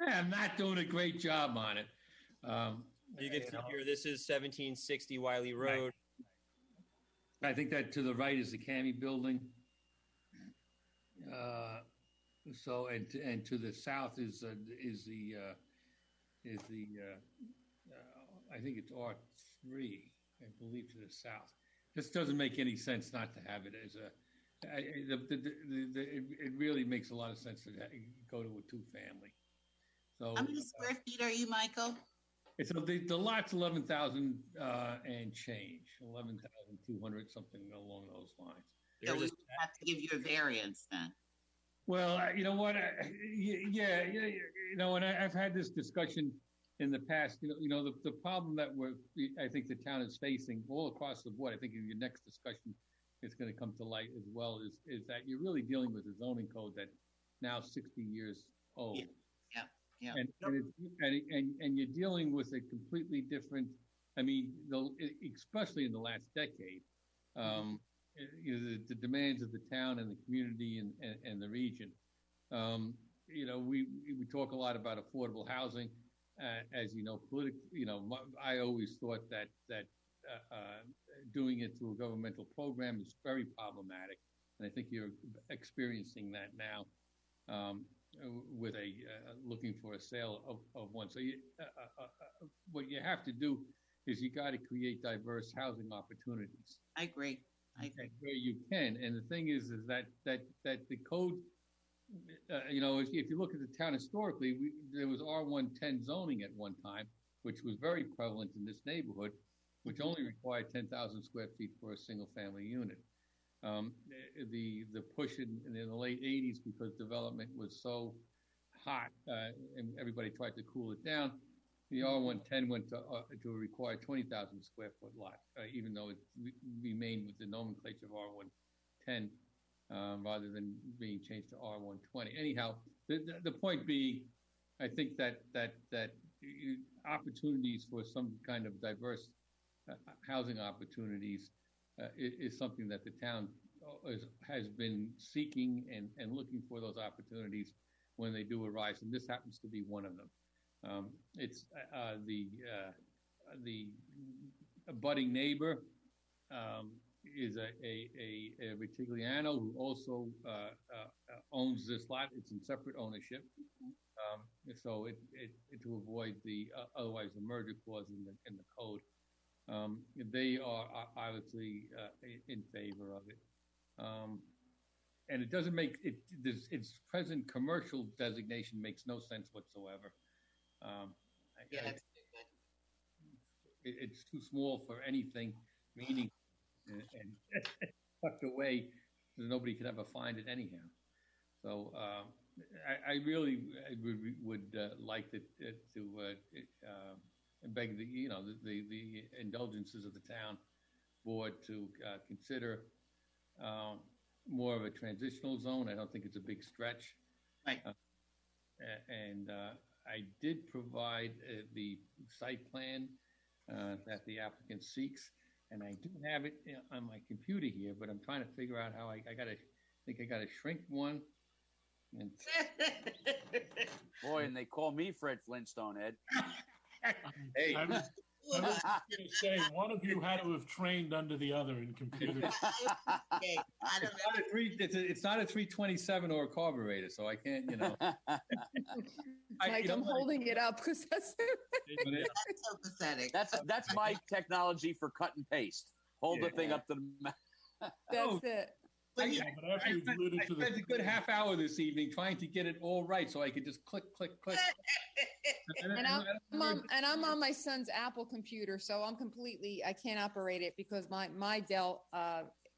I'm not doing a great job on it. You can see here, this is 1760 Wiley Road. Right. I think that to the right is the CAMI building. So and to the south is the I think it's R3, I believe, to the south. This doesn't make any sense not to have it as it really makes a lot of sense to go to a two-family. So how many square feet are you, Michael? So the lot's 11,000 and change, 11,200, something along those lines. So we have to give you a variance then. Well, you know what? Yeah, you know, and I've had this discussion in the past. You know, the problem that I think the town is facing all across the board. I think in your next discussion, it's going to come to light as well. Is that you're really dealing with a zoning code that now 60 years old. Yeah. And you're dealing with a completely different. I mean, especially in the last decade. You know, the demands of the town and the community and the region. You know, we talk a lot about affordable housing, as you know, I always thought that doing it through a governmental program is very problematic, and I think you're experiencing that now with looking for a sale of one. So what you have to do is you got to create diverse housing opportunities. I agree. Where you can, and the thing is that the code, you know, if you look at the town historically, there was R110 zoning at one time, which was very prevalent in this neighborhood, which only required 10,000 square feet for a single-family unit. The push in the late 80s, because development was so hot and everybody tried to cool it down, the R110 went to require 20,000 square foot lot, even though it remained with the nomenclature of R110 rather than being changed to R120. Anyhow, the point being, I think that opportunities for some kind of diverse housing opportunities is something that the town has been seeking and looking for those opportunities when they do arise, and this happens to be one of them. It's the abutting neighbor is a Ritigliano who also owns this lot. It's in separate ownership, so it to avoid the otherwise the merger clause in the code. They are obviously in favor of it, and it doesn't make it. Its present commercial designation makes no sense whatsoever. It's too small for anything meaningful and tucked away so nobody could ever find it anyhow. So I really would like to beg the indulgences of the town board to consider more of a transitional zone. I don't think it's a big stretch. Right. And I did provide the site plan that the applicant seeks, and I do have it on my computer here, but I'm trying to figure out how I think I gotta shrink one. And Boy, and they call me Fred Flintstone, Ed. hey, I was going to say, one of you had to have trained under the other in computers. Okay, I don't know. it's not a 327 or a carburetor, so I can't, Mike, I'm holding it up because that's That's so pathetic. That's my technology for cut and paste. Hold the thing up to the. that's it. I spent a good half hour this evening trying to get it all right so I could just click. And I'm on my son's Apple computer, so I can't operate it because my Dell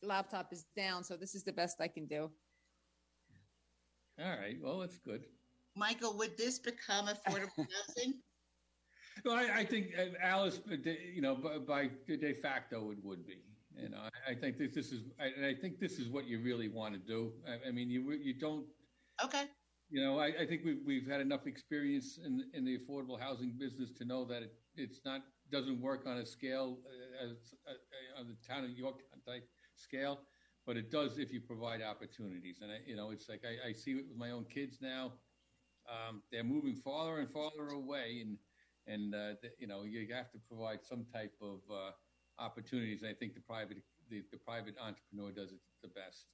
laptop is down. So this is the best I can do. All right. Well, that's good. Michael, would this become affordable housing? Well, I think Alice, by de facto, it would be. I think I think this is what you really want to do. I mean, you don't. Okay. I think we've had enough experience in the affordable housing business to know that doesn't work on a scale on the town of Yorktown type scale, but it does if you provide opportunities. And it's like I see it with my own kids now. They're moving farther and farther away, and you have to provide some type of opportunities. And I think the private entrepreneur does it the best.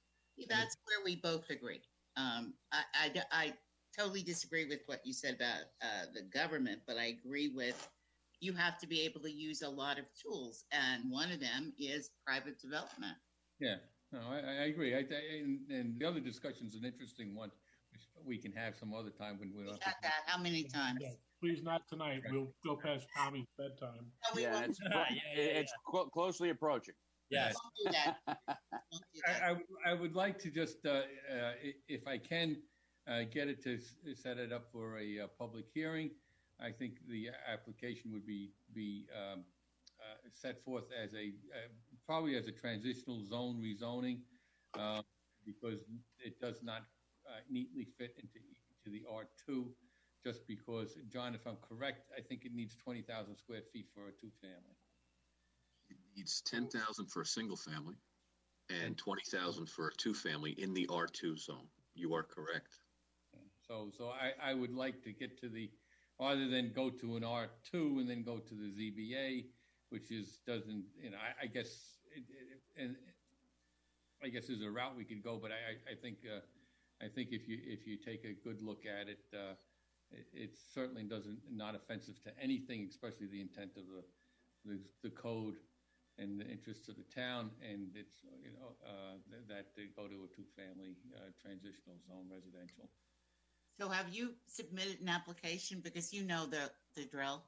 That's where we both agree. I totally disagree with what you said about the government, but I agree with you have to be able to use a lot of tools, and one of them is private development. Yeah, no, I agree. And the other discussion is an interesting one, which we can have some other time when we're. Had that how many times? Yeah, please, not tonight. We'll go past Tommy's bedtime. No, Yeah, it's closely approaching. Yes. Don't do that. I would like to just, if I can, get it to set it up for a public hearing. I think the application would be set forth as probably as a transitional zone rezoning, because it does not neatly fit into the R2. Just because, John, if I'm correct, I think it needs 20,000 square feet for a two-family. It needs 10,000 for a single family and 20,000 for a two-family in the R2 zone. You are correct. So I would like to get to rather than go to an R2 and then go to the ZBA, which doesn't, I guess, I guess there's a route we could go, but I think if you take a good look at it, it certainly not offensive to anything, especially the intent of the code and the interests of the town, and it's that they go to a two-family transitional zone residential. So have you submitted an application, because you know the drill?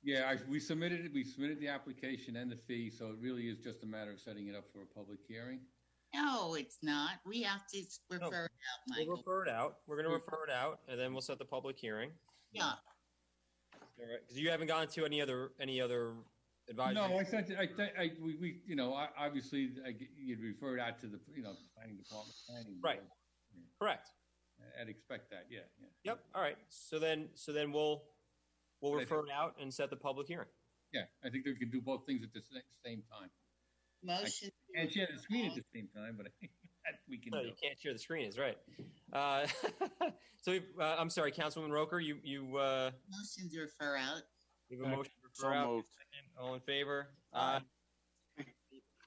Yeah, we submitted it. We submitted the application and the fee, so it really is just a matter of setting it up for a public hearing. No, it's not. We have to refer it out, Michael. We'll refer it out. We're going to refer it out, and then we'll set the public hearing. Yeah. All right, because you haven't gone to any other advisory. No, obviously you'd refer it out to the planning department. Right. Correct. I'd expect that. Yeah. Yep. All right. So then we'll refer it out and set the public hearing. Yeah, I think we can do both things at the same time. Motion. And share the screen at the same time, but we can. No, you can't share the screen. Is right. So I'm sorry, Councilwoman Roker. You motion to refer out. You have a motion to refer out. All in favor? Aye.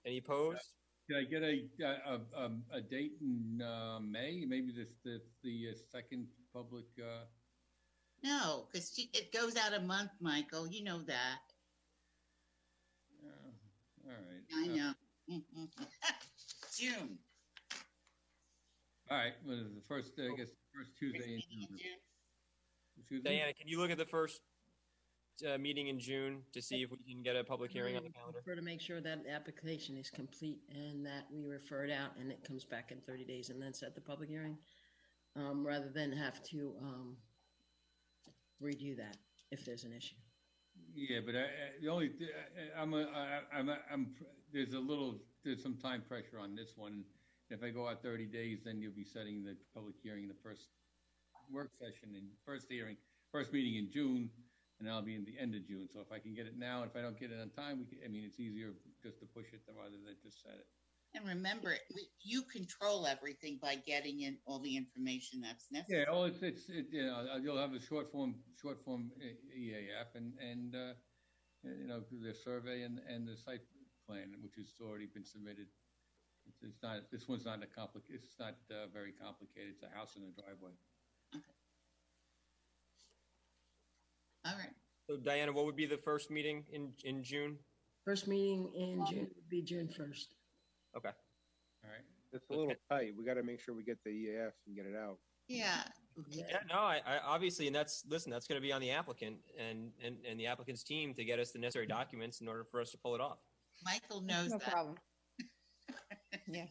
Any opposed? Can I get a date in May? Maybe the second public. No, because it goes out a month, Michael. You know that. All right. I know. June. All right. Well, the first, I guess, first Tuesday in June. Diana, can you look at the first meeting in June to see if we can get a public hearing on the calendar? To make sure that the application is complete and that we refer it out and it comes back in 30 days and then set the public hearing. rather than have to redo that if there's an issue. Yeah, but the only there's some time pressure on this one. If I go out 30 days, then you'll be setting the public hearing, the first work session and first meeting in June, and I'll be in the end of June. So if I can get it now, if I don't get it on time, it's easier just to push it rather than just set it. And remember, you control everything by getting in all the information that's necessary. Yeah, well, it's you'll have a short form EAF and the survey and the site plan, which has already been submitted. It's not. This one's not It's not very complicated. It's a house and a driveway. Okay. All right. So Diana, what would be the first meeting in June? First meeting in June would be June 1st. Okay. All right. It's a little tight. We got to make sure we get the EAF and get it out. Yeah. Yeah, no, I obviously, and that's going to be on the applicant and the applicant's team to get us the necessary documents in order for us to pull it off. Michael knows No that. problem. Yeah.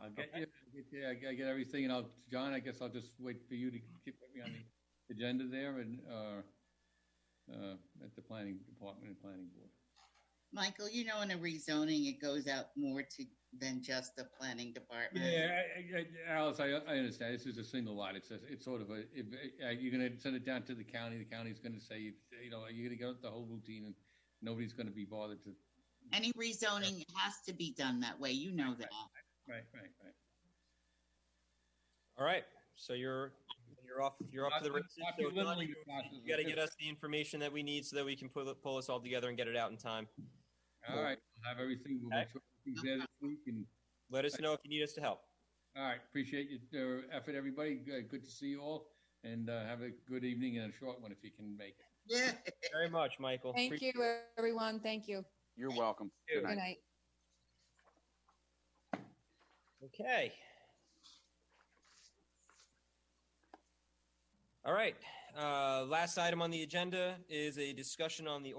I'll get you. I get everything, and John, I guess I'll just wait for you to keep me on the agenda there and at the planning department and planning board. Michael, in a rezoning, it goes out more than just the planning department. Yeah, Alice, I understand. This is a single lot. It's sort of you're going to send it down to the county. The county's going to say, you're going to go through the whole routine, and nobody's going to be bothered to. Any rezoning has to be done that way. You know that. Right. All right. So you're off to the races. So you got to get us the information that we need so that we can pull us all together and get it out in time. All right. We'll have everything. We'll make sure everything's there this week. And let us know if you need us to help. All right. Appreciate your effort, everybody. Good to see you all. And have a good evening and a short one if you can make it. Yeah. Very much, Michael. Thank you, everyone. Thank you. You're welcome. Good Good night. Okay. All right. Last item on the agenda is a discussion on the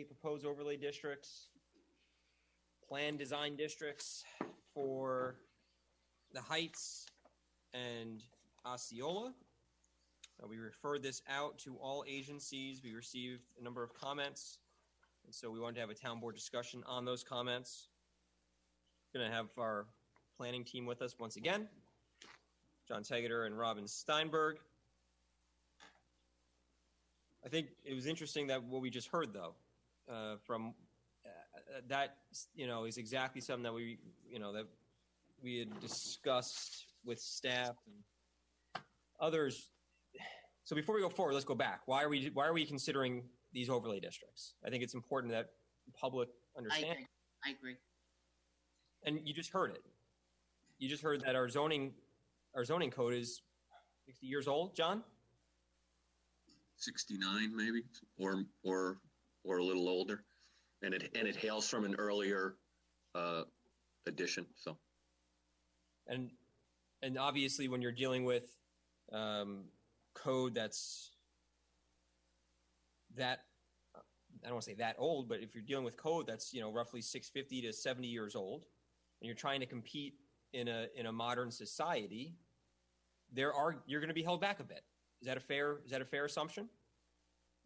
proposed overlay districts, plan design districts for the Heights and Osceola. We referred this out to all agencies. We received a number of comments, and so we wanted to have a town board discussion on those comments. We're going to have our planning team with us once again, John Tegeter and Robin Steinberg. I think it was interesting that what we just heard, though, from that, is exactly something that we had discussed with staff and others. So before we go forward, let's go back. Why are we considering these overlay districts? I think it's important that the public understand. I agree. And you just heard it. You just heard that our zoning code is 60 years old, John? 69 maybe, or a little older, and it hails from an earlier edition. So, and obviously, when you're dealing with code that's that, I don't want to say that old, but if you're dealing with code that's roughly 650 to 70 years old, and you're trying to compete in a modern society, you're going to be held back a bit. Is that a fair assumption?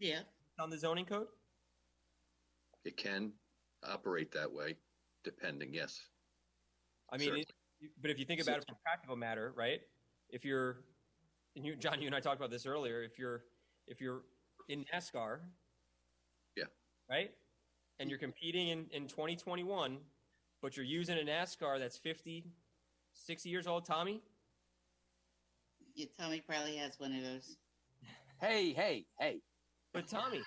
Yeah. On the zoning code? It can operate that way, depending, yes. I mean, but if you think about it from a practical matter, right? If you're, John, you and I talked about this earlier, if you're in NASCAR, yeah, right? And you're competing in 2021, but you're using a NASCAR that's 50, 60 years old, Tommy? Yeah, Tommy probably has one of those. Hey. But Tommy,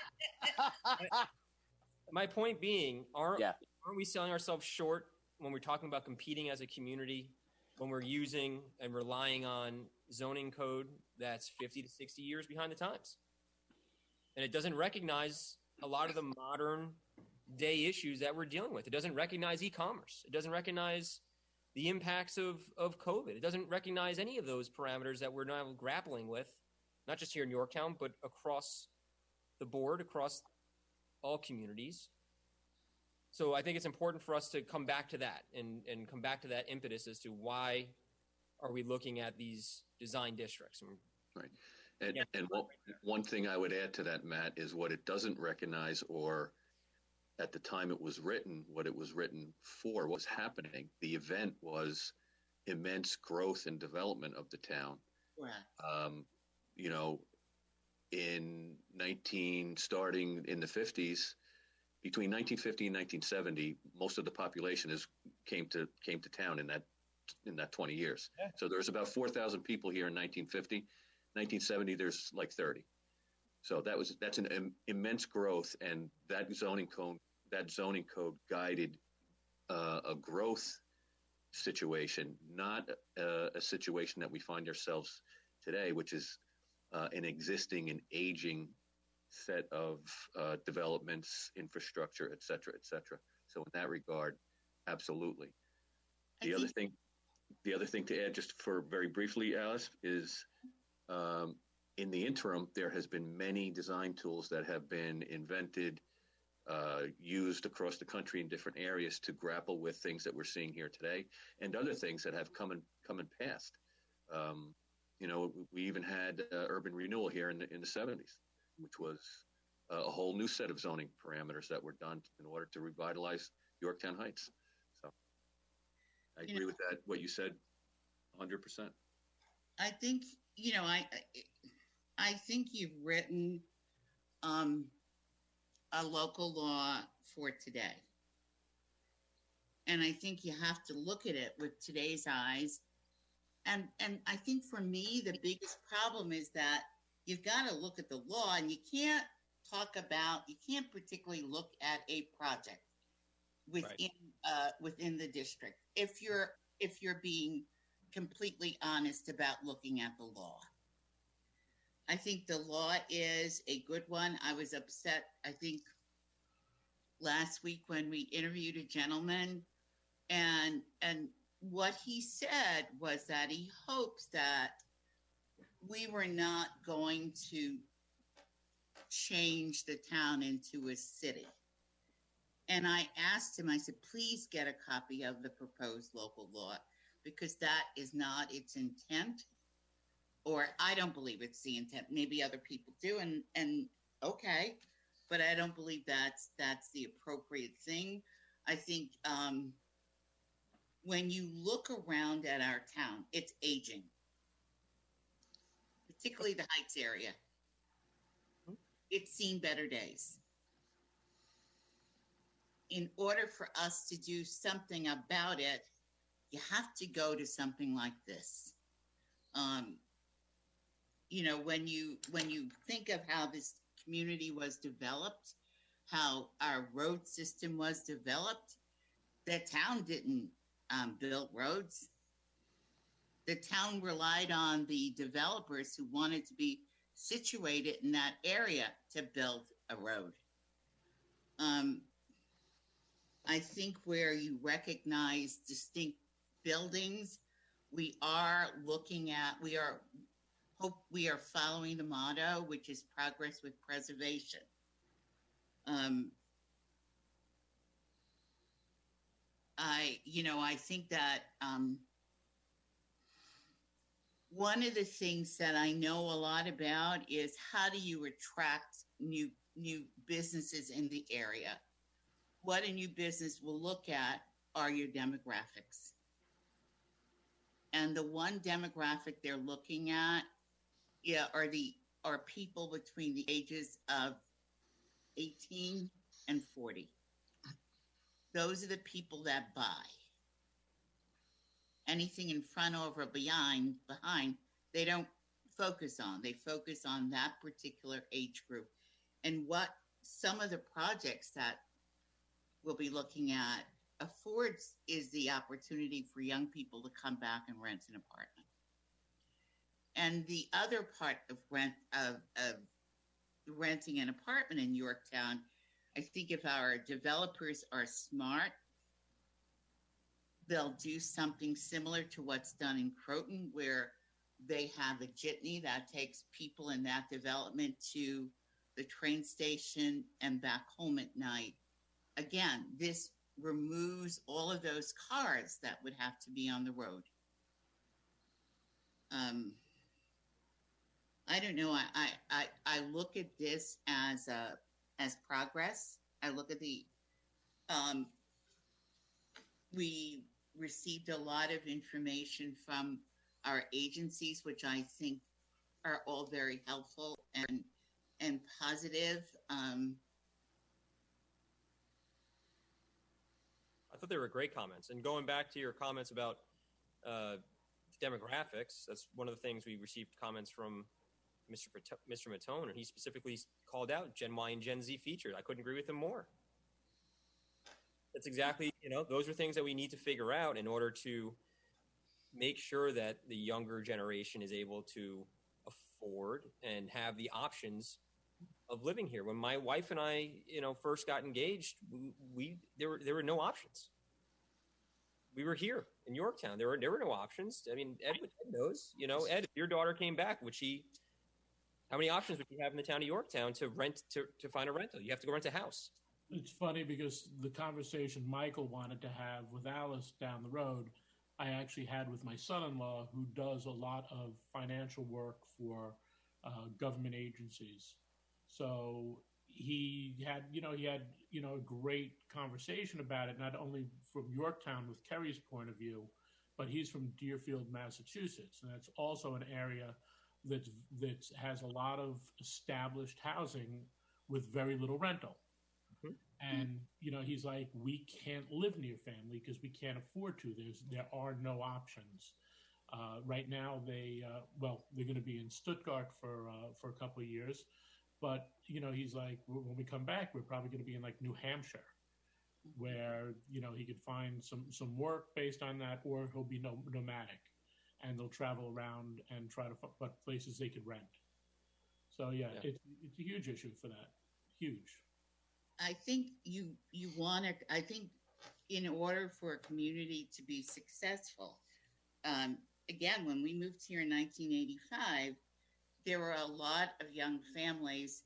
my point being, aren't we selling ourselves short when we're talking about competing as a community, when we're using and relying on zoning code that's 50 to 60 years behind the times? And it doesn't recognize a lot of the modern day issues that we're dealing with. It doesn't recognize e-commerce. It doesn't recognize the impacts of COVID. It doesn't recognize any of those parameters that we're now grappling with, not just here in Yorktown, but across the board, across all communities. So I think it's important for us to come back to that and come back to that impetus as to why are we looking at these design districts? Right. And one thing I would add to that, Matt, is what it doesn't recognize, or at the time it was written, what it was written for, what was happening. The event was immense growth and development of the town. Right. You know, starting in the 50s, between 1950 and 1970, most of the population came to town in that 20 years. Yeah. So there's about 4,000 people here in 1950. 1970, there's like 30. So that's an immense growth, and that zoning code guided a growth situation, not a situation that we find ourselves today, which is an existing and aging set of developments, infrastructure, et cetera, et cetera. So in that regard, absolutely. The other thing to add, just for very briefly, Alice, is in the interim, there has been many design tools that have been invented, used across the country in different areas to grapple with things that we're seeing here today, and other things that have come and passed. You know, we even had urban renewal here in the 70s, which was a whole new set of zoning parameters that were done in order to revitalize Yorktown Heights. So I agree with that, what you said, 100%. I think, you know, I think you've written a local law for today. And I think you have to look at it with today's eyes. And I think for me, the biggest problem is that you've got to look at the law, and you can't particularly look at a project within the district if you're being completely honest about looking at the law. I think the law is a good one. I was upset, I think, last week when we interviewed a gentleman, and what he said was that he hopes that we were not going to change the town into a city. And I asked him, I said, please get a copy of the proposed local law, because that is not its intent, or I don't believe it's the intent. Maybe other people do, and okay, but I don't believe that's the appropriate thing. I think when you look around at our town, it's aging, particularly the Heights area. It's seen better days. In order for us to do something about it, you have to go to something like this. You know, when you think of how this community was developed, how our road system was developed, the town didn't build roads. The town relied on the developers who wanted to be situated in that area to build a road. I think where you recognize distinct buildings, we are following the motto, which is progress with preservation. I think that one of the things that I know a lot about is how do you attract new businesses in the area? What a new business will look at are your demographics. And the one demographic they're looking at are people between the ages of 18 and 40. Those are the people that buy. Anything in front, over, or behind, they don't focus on. They focus on that particular age group. And what some of the projects that we'll be looking at affords is the opportunity for young people to come back and rent an apartment. And the other part of renting an apartment in Yorktown, I think if our developers are smart, they'll do something similar to what's done in Croton, where they have a jitney that takes people in that development to the train station and back home at night. Again, this removes all of those cars that would have to be on the road. I don't know. I look at this as progress. I look at the we received a lot of information from our agencies, which I think are all very helpful and positive. I thought they were great comments. And going back to your comments about demographics, that's one of the things we received comments from Mr. Matone, and he specifically called out Gen Y and Gen Z featured. I couldn't agree with him more. That's exactly, those are things that we need to figure out in order to make sure that the younger generation is able to afford and have the options of living here. When my wife and I, first got engaged, there were no options. We were here in Yorktown. There were no options. I mean, Ed knows. Ed, if your daughter came back, how many options would you have in the town of Yorktown to rent to find a rental? You have to go rent a house. It's funny because the conversation Michael wanted to have with Alice down the road, I actually had with my son-in-law, who does a lot of financial work for government agencies. So he had a great conversation about it, not only from Yorktown with Kerry's point of view, but he's from Deerfield, Massachusetts, and that's also an area that has a lot of established housing with very little rental. And, he's like, we can't live near family because we can't afford to. There are no options. Right now, they're going to be in Stuttgart for a couple of years. But, he's like, when we come back, we're probably going to be in like New Hampshire, where, he could find some work based on that, or he'll be nomadic and they'll travel around and try to find places they could rent. So, yeah. It's a huge issue for that. Huge. I think you want to, I think in order for a community to be successful, again, when we moved here in 1985, there were a lot of young families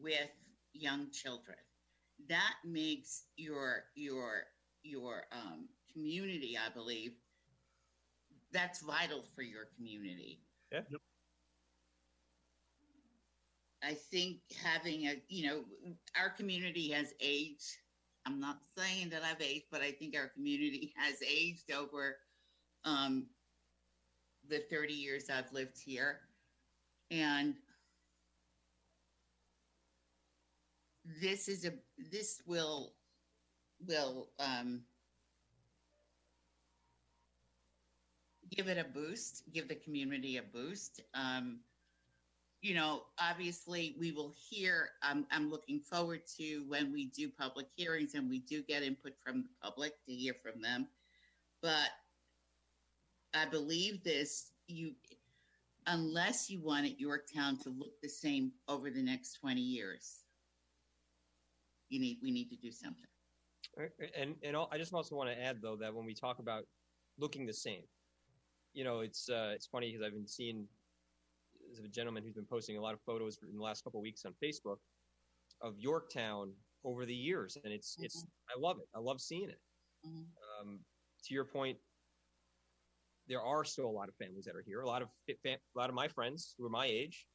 with young children. That makes your community, I believe, that's vital for your community. Yeah. I think having our community has aged. I'm not saying that I've aged, but I think our community has aged over the 30 years I've lived here. And this will give it a boost, give the community a boost. Obviously we will hear, I'm looking forward to when we do public hearings and we do get input from the public to hear from them. But I believe unless you wanted Yorktown to look the same over the next 20 years, we need to do something. And I just also want to add, though, that when we talk about looking the same, it's funny because I've been seeing a gentleman who's been posting a lot of photos in the last couple of weeks on Facebook of Yorktown over the years, and it's I love it. I love seeing it. To your point, there are still a lot of families that are here. A lot of my friends who are my age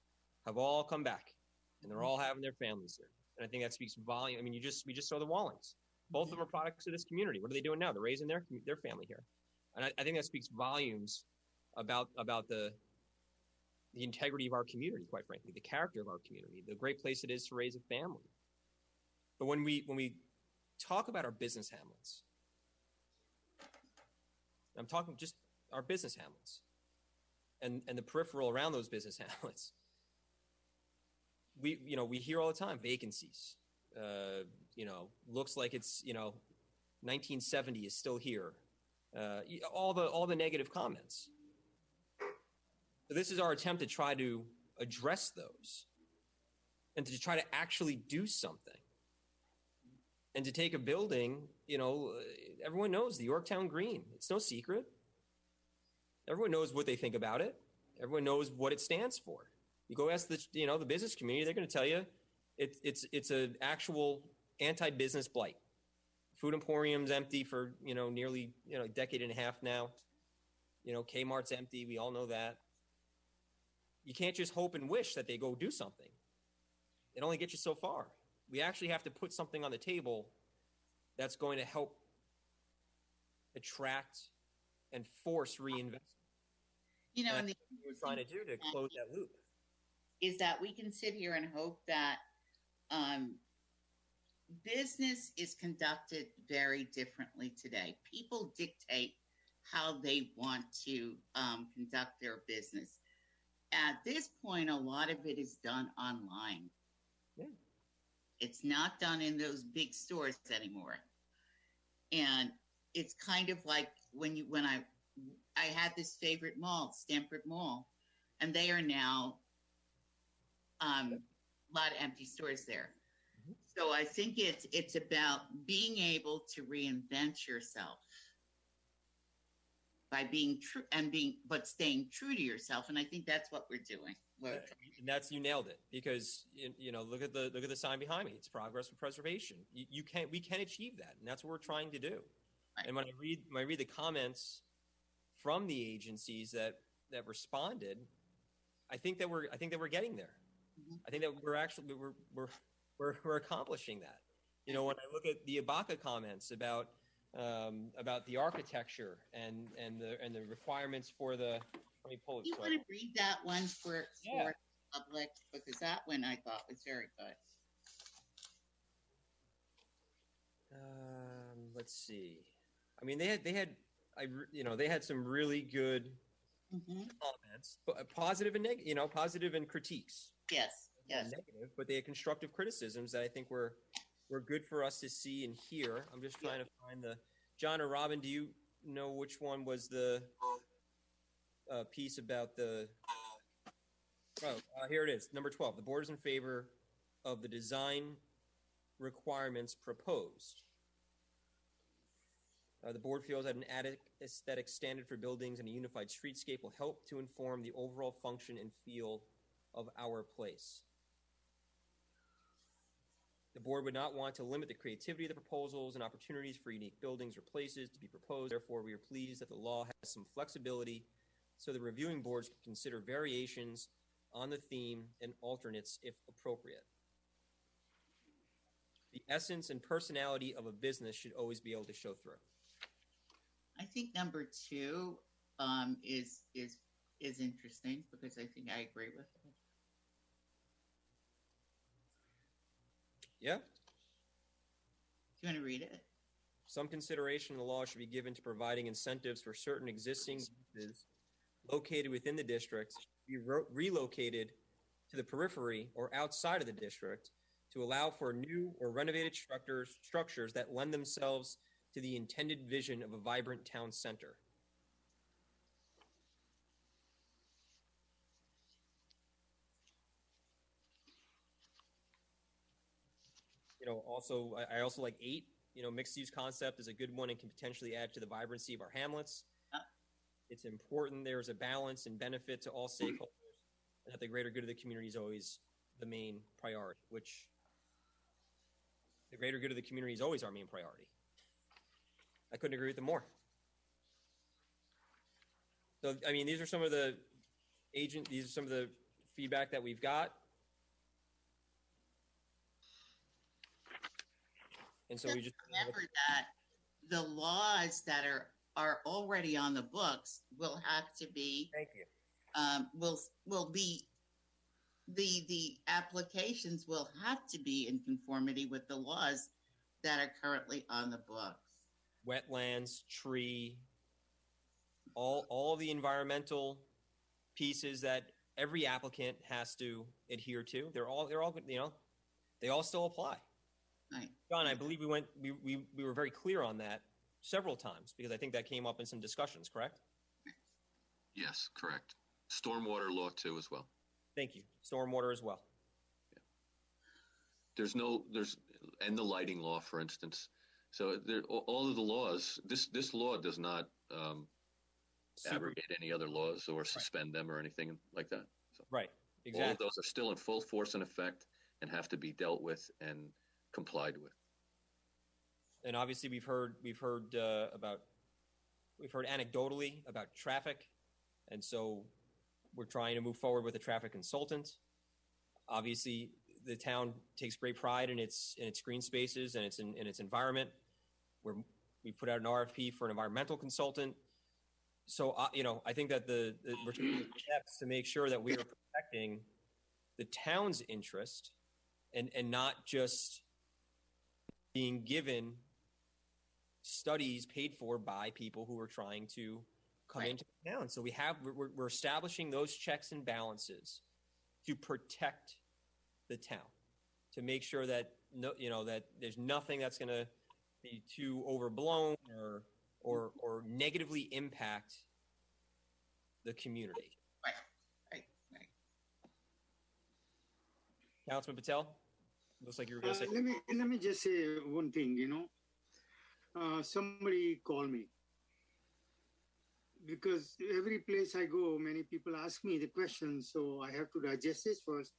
have all come back, and they're all having their families here. And I think that speaks volume. I mean, we just saw the Wallings. Both of them are products of this community. What are they doing now? They're raising their family here, and I think that speaks volumes about the integrity of our community, quite frankly, the character of our community, the great place it is to raise a family. But when we talk about our business hamlets, I'm talking just our business hamlets and the peripheral around those business hamlets. We hear all the time vacancies. Looks like it's 1970 is still here. All the negative comments. So this is our attempt to try to address those and to try to actually do something. And to take a building, everyone knows the Yorktown Green. It's no secret. Everyone knows what they think about it. Everyone knows what it stands for. You go ask the business community, they're going to tell you it's an actual anti-business blight. Food Emporium's empty for, nearly, a decade and a half now. Kmart's empty. We all know that. you can't just hope and wish that they go do something. It only gets you so far. We actually have to put something on the table that's going to help attract and force reinvestment. You know, And and that's what we're trying to do to close that loop. is that we can sit here and hope that business is conducted very differently today. People dictate how they want to conduct their business. At this point, a lot of it is done online. Yeah. It's not done in those big stores anymore. And it's kind of like when I had this favorite mall, Stamford Mall, and they are now a lot of empty stores there. Mm-hmm. So I think it's about being able to reinvent yourself by being true but staying true to yourself. And I think that's what we're doing. And that's, you nailed it, because you know, look at the sign behind me. It's progress with preservation. We can achieve that, and that's what we're trying to do. Right. And when I read the comments from the agencies that responded, I think that we're getting there. Mm-hmm. I think that we're accomplishing that. You know, when I look at the Abaca comments about the architecture and the requirements for the. Let me pull it. You want to read that one for the public, because that one I thought was very good. Let's see. I mean, they had some really good comments, positive and negative. You know, positive and critiques. Yes. Negative, but they had constructive criticisms that I think were good for us to see and hear. I'm just trying to find the. John or Robin, do you know which one was the piece about the? Here it is, number 12. The board is in favor of the design requirements proposed. The board feels that an aesthetic standard for buildings and a unified streetscape will help to inform the overall function and feel of our place. The board would not want to limit the creativity of the proposals and opportunities for unique buildings or places to be proposed. Therefore, we are pleased that the law has some flexibility so the reviewing boards can consider variations on the theme and alternates if appropriate. The essence and personality of a business should always be able to show through. I think number 2 is interesting, because I think I agree with it. Yeah. Do you want to read it? Some consideration in the law should be given to providing incentives for certain existing uses located within the district to be relocated to the periphery or outside of the district to allow for new or renovated structures that lend themselves to the intended vision of a vibrant town center. You know, also, I also like 8. You know, mixed use concept is a good one and can potentially add to the vibrancy of our hamlets. It's important there's a balance and benefit to all stakeholders, and that the greater good of the community is always the main priority, which the greater good of the community is always our main priority. I couldn't agree with them more. So, I mean, these are some of the feedback that we've got. And so we just remember that the laws that are already on the books will have to be. Thank you. Will be the applications will have to be in conformity with the laws that are currently on the books. Wetlands, tree, all of the environmental pieces that every applicant has to adhere to. They're all you know, they all still apply. Right. John, I believe we were very clear on that several times, because I think that came up in some discussions, correct? Yes, correct. Stormwater law too as well. Thank you. Stormwater as well. Yeah. And the lighting law, for instance. So all of the laws, this law does not abrogate any other laws or suspend them or anything like that. So right. Exactly. All of those are still in full force and effect and have to be dealt with and complied with. And obviously we've heard anecdotally about traffic. And so We're trying to move forward with a traffic consultant. Obviously, the town takes great pride in its green spaces and in its environment. We put out an RFP for an environmental consultant. So, I think that we're taking steps to make sure that we are protecting the town's interest and not just being given studies paid for by people who are trying to come into the town. So we're establishing those checks and balances to protect the town, to make sure that that there's nothing that's going to be too overblown or negatively impact the community. Right. Councilman Patel, looks like you were going to say. Let me just say one thing. Somebody called me because every place I go, many people ask me the question, so I have to digest this first.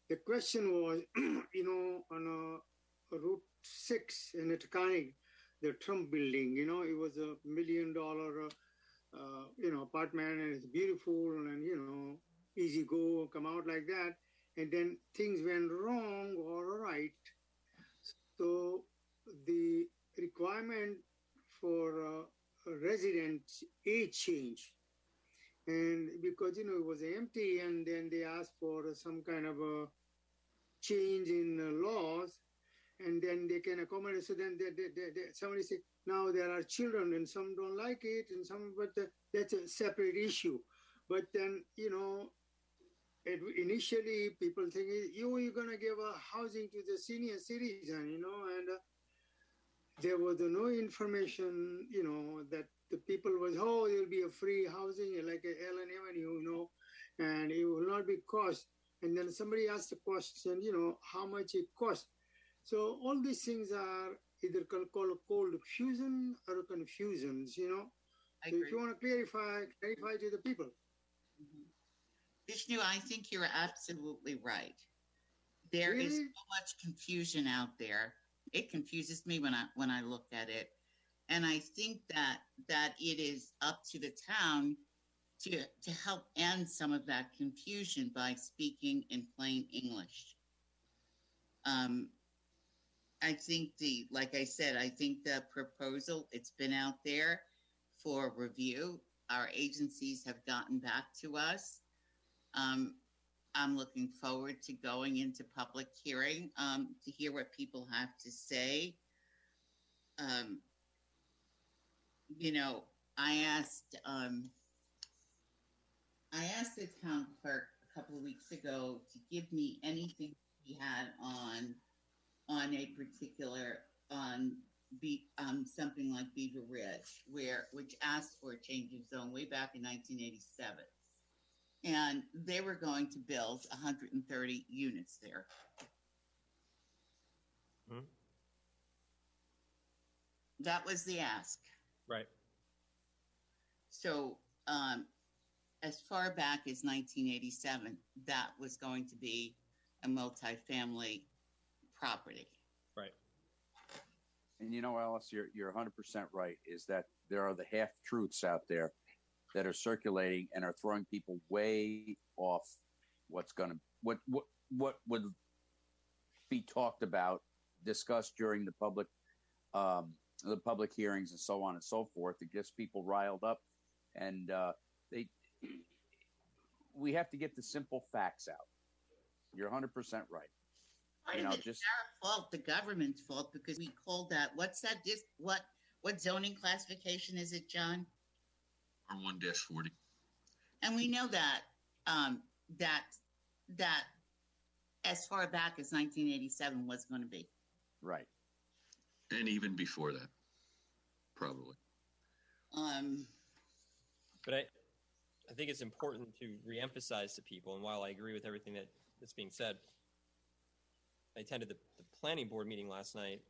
The question was, on Route 6 in Taconic, the Trump building, it was $1 million, apartment, and it's beautiful and, easy go, come out like that. And then things went wrong or right. So the requirement for residents age change. And because, it was empty, and then they asked for some kind of a change in laws, and then they can accommodate. So then somebody said, now there are children, and some don't like it, and some, but that's a separate issue. But then, initially people think, you're going to give a housing to the senior citizen, and there was no information, that the people was, there'll be a free housing like Ellen Avenue, and it will not be cost. And then somebody asked the question, how much it costs. So all these things are either called cold fusion or confusions, So if you want to clarify to the people. Mm-hmm. Vishnu, I think you're absolutely right. There is so much confusion out there. It confuses me when I look at it. And I think that it is up to the town to help end some of that confusion by speaking in plain English. I think like I said, I think the proposal, it's been out there for review. Our agencies have gotten back to us. I'm looking forward to going into public hearing to hear what people have to say. I asked the town clerk a couple of weeks ago to give me anything he had on a particular something like Beaver Ridge, which asked for a change of zone way back in 1987. And they were going to build 130 units there. Hmm. That was the ask. Right. So as far back as 1987, that was going to be a multifamily property. Right. And Alice, you're 100% right, is that there are the half-truths out there that are circulating and are throwing people way off what would be talked about, discussed during the public hearings and so on and so forth. It gets people riled up, and we have to get the simple facts out. You're 100% right. It's our fault, the government's fault, because we called that. What's that? What zoning classification is it, John? R1-40. And we know that that as far back as 1987 was going to be. Right. And even before that, probably. But I think it's important to reemphasize to people, and while I agree with everything that's being said, I attended the planning board meeting last night,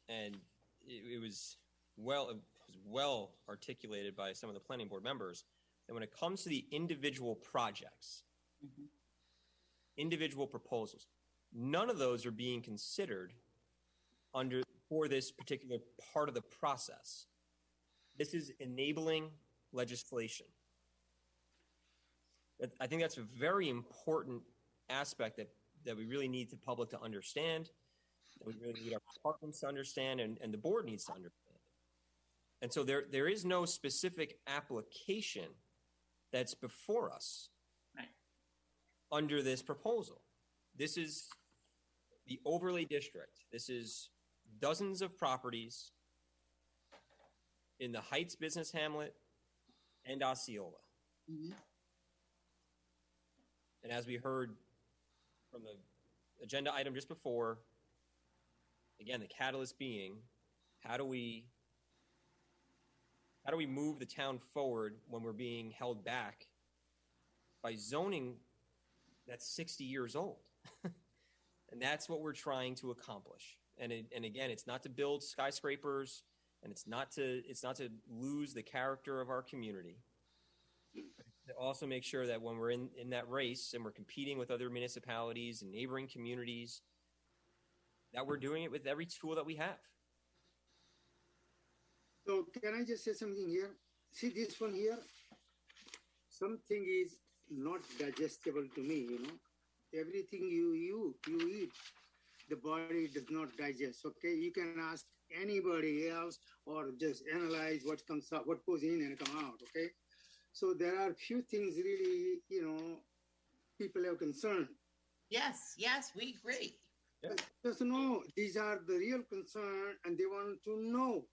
and it was well articulated by some of the planning board members that when it comes to the individual projects, mm-hmm. individual proposals, none of those are being considered for this particular part of the process. This is enabling legislation. I think that's a very important aspect that we really need the public to understand, that we really need our departments to understand, and the board needs to understand. And so there is no specific application that's before us under this proposal. This is the overlay district. This is dozens of properties in the Heights business hamlet and Osceola. Mm-hmm. And as we heard from the agenda item just before, again, the catalyst being, how do we move the town forward when we're being held back by zoning that's 60 years old? And that's what we're trying to accomplish. And again, it's not to build skyscrapers, and it's not to lose the character of our community. To also make sure that when we're in that race and we're competing with other municipalities and neighboring communities, that we're doing it with every tool that we have. So can I just say something here? See this one here? Something is not digestible to me, you know. Everything you eat, the body does not digest, okay? You can ask anybody else or just analyze what comes out, what goes in and come out, okay? So there are few things really, you know, people have concern. Yes, we agree. Yeah. Just know these are the real concern, and they want to know.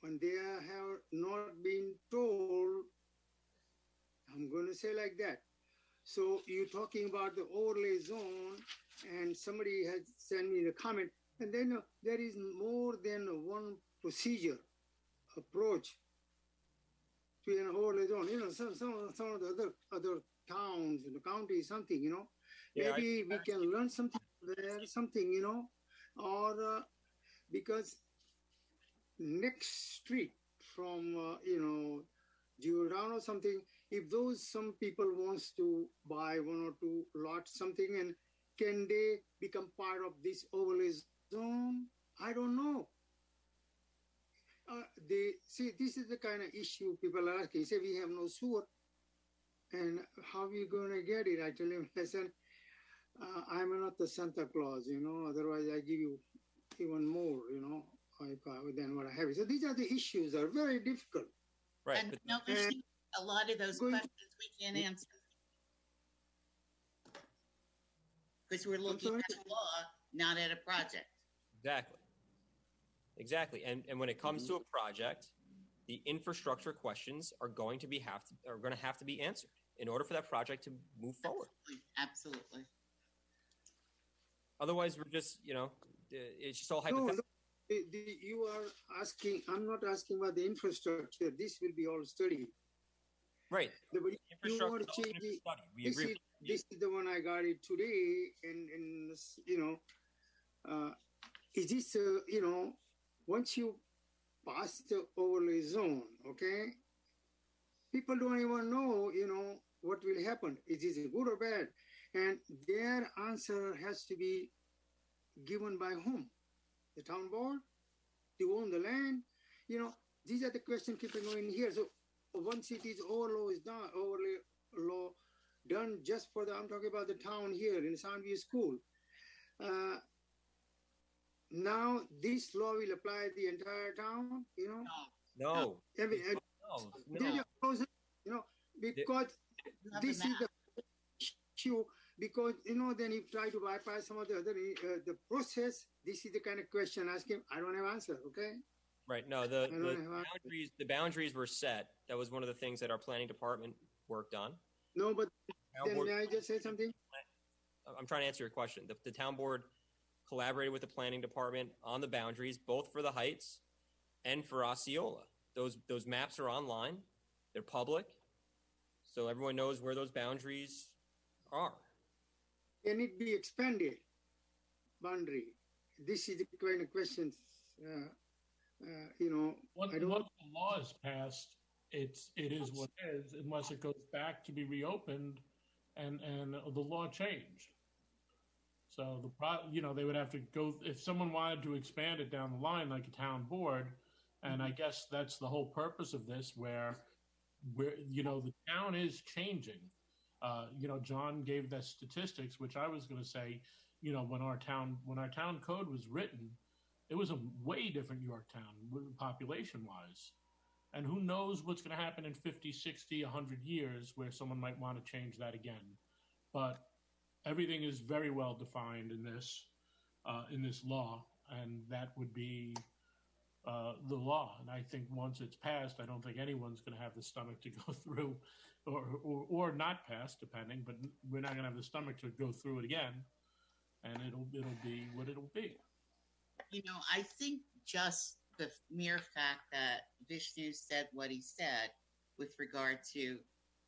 When they have not been told, I'm going to say like that. So you're talking about the overlay zone, and somebody has sent me the comment, and then there is more than one procedure, approach to an overlay zone. You know, some of the other towns in the county, something, you know, maybe we can learn something there, something, you know, or because next street from, you know, Giordano or something, if some people wants to buy one or two lots, something, and can they become part of this overlay zone? I don't know. This is the kind of issue people are asking. Say we have no sewer, and how are we going to get it? I tell him, listen, I'm not the Santa Claus, you know, otherwise I give you even more, you know, than what I have. So these are the issues that are very difficult. Right. And no, a lot of those questions we can't answer. Because we're looking at a law, not at a project. Exactly. And when it comes to a project, the infrastructure questions are going to have to be answered in order for that project to move forward. Absolutely. Otherwise, we're just, you know, it's just all hypothetical. No, you are asking, I'm not asking about the infrastructure. This will be all studied. Right. Infrastructure this is the one I got it today, and you know, is this, you know, once you pass the overlay zone, okay, people don't even know, you know, what will happen. Is this good or bad? And their answer has to be given by whom? The town board? To own the land? You know, these are the questions keeping going here. So once it is overlay law done just for I'm talking about the town here in Soundview School. Now this law will apply the entire town, you know? No. You know, because this is the issue, because, you know, then you try to bypass some of the other, the process, this is the kind of question asking, I don't have answer, okay? Right. No, the boundaries were set. That was one of the things that our planning department worked on. No, but then may I just say something? I'm trying to answer your question. The town board collaborated with the planning department on the boundaries, both for the Heights and for Osceola. Those maps are online. They're public. So everyone knows where those boundaries are. Can it be expanded? Boundary. This is the kind of questions, you know. Once the law is passed, it is what it is, unless it goes back to be reopened and the law changed. So you know, they would have to go, if someone wanted to expand it down the line like a town board, and I guess that's the whole purpose of this, where you know, the town is changing. John gave the statistics, which I was going to say, when our town code was written, it was a way different Yorktown population wise. And who knows what's going to happen in 50, 60, 100 years where someone might want to change that again. But everything is very well defined in this law, and that would be the law. And I think once it's passed, I don't think anyone's going to have the stomach to go through or not pass, depending, but we're not going to have the stomach to go through it again. And it'll be what it'll be. I think just the mere fact that Vishnu said what he said with regard to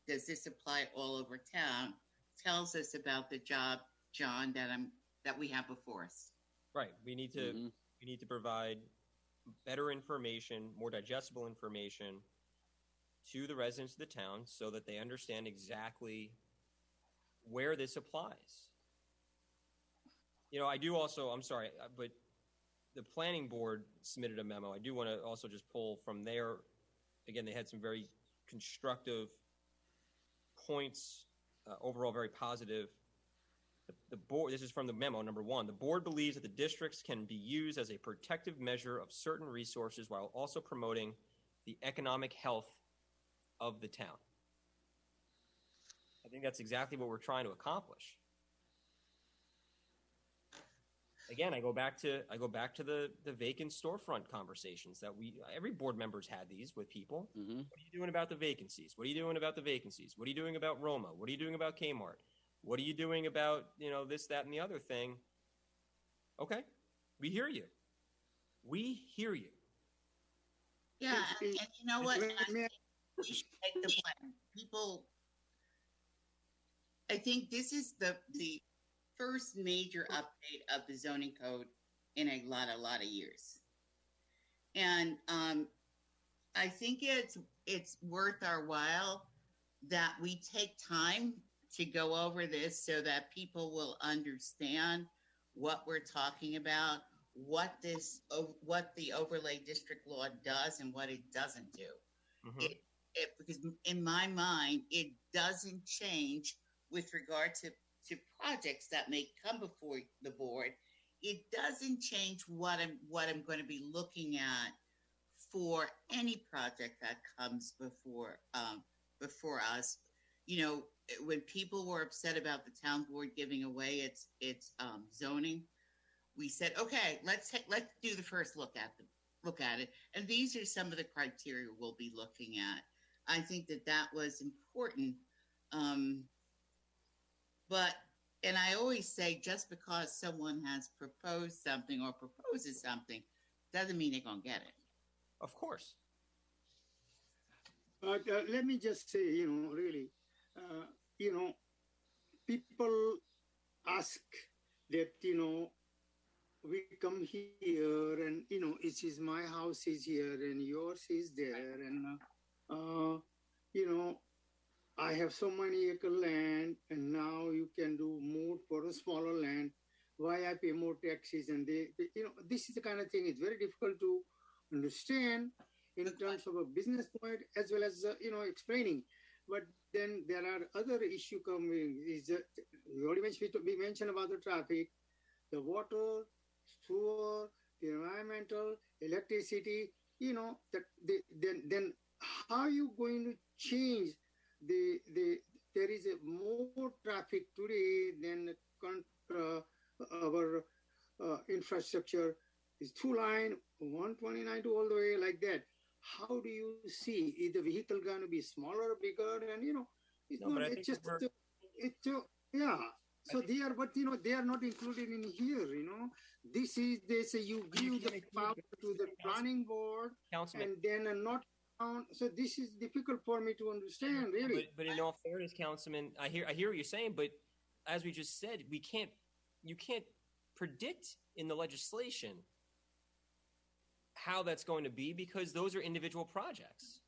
does this apply all over town tells us about the job, John, that we have before us. Right. We need to provide better information, more digestible information to the residents of the town so that they understand exactly where this applies. I do also, I'm sorry, but the planning board submitted a memo. I do want to also just pull from there. Again, they had some very constructive points, overall very positive. The board, this is from the memo, number 1. The board believes that the districts can be used as a protective measure of certain resources while also promoting the economic health of the town. I think that's exactly what we're trying to accomplish. Again, I go back to the vacant storefront conversations that every board member's had these with people. Mm-hmm. What are you doing about the vacancies? What are you doing about the vacancies? What are you doing about Roma? What are you doing about Kmart? What are you doing about, this, that, and the other thing? Okay, we hear you. We hear you. Yeah, and you know what? I think we should take the blame. People, I think this is the first major update of the zoning code in a lot of years. And I think it's worth our while that we take time to go over this so that people will understand what we're talking about, what the overlay district law does and what it doesn't do. Mm-hmm. Because in my mind, it doesn't change with regard to projects that may come before the board. It doesn't change what I'm going to be looking at for any project that comes before us. When people were upset about the town board giving away its zoning, we said, okay, let's do the first look at it. And these are some of the criteria we'll be looking at. I think that was important. And I always say, just because someone has proposed something or proposes something doesn't mean they're going to get it. Of course. But let me just say, really, people ask that, we come here and, it is my house is here and yours is there. And, I have so many acre land and now you can do more for a smaller land. Why I pay more taxes? And this is the kind of thing. It's very difficult to understand in terms of a business point as well as, explaining. But then there are other issues coming. We mentioned about the traffic, the water, sewer, the environmental, electricity, then how are you going to change there is more traffic today than our infrastructure is 2-line, 129 to all the way like that. How do you see, is the vehicle going to be smaller, bigger? And, So they are, but, they are not included in here, they say you give the power to the planning board and then not. So this is difficult for me to understand, really. But in all fairness, Councilman, I hear what you're saying, but as we just said, you can't predict in the legislation how that's going to be because those are individual projects.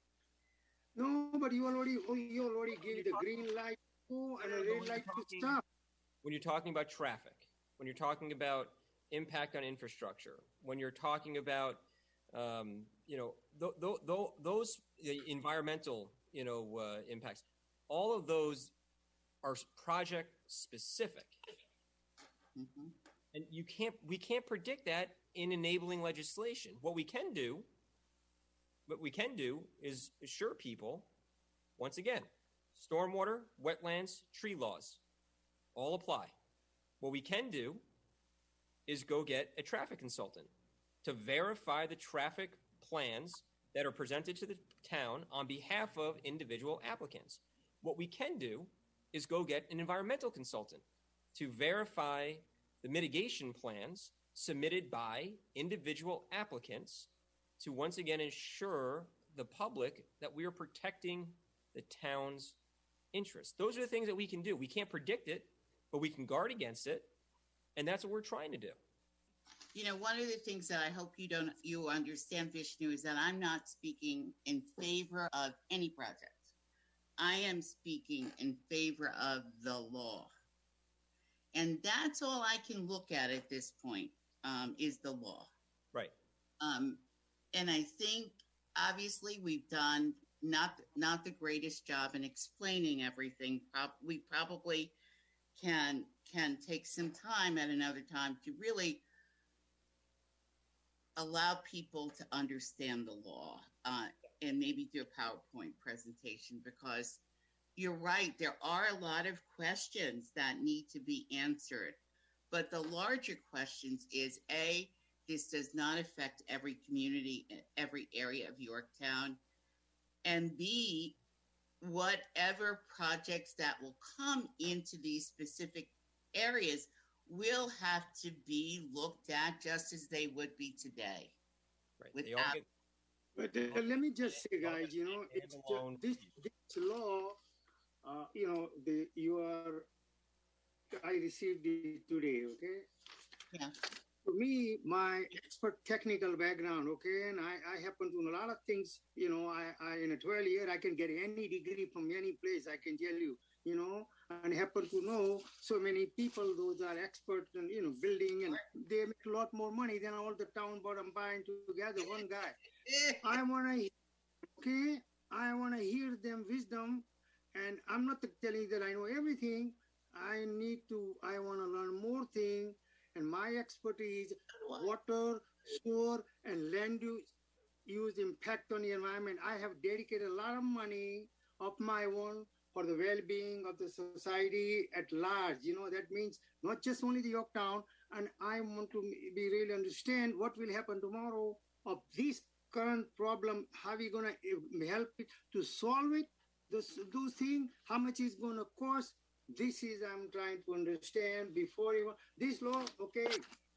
No, but you already gave the green light to and a red light to stop. When you're talking about traffic, when you're talking about impact on infrastructure, when you're talking about those environmental, impacts, all of those are project specific. Mhm. And we can't predict that in enabling legislation. What we can do is assure people, once again, stormwater, wetlands, tree laws all apply. What we can do is go get a traffic consultant to verify the traffic plans that are presented to the town on behalf of individual applicants. What we can do is go get an environmental consultant to verify the mitigation plans submitted by individual applicants to once again ensure the public that we are protecting the town's interests. Those are the things that we can do. We can't predict it, but we can guard against it, and that's what we're trying to do. You know, one of the things that I hope you understand, Vishnu, is that I'm not speaking in favor of any project. I am speaking in favor of the law. And that's all I can look at this point, is the law. Right. And I think, obviously, we've done not the greatest job in explaining everything. We probably can take some time at another time to really allow people to understand the law, and maybe do a PowerPoint presentation, because you're right, there are a lot of questions that need to be answered. But the larger questions is, A, this does not affect every community, every area of Yorktown. And B, whatever projects that will come into these specific areas will have to be looked at just as they would be today. Right. But let me just say, guys, you know, it's this law, you know, I received it today, okay? Yeah. To me, my expert technical background, okay, and I happen to know a lot of things, you know, I in a 12 year, I can get any degree from any place, I can tell you, you know, and happen to know so many people, those are experts in, you know, building, and they make a lot more money than all the town bottom buying together, one guy. I want to hear them wisdom, and I'm not telling that I know everything. I want to learn more things. And my expertise, water, sewer, and land use impact on the environment. I have dedicated a lot of money of my own for the well-being of the society at large. You know, that means not just only the Yorktown. And I want to be really understand what will happen tomorrow of this current problem. How are we going to help it to solve it? Those things, how much is going to cost? This is I'm trying to understand before even this law. Okay,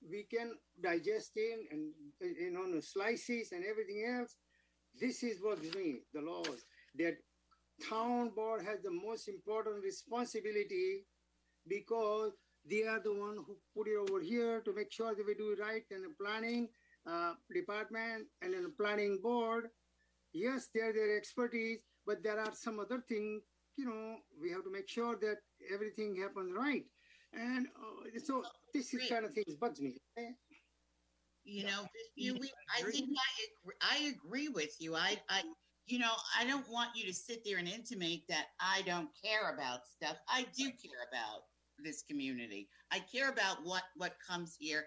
we can digest it and, you know, the slices and everything else. This is what means the laws that town board has the most important responsibility, because they are the one who put it over here to make sure that we do it right. And the planning department and then the planning board, yes, they're their expertise, but there are some other things. You know, we have to make sure that everything happens right. And so this is kind of things bugs me. You know, I think I agree with you. You know, I don't want you to sit there and intimate that I don't care about stuff. I do care about this community. I care about what comes here.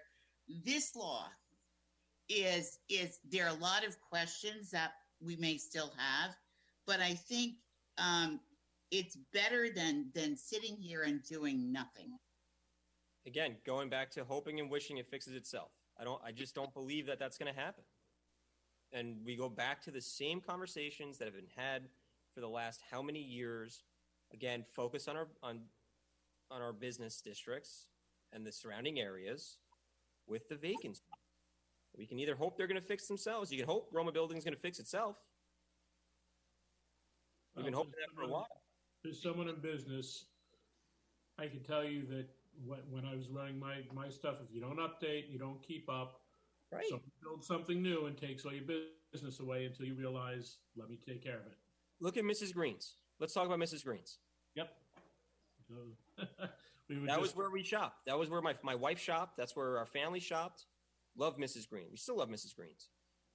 This law is there are a lot of questions that we may still have, but I think it's better than sitting here and doing nothing. Again, going back to hoping and wishing it fixes itself. I just don't believe that that's going to happen. And we go back to the same conversations that have been had for the last how many years. Again, focus on our business districts and the surrounding areas with the vacancy. We can either hope they're going to fix themselves. You can hope Roma Building is going to fix itself. We've been hoping that for a while. As someone in business, I can tell you that when I was running my stuff, if you don't update, you don't keep up, right? Someone builds something new and takes all your business away until you realize, let me take care of it. Look at Mrs. Green's. Let's talk about Mrs. Green's. Yep. That was where we shopped. That was where my wife shopped. That's where our family shopped. Love Mrs. Green. We still love Mrs. Green's.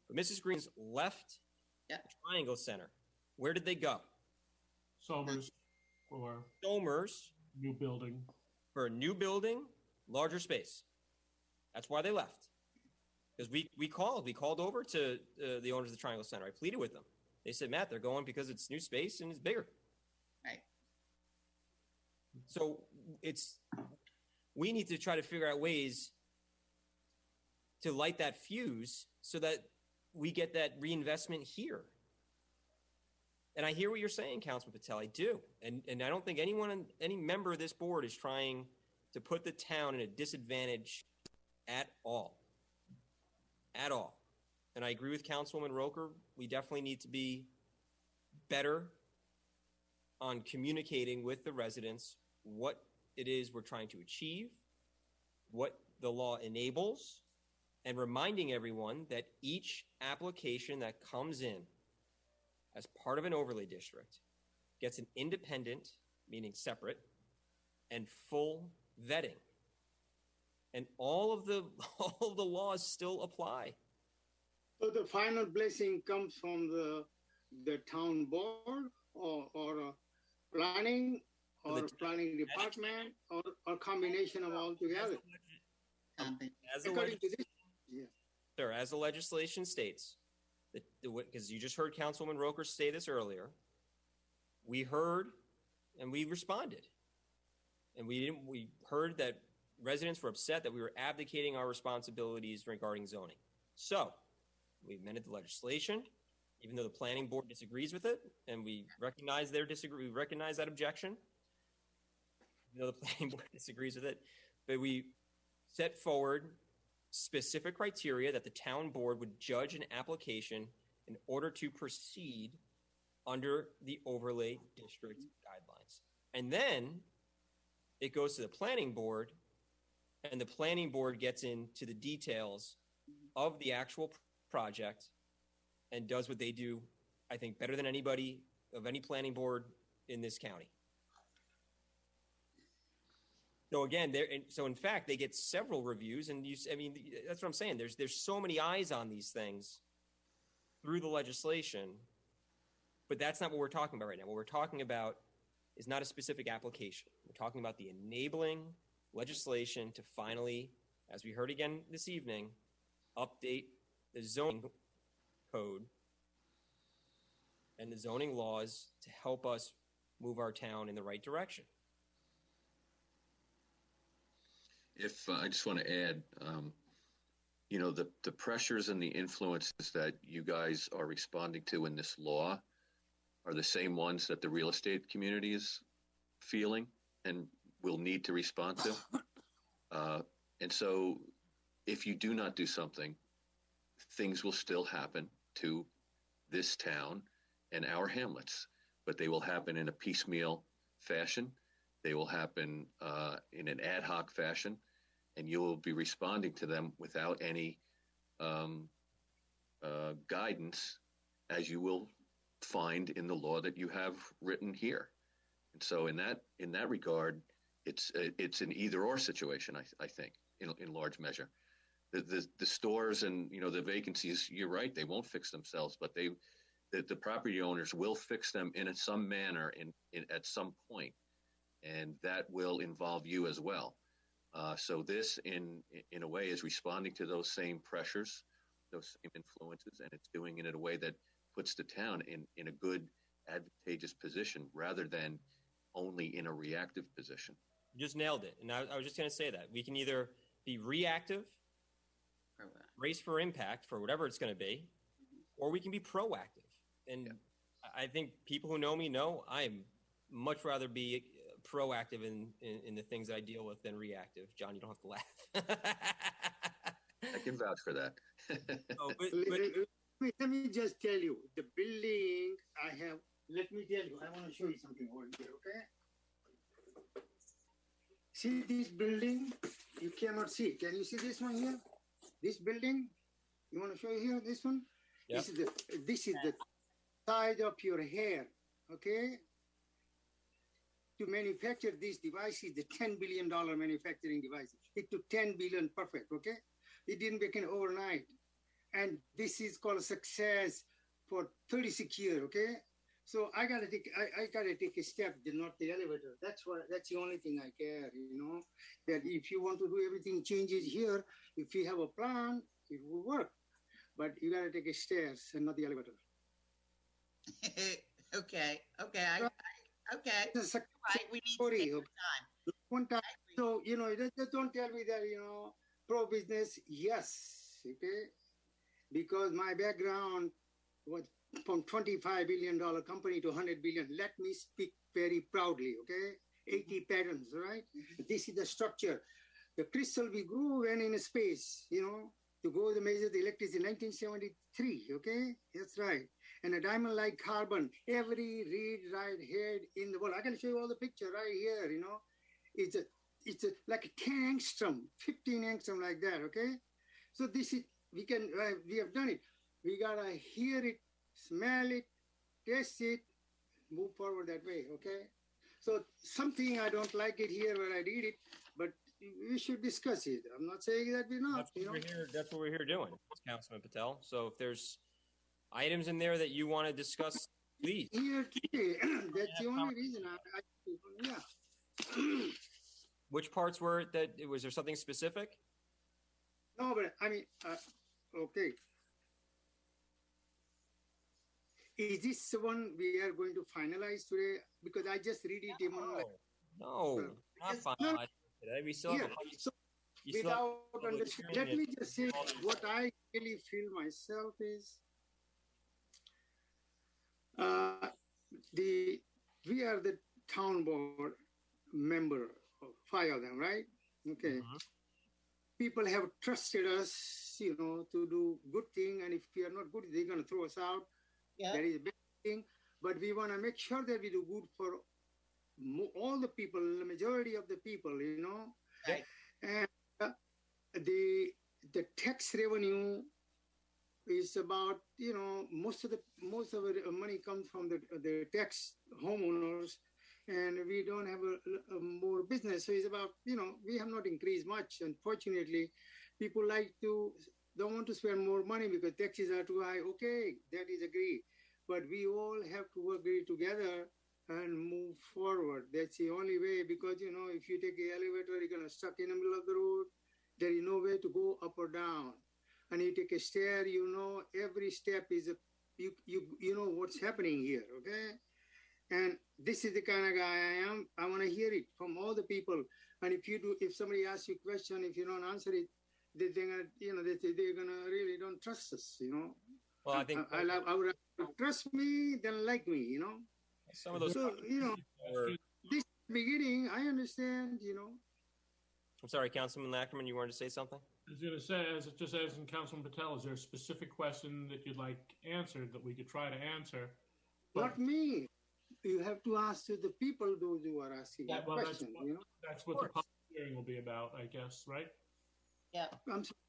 But Mrs. Green's left the Triangle Center. Where did they go? Somers. New building. For a new building, larger space. That's why they left. Because we called over to the owners of the Triangle Center. I pleaded with them. They said, Matt, they're going because it's new space and it's bigger. Right. So we need to try to figure out ways to light that fuse so that we get that reinvestment here. And I hear what you're saying, Councilman Patel. I do. And I don't think any member of this board is trying to put the town in a disadvantage at all. At all. And I agree with Councilwoman Roker. We definitely need to be better on communicating with the residents what it is we're trying to achieve, what the law enables, and reminding everyone that each application that comes in as part of an overlay district gets an independent, meaning separate, and full vetting. And all of the laws still apply. So the final blessing comes from the town board or planning or planning department or combination of all together. As the legislation states, because you just heard Councilwoman Roker say this earlier, we heard and we responded. And we heard that residents were upset that we were abdicating our responsibilities regarding zoning. So we amended the legislation, even though the planning board disagrees with it, and we recognize we recognize that objection, even though the planning board disagrees with it, but we set forward specific criteria that the town board would judge an application in order to proceed under the overlay district guidelines. And then it goes to the planning board, and the planning board gets into the details of the actual project and does what they do, I think, better than anybody of any planning board in this county. So again, in fact, they get several reviews, and that's what I'm saying. There's so many eyes on these things through the legislation, but that's not what we're talking about right now. What we're talking about is not a specific application. We're talking about the enabling legislation to finally, as we heard again this evening, update the zoning code and the zoning laws to help us move our town in the right direction. If I just want to add, the pressures and the influences that you guys are responding to in this law are the same ones that the real estate community is feeling and will need to respond to. And so if you do not do something, things will still happen to this town and our hamlets, but they will happen in a piecemeal fashion. They will happen in an ad hoc fashion, and you will be responding to them without any guidance, as you will find in the law that you have written here. And so in that regard, it's an either-or situation, I think, in large measure. The stores and the vacancies, you're right, they won't fix themselves, but the property owners will fix them in some manner at some point, and that will involve you as well. So this, in a way, is responding to those same pressures, those same influences, and it's doing it in a way that puts the town in a good, advantageous position rather than only in a reactive position. You just nailed it. And I was just going to say that. We can either be reactive, race for impact for whatever it's going to be, or we can be proactive. And I think people who know me know I'm much rather be proactive in the things I deal with than reactive. John, you don't have to laugh. I can vouch for that. Let me just tell you, the building I have, let me tell you, I want to show you something over here, okay? See this building? You cannot see. Can you see this one here? This building? You want to show you here, this one? Yep. This is the size of your hair, okay? To manufacture these devices, the $10 billion manufacturing devices, it took 10 billion perfect, okay? It didn't begin overnight. And this is called success for 36 years, okay? So I gotta take a step, not the elevator. That's the only thing I care, that if you want to do everything changes here, if you have a plan, it will work. But you gotta take a stairs and not the elevator. Okay. Okay. It's a Right. We need story. to take our time. One time, so just don't tell me that pro business. Yes, okay, because my background was from $25 billion company to $100 billion. Let me speak very proudly, okay? 80 patents, right? This is the structure. The crystal we grew when in space, to go to measure the electricity in 1973, okay? That's right. And a diamond like carbon, every read right head in the world. I can show you all the picture right here, It's like a 10 angstrom, 15 angstrom like that, okay? So this is, we have done it. We gotta hear it, smell it, taste it, move forward that way, okay? So something I don't like it here when I read it, but we should discuss it. I'm not saying that we're not. That's what we're here doing, Councilman Patel. So if there's items in there that you want to discuss, please. Here today, that's the only reason yeah. Which parts were it that, was there something specific? No, but I mean, okay. Is this the one we are going to finalize today? Because I just read it. No, not finalized today. We still have without understanding, let me just say what I really feel myself is we are the town board member, 5 of them, right? Okay. People have trusted us, to do good thing, and if we are not good, they're going to throw us out. Yeah. That is a big thing. But we want to make sure that we do good for all the people, the majority of the people, Right. And the tax revenue is about, most of the money comes from the tax homeowners, and we don't have a more business. So it's about, we have not increased much. Unfortunately, people don't want to spend more money because taxes are too high. Okay, that is agreed. But we all have to work together and move forward. That's the only way, because, if you take an elevator, you're going to stuck in the middle of the road. There is no way to go up or down. And you take a stair, every step is you know what's happening here, okay? And this is the kind of guy I am. I want to hear it from all the people. And if somebody asks you a question, if you don't answer it, they're gonna really don't trust us, Well, I think I would trust me than like me, Some of those. So this beginning, I understand, I'm sorry, Councilman Lackerman, you wanted to say something? I was going to say, just as in Councilman Patel, is there a specific question that you'd like answered that we could try to answer? Not me. You have to ask the people, those who are asking questions. That's what the public hearing will be about, I guess, right? Yeah. I'm sorry.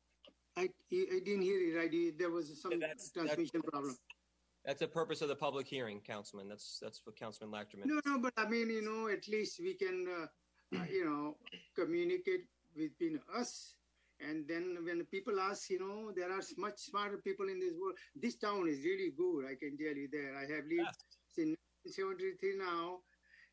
I didn't hear it. There was some transmission problem. That's the purpose of the public hearing, Councilman. That's what Councilman Lachterman. No, but I mean, at least we can, communicate between us. And then when people ask, there are much smarter people in this world. This town is really good, I can tell you that. I have lived since 1973 now.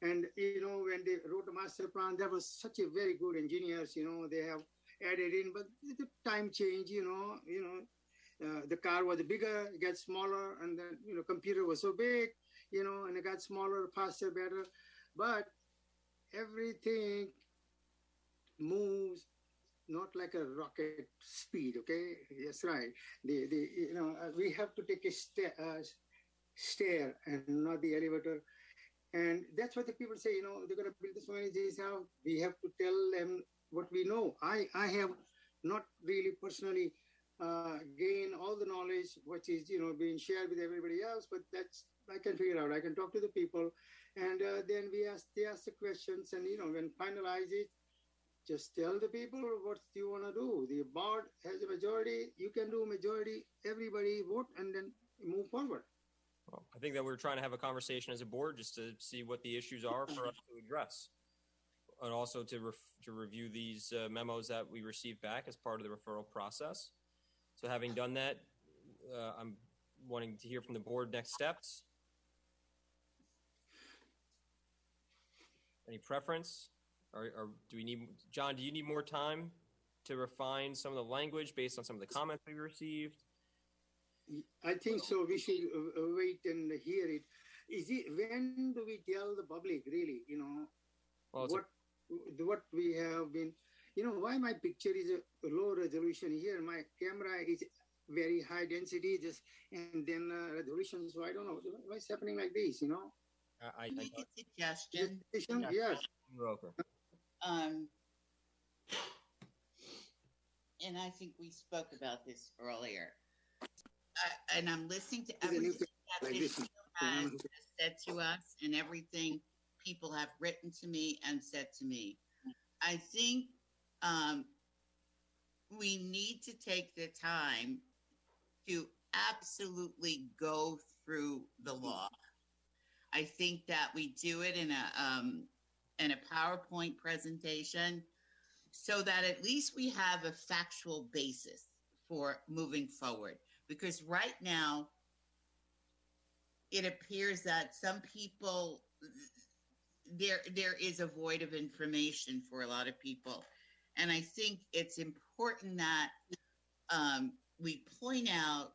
And, when they wrote the master plan, there was such a very good engineers, they have added in, but the time change, the car was bigger, it got smaller, and then, computer was so big, and it got smaller, faster, better. But everything moves not like a rocket speed, okay? That's right. We have to take a stair and not the elevator. And that's what the people say, they're going to build so many things out. We have to tell them what we know. I have not really personally gained all the knowledge, which is, being shared with everybody else, but that's, I can figure out. I can talk to the people. And then they ask the questions, and, when finalize it, just tell the people what you want to do. The board has a majority. You can do majority. Everybody vote and then move forward. Well, I think that we're trying to have a conversation as a board just to see what the issues are for us to address, and also to review these memos that we received back as part of the referral process. So having done that, I'm wanting to hear from the board next steps. Any preference? Or do we need, John, do you need more time to refine some of the language based on some of the comments we received? I think so. We should wait and hear it. When do we tell the public, really, Well, what we have been, why my picture is a low resolution here? My camera is very high density, and then resolution. So I don't know what's happening like this, I make a suggestion. Yes. And I think we spoke about this earlier. And I'm listening to everything that this has said to us and everything people have written to me and said to me. I think we need to take the time to absolutely go through the law. I think that we do it in a PowerPoint presentation so that at least we have a factual basis for moving forward. Because right now, it appears that some people, there is a void of information for a lot of people. And I think it's important that we point out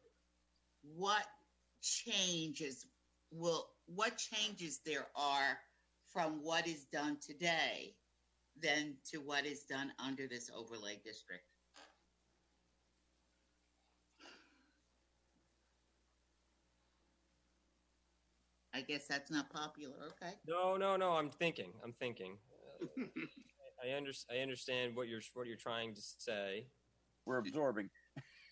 what changes there are from what is done today than to what is done under this overlay district. I guess that's not popular. Okay. No. I'm thinking. I understand what you're trying to say. We're absorbing.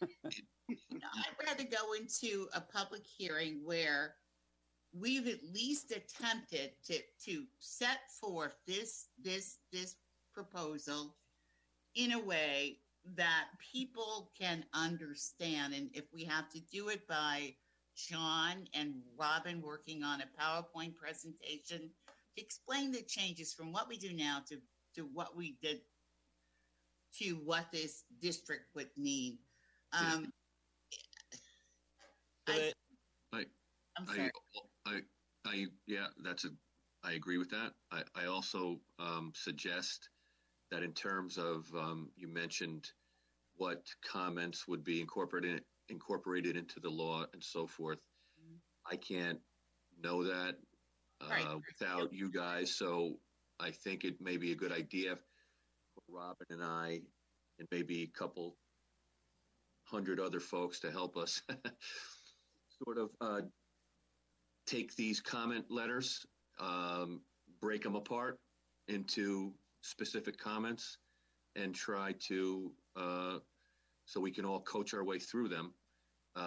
I'd rather go into a public hearing where we've at least attempted to set forth this proposal in a way that people can understand. And if we have to do it by John and Robin working on a PowerPoint presentation to explain the changes from what we do now to what we did to what this district would mean. I'm sorry. I agree with that. I also suggest that in terms of you mentioned what comments would be incorporated into the law and so forth. I can't know that without you guys. So I think it may be a good idea for Robin and I and maybe a couple hundred other folks to help us sort of take these comment letters, break them apart into specific comments and try to, so we can all coach our way through them.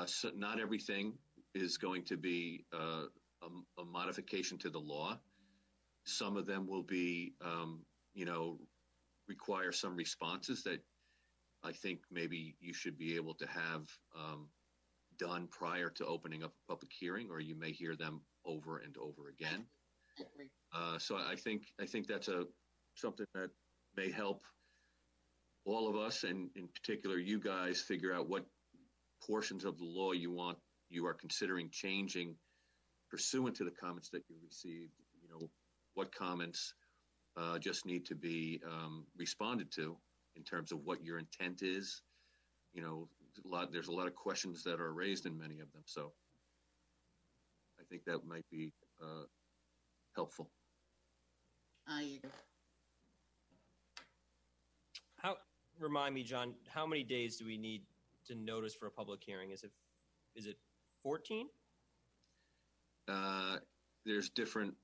So not everything is going to be a modification to the law. Some of them will be, require some responses that I think maybe you should be able to have done prior to opening up a public hearing, or you may hear them over and over again. So I think that's something that may help all of us, and in particular you guys, figure out what portions of the law you are considering changing pursuant to the comments that you received. What comments just need to be responded to in terms of what your intent is. There's a lot of questions that are raised in many of them. So I think that might be helpful. Remind me, John, how many days do we need to notice for a public hearing? Is it 14? There's different.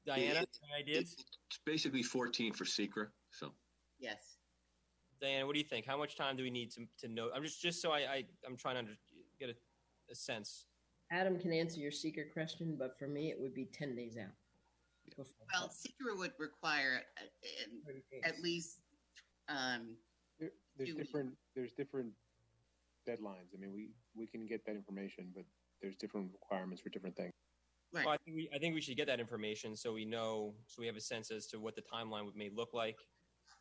Diana, any ideas? It's basically 14 for SECRA. So. Yes. Diana, what do you think? How much time do we need to know? I'm just so I'm trying to get a sense. Adam can answer your SECRA question, but for me, it would be 10 days out. Well, SECRA would require at least. There's different deadlines. I mean, we can get that information, but there's different requirements for different things. Right. Well, I think we should get that information so we know, so we have a sense as to what the timeline may look like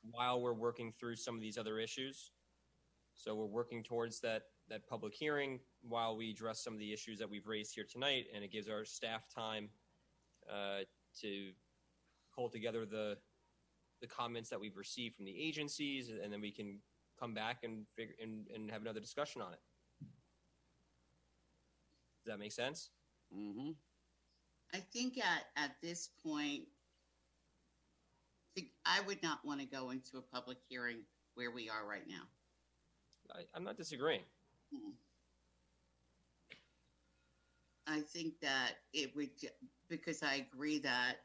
while we're working through some of these other issues. So we're working towards that public hearing while we address some of the issues that we've raised here tonight, and it gives our staff time to pull together the comments that we've received from the agencies, and then we can come back and figure and have another discussion on it. Does that make sense? Mm-hmm. I think at this point, I would not want to go into a public hearing where we are right now. I'm not disagreeing. I think that it would, because I agree that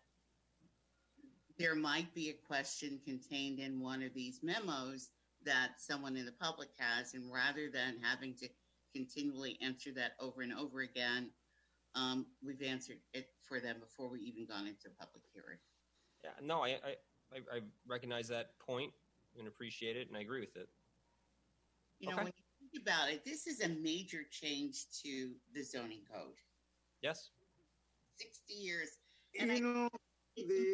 there might be a question contained in one of these memos that someone in the public has, and rather than having to continually answer that over and over again, we've answered it for them before we even gone into a public hearing. Yeah, no, I recognize that point and appreciate it, and I agree with it. You know, when you think about it, this is a major change to the zoning code. Yes. 60 years. And the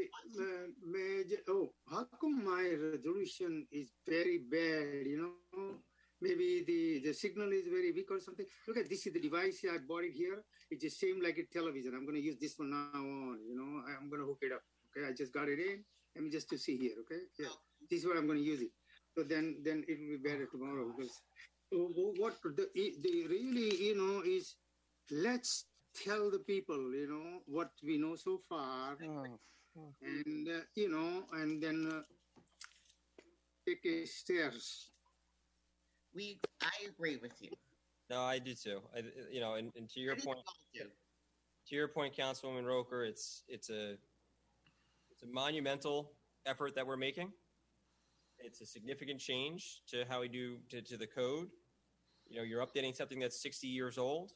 major, how come my resolution is very bad, Maybe the signal is very weak or something. Look at this is the device. I bought it here. It's the same like a television. I'm going to use this from now on, I'm going to hook it up. Okay, I just got it in. Let me just to see here, okay? Yeah, this is what I'm going to use it. So then it will be better tomorrow. Because what the really, is let's tell the people, what we know so far. And, and then take a stairs. I agree with you. No, I do too. And to your point, Councilwoman Roker, it's a monumental effort that we're making. It's a significant change to how we do to the code. You're updating something that's 60 years old,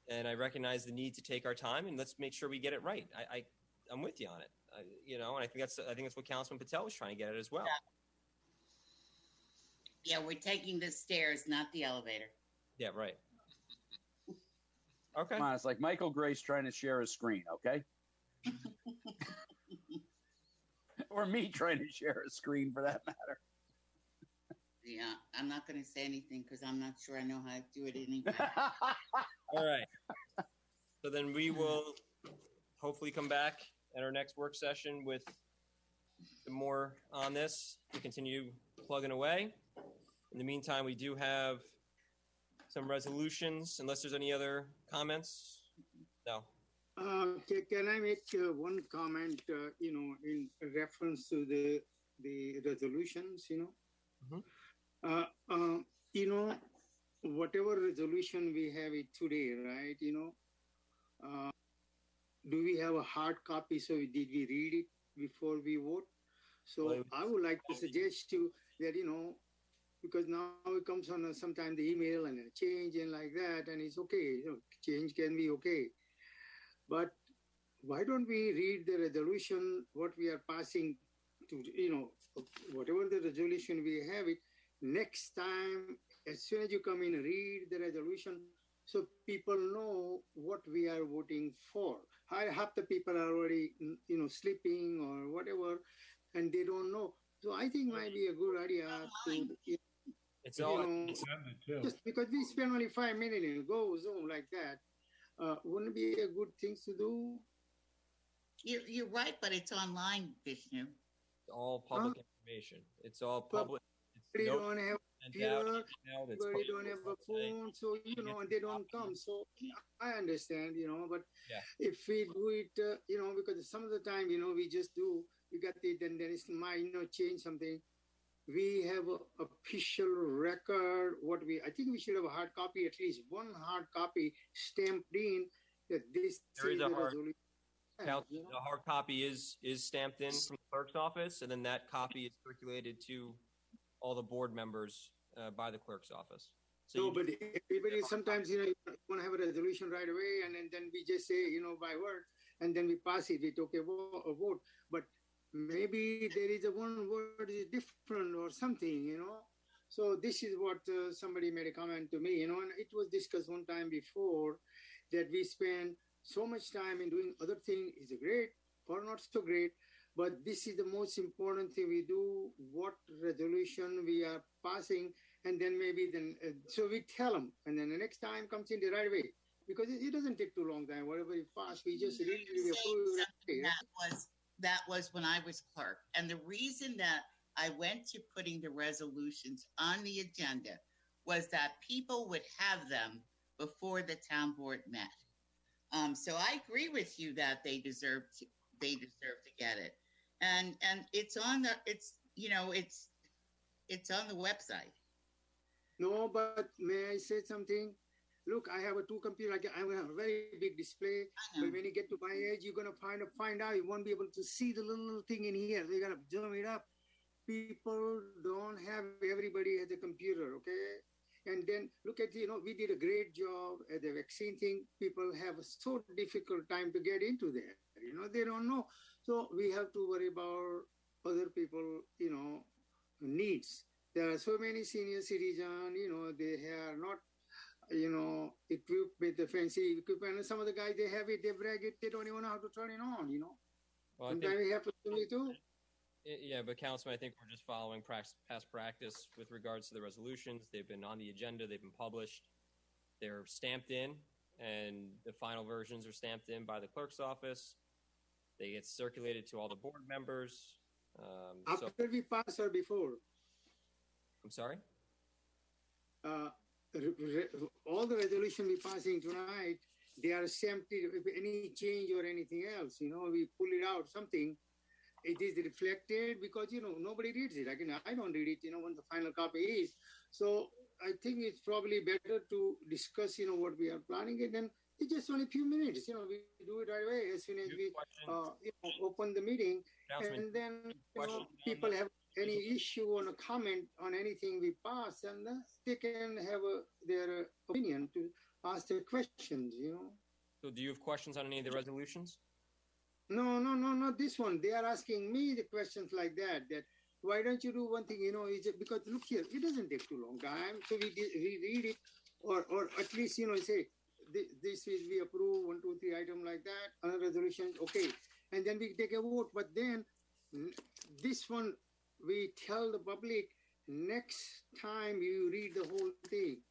and I recognize the need to take our time and let's make sure we get it right. I'm with you on it. And I think that's what Councilman Patel was trying to get at as well. Yeah, we're taking the stairs, not the elevator. Yeah, right. Okay. Come on, it's like Michael Grace trying to share a screen, okay? Or me trying to share a screen, for that matter. Yeah, I'm not going to say anything because I'm not sure I know how to do it anyway. All right. So then we will hopefully come back at our next work session with some more on this to continue plugging away. In the meantime, we do have some resolutions, unless there's any other comments. No. Can I make one comment, in reference to the resolutions, whatever resolution we have it today, right, do we have a hard copy? So did we read it before we vote? So I would like to suggest to that, because now it comes on sometimes the email and a change and like that, and it's okay. Change can be okay. But why don't we read the resolution, what we are passing to, whatever the resolution we have it, next time, as soon as you come in, read the resolution so people know what we are voting for. Half the people are already, sleeping or whatever, and they don't know. So I think might be a good idea to, it's all just because we spend only 5 minutes and go Zoom like that, wouldn't it be a good thing to do? You're right, but it's online, Vishnu. It's all public information. It's all public. They don't have a computer, they don't have a phone, so, and they don't come. So I understand, but if we do it, because some of the time, we just we got it, and then it's change something. We have a official record. I think we should have a hard copy, at least one hard copy stamped in that this there is a hard, resolution. The hard copy is stamped in from the clerk's office, and then that copy is circulated to all the board members by the clerk's office. So but everybody sometimes, you want to have a resolution right away, and then we just say, by word, and then we pass it. We took a vote, but maybe there is a one word is different or something, So this is what somebody made a comment to me, and it was discussed one time before that we spend so much time in doing other things is great or not so great, but this is the most important thing we do, what resolution we are passing, and then maybe so we tell them, and then the next time comes in the right away. because it doesn't take too long time. Whatever you pass, we just You're really saying approve something it. that was when I was clerk. And the reason that I went to putting the resolutions on the agenda was that people would have them before the town board met. So I agree with you that they deserve to get it. And it's on the it's on the website. No, but may I say something? Look, I have a two computer. I have a very big display. But when you get to my age, you're gonna find out. You won't be able to see the little thing in here. They gotta zoom it up. People don't have. Everybody has a computer, okay? And then look at we did a great job at the vaccine thing. People have a so difficult time to get into there. They don't know. So we have to worry about other people. Needs. There are so many senior citizens. They are not. Equipped with the fancy equipment. And some of the guys, they have it, they brag it, they don't even know how to turn it on, Well, Sometimes we have to do it too. Yeah, but Councilman, I think we're just following past practice with regards to the resolutions. They've been on the agenda, they've been published, they're stamped in, and the final versions are stamped in by the clerk's office. They get circulated to all the board members. After we pass or before? I'm sorry? All the resolution we're passing tonight, they are stamped. If any change or anything else, we pull it out, something, it is reflected because, nobody reads it. I don't read it, when the final copy is. So I think it's probably better to discuss, what we are planning, and then it's just only a few minutes, we do it right away as soon as we open the meeting. Councilman, And then people have any issue or a comment on anything we pass, and they can have their opinion to ask their questions, So do you have questions on any of the resolutions? No, not this one. They are asking me the questions like that why don't you do one thing, because look here, it doesn't take too long time. So we read it, or at least, say, this is we approve 1, 2, 3 item like that, another resolution, okay. And then we take a vote. But then this one, we tell the public next time you read the whole thing,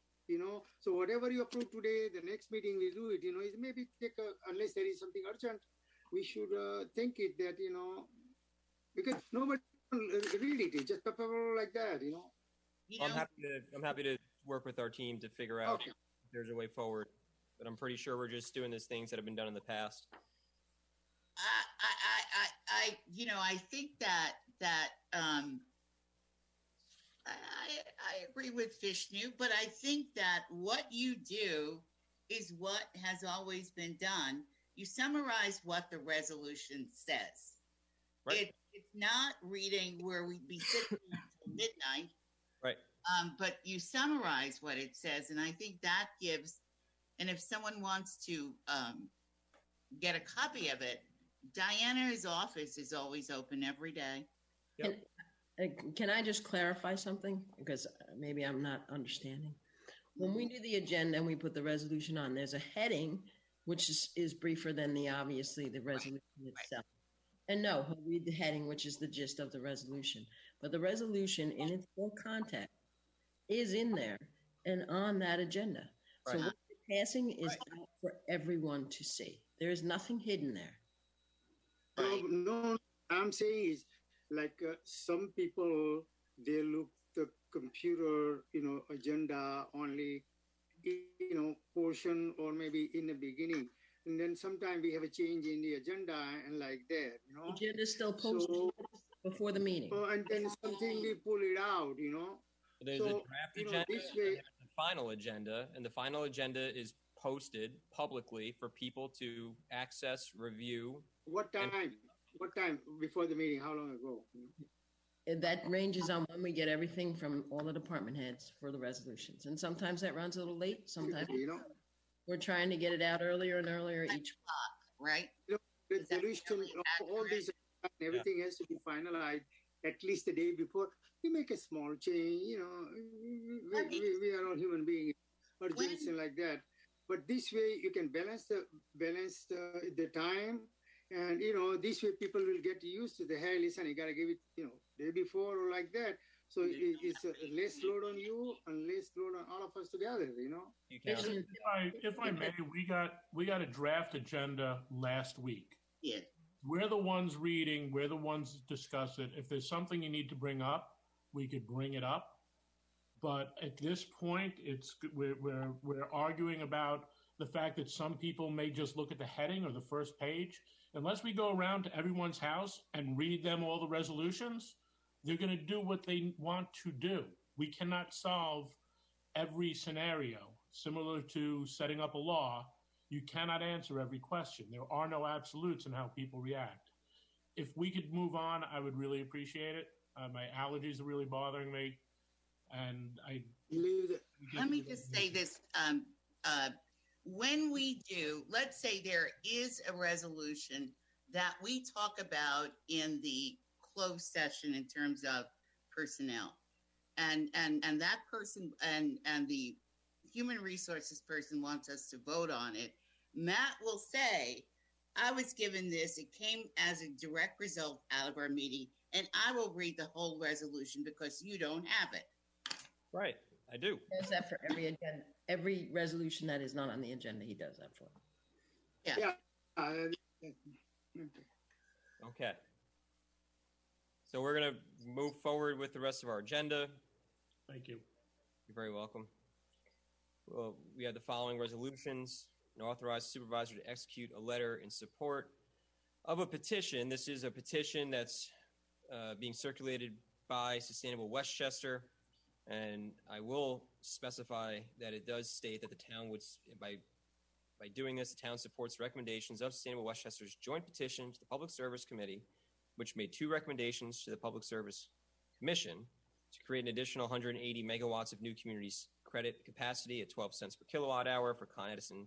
So whatever you approve today, the next meeting we do it, it maybe take unless there is something urgent, we should think it that, because nobody read it. It's just paper like that, I'm happy to work with our team to figure out if there's a way forward. But I'm pretty sure we're just doing these things that have been done in the past. I think that I agree with Vishnu, but I think that what you do is what has always been done. You summarize what the resolution says. Right. It's not reading where we'd be sitting until midnight. Right. But you summarize what it says, and I think that gives. And if someone wants to get a copy of it, Diana's office is always open every day. Yep. Can I just clarify something? Because maybe I'm not understanding. When we do the agenda and we put the resolution on, there's a heading, which is briefer than obviously the resolution itself. And no, he'll read the heading, which is the gist of the resolution. But the resolution in its full context is in there and on that agenda. So what we're passing is out for everyone to see. There is nothing hidden there. No, I'm saying is like some people, they look the computer, agenda only, portion or maybe in the beginning. And then sometimes we have a change in the agenda and like that, The agenda is still posted before the meeting. And then something we pull it out, There's a draft agenda and there's a final agenda, and the final agenda is posted publicly for people to access, review. What time? What time before the meeting? How long ago? And that ranges on when we get everything from all the department heads for the resolutions. And sometimes that runs a little late. Sometimes we're trying to get it out earlier and earlier each right? Resolution, all these, everything has to be finalized at least the day before. We make a small change, we are all human beings, urgency like that. But this way you can balance the time, and this way people will get used to the, hey, listen, you gotta give it, day before or like that. So it's less load on you and less load on all of us together, you know? If I may, we got a draft agenda last week. Yeah. We're the ones reading, we're the ones that discuss it. If there's something you need to bring up, we could bring it up. But at this point, we're arguing about the fact that some people may just look at the heading or the first page. Unless we go around to everyone's house and read them all the resolutions, they're going to do what they want to do. We cannot solve every scenario. Similar to setting up a law, you cannot answer every question. There are no absolutes in how people react. If we could move on, I would really appreciate it. My allergies are really bothering me. And let me just say this. When we do, let's say there is a resolution that we talk about in the closed session in terms of personnel, and that person and the human resources person wants us to vote on it, Matt will say, I was given this, it came as a direct result out of our meeting, and I will read the whole resolution because you don't have it. Right, I do. He does that for every agenda, every resolution that is not on the agenda, he does that for. Yeah. Okay. So we're going to move forward with the rest of our agenda. Thank you. You're very welcome. Well, we have the following resolutions. And authorize the supervisor to execute a letter in support of a petition. This is a petition that's being circulated by Sustainable Westchester. And I will specify that it does state that the town would, by doing this, the town supports recommendations of Sustainable Westchester's joint petition to the Public Service Committee, which made 2 recommendations to the Public Service Commission to create an additional 180 megawatts of new communities credit capacity at 12 cents per kilowatt hour for Con Edison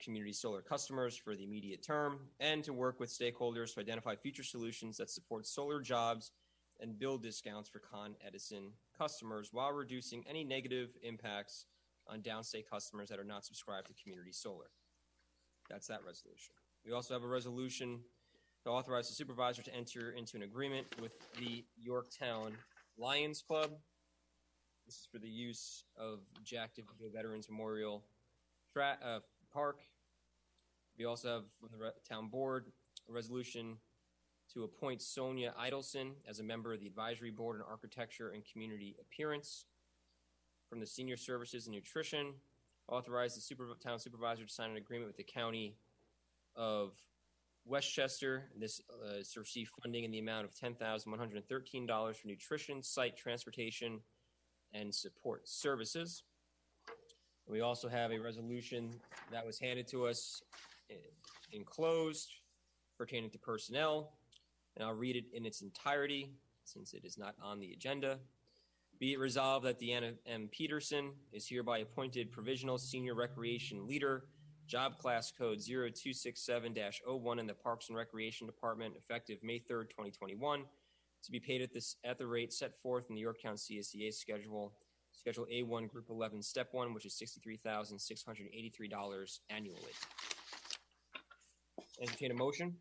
community solar customers for the immediate term, and to work with stakeholders to identify future solutions that support solar jobs and bill discounts for Con Edison customers while reducing any negative impacts on downstate customers that are not subscribed to community solar. That's that resolution. We also have a resolution to authorize the supervisor to enter into an agreement with the Yorktown Lions Club. This is for the use of Jack DeVito Veterans Memorial Park. We also have from the town board a resolution to appoint Sonia Idelson as a member of the advisory board on architecture and community appearance. From the Senior Services and Nutrition, authorize the town supervisor to sign an agreement with the county of Westchester. This is to receive funding in the amount of $10,113 for nutrition, site transportation, and support services. We also have a resolution that was handed to us enclosed pertaining to personnel, and I'll read it in its entirety since it is not on the agenda. Be it resolved that Deanna M. Peterson is hereby appointed Provisional Senior Recreation Leader, Job Class Code 0267-01 in the Parks and Recreation Department, effective May 3rd, 2021, to be paid at the rate set forth in the Yorktown CSEA Schedule A1, Group 11, Step 1, which is $63,683 annually. Entertain a motion?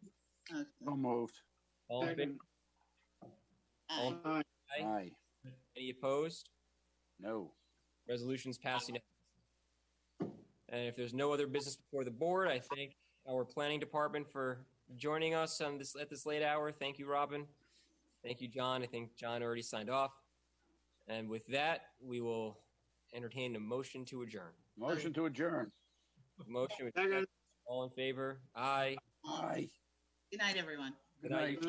So moved. All in favor? Aye. Any opposed? No. Resolutions passed unanimously. And if there's no other business before the board, I thank our planning department for joining us on this at this late hour. Thank you, Robin. Thank you, John. I think John already signed off. And with that, we will entertain a motion to adjourn. Motion to adjourn. Motion. All in favor? Aye. Aye. Good night, everyone. Good night.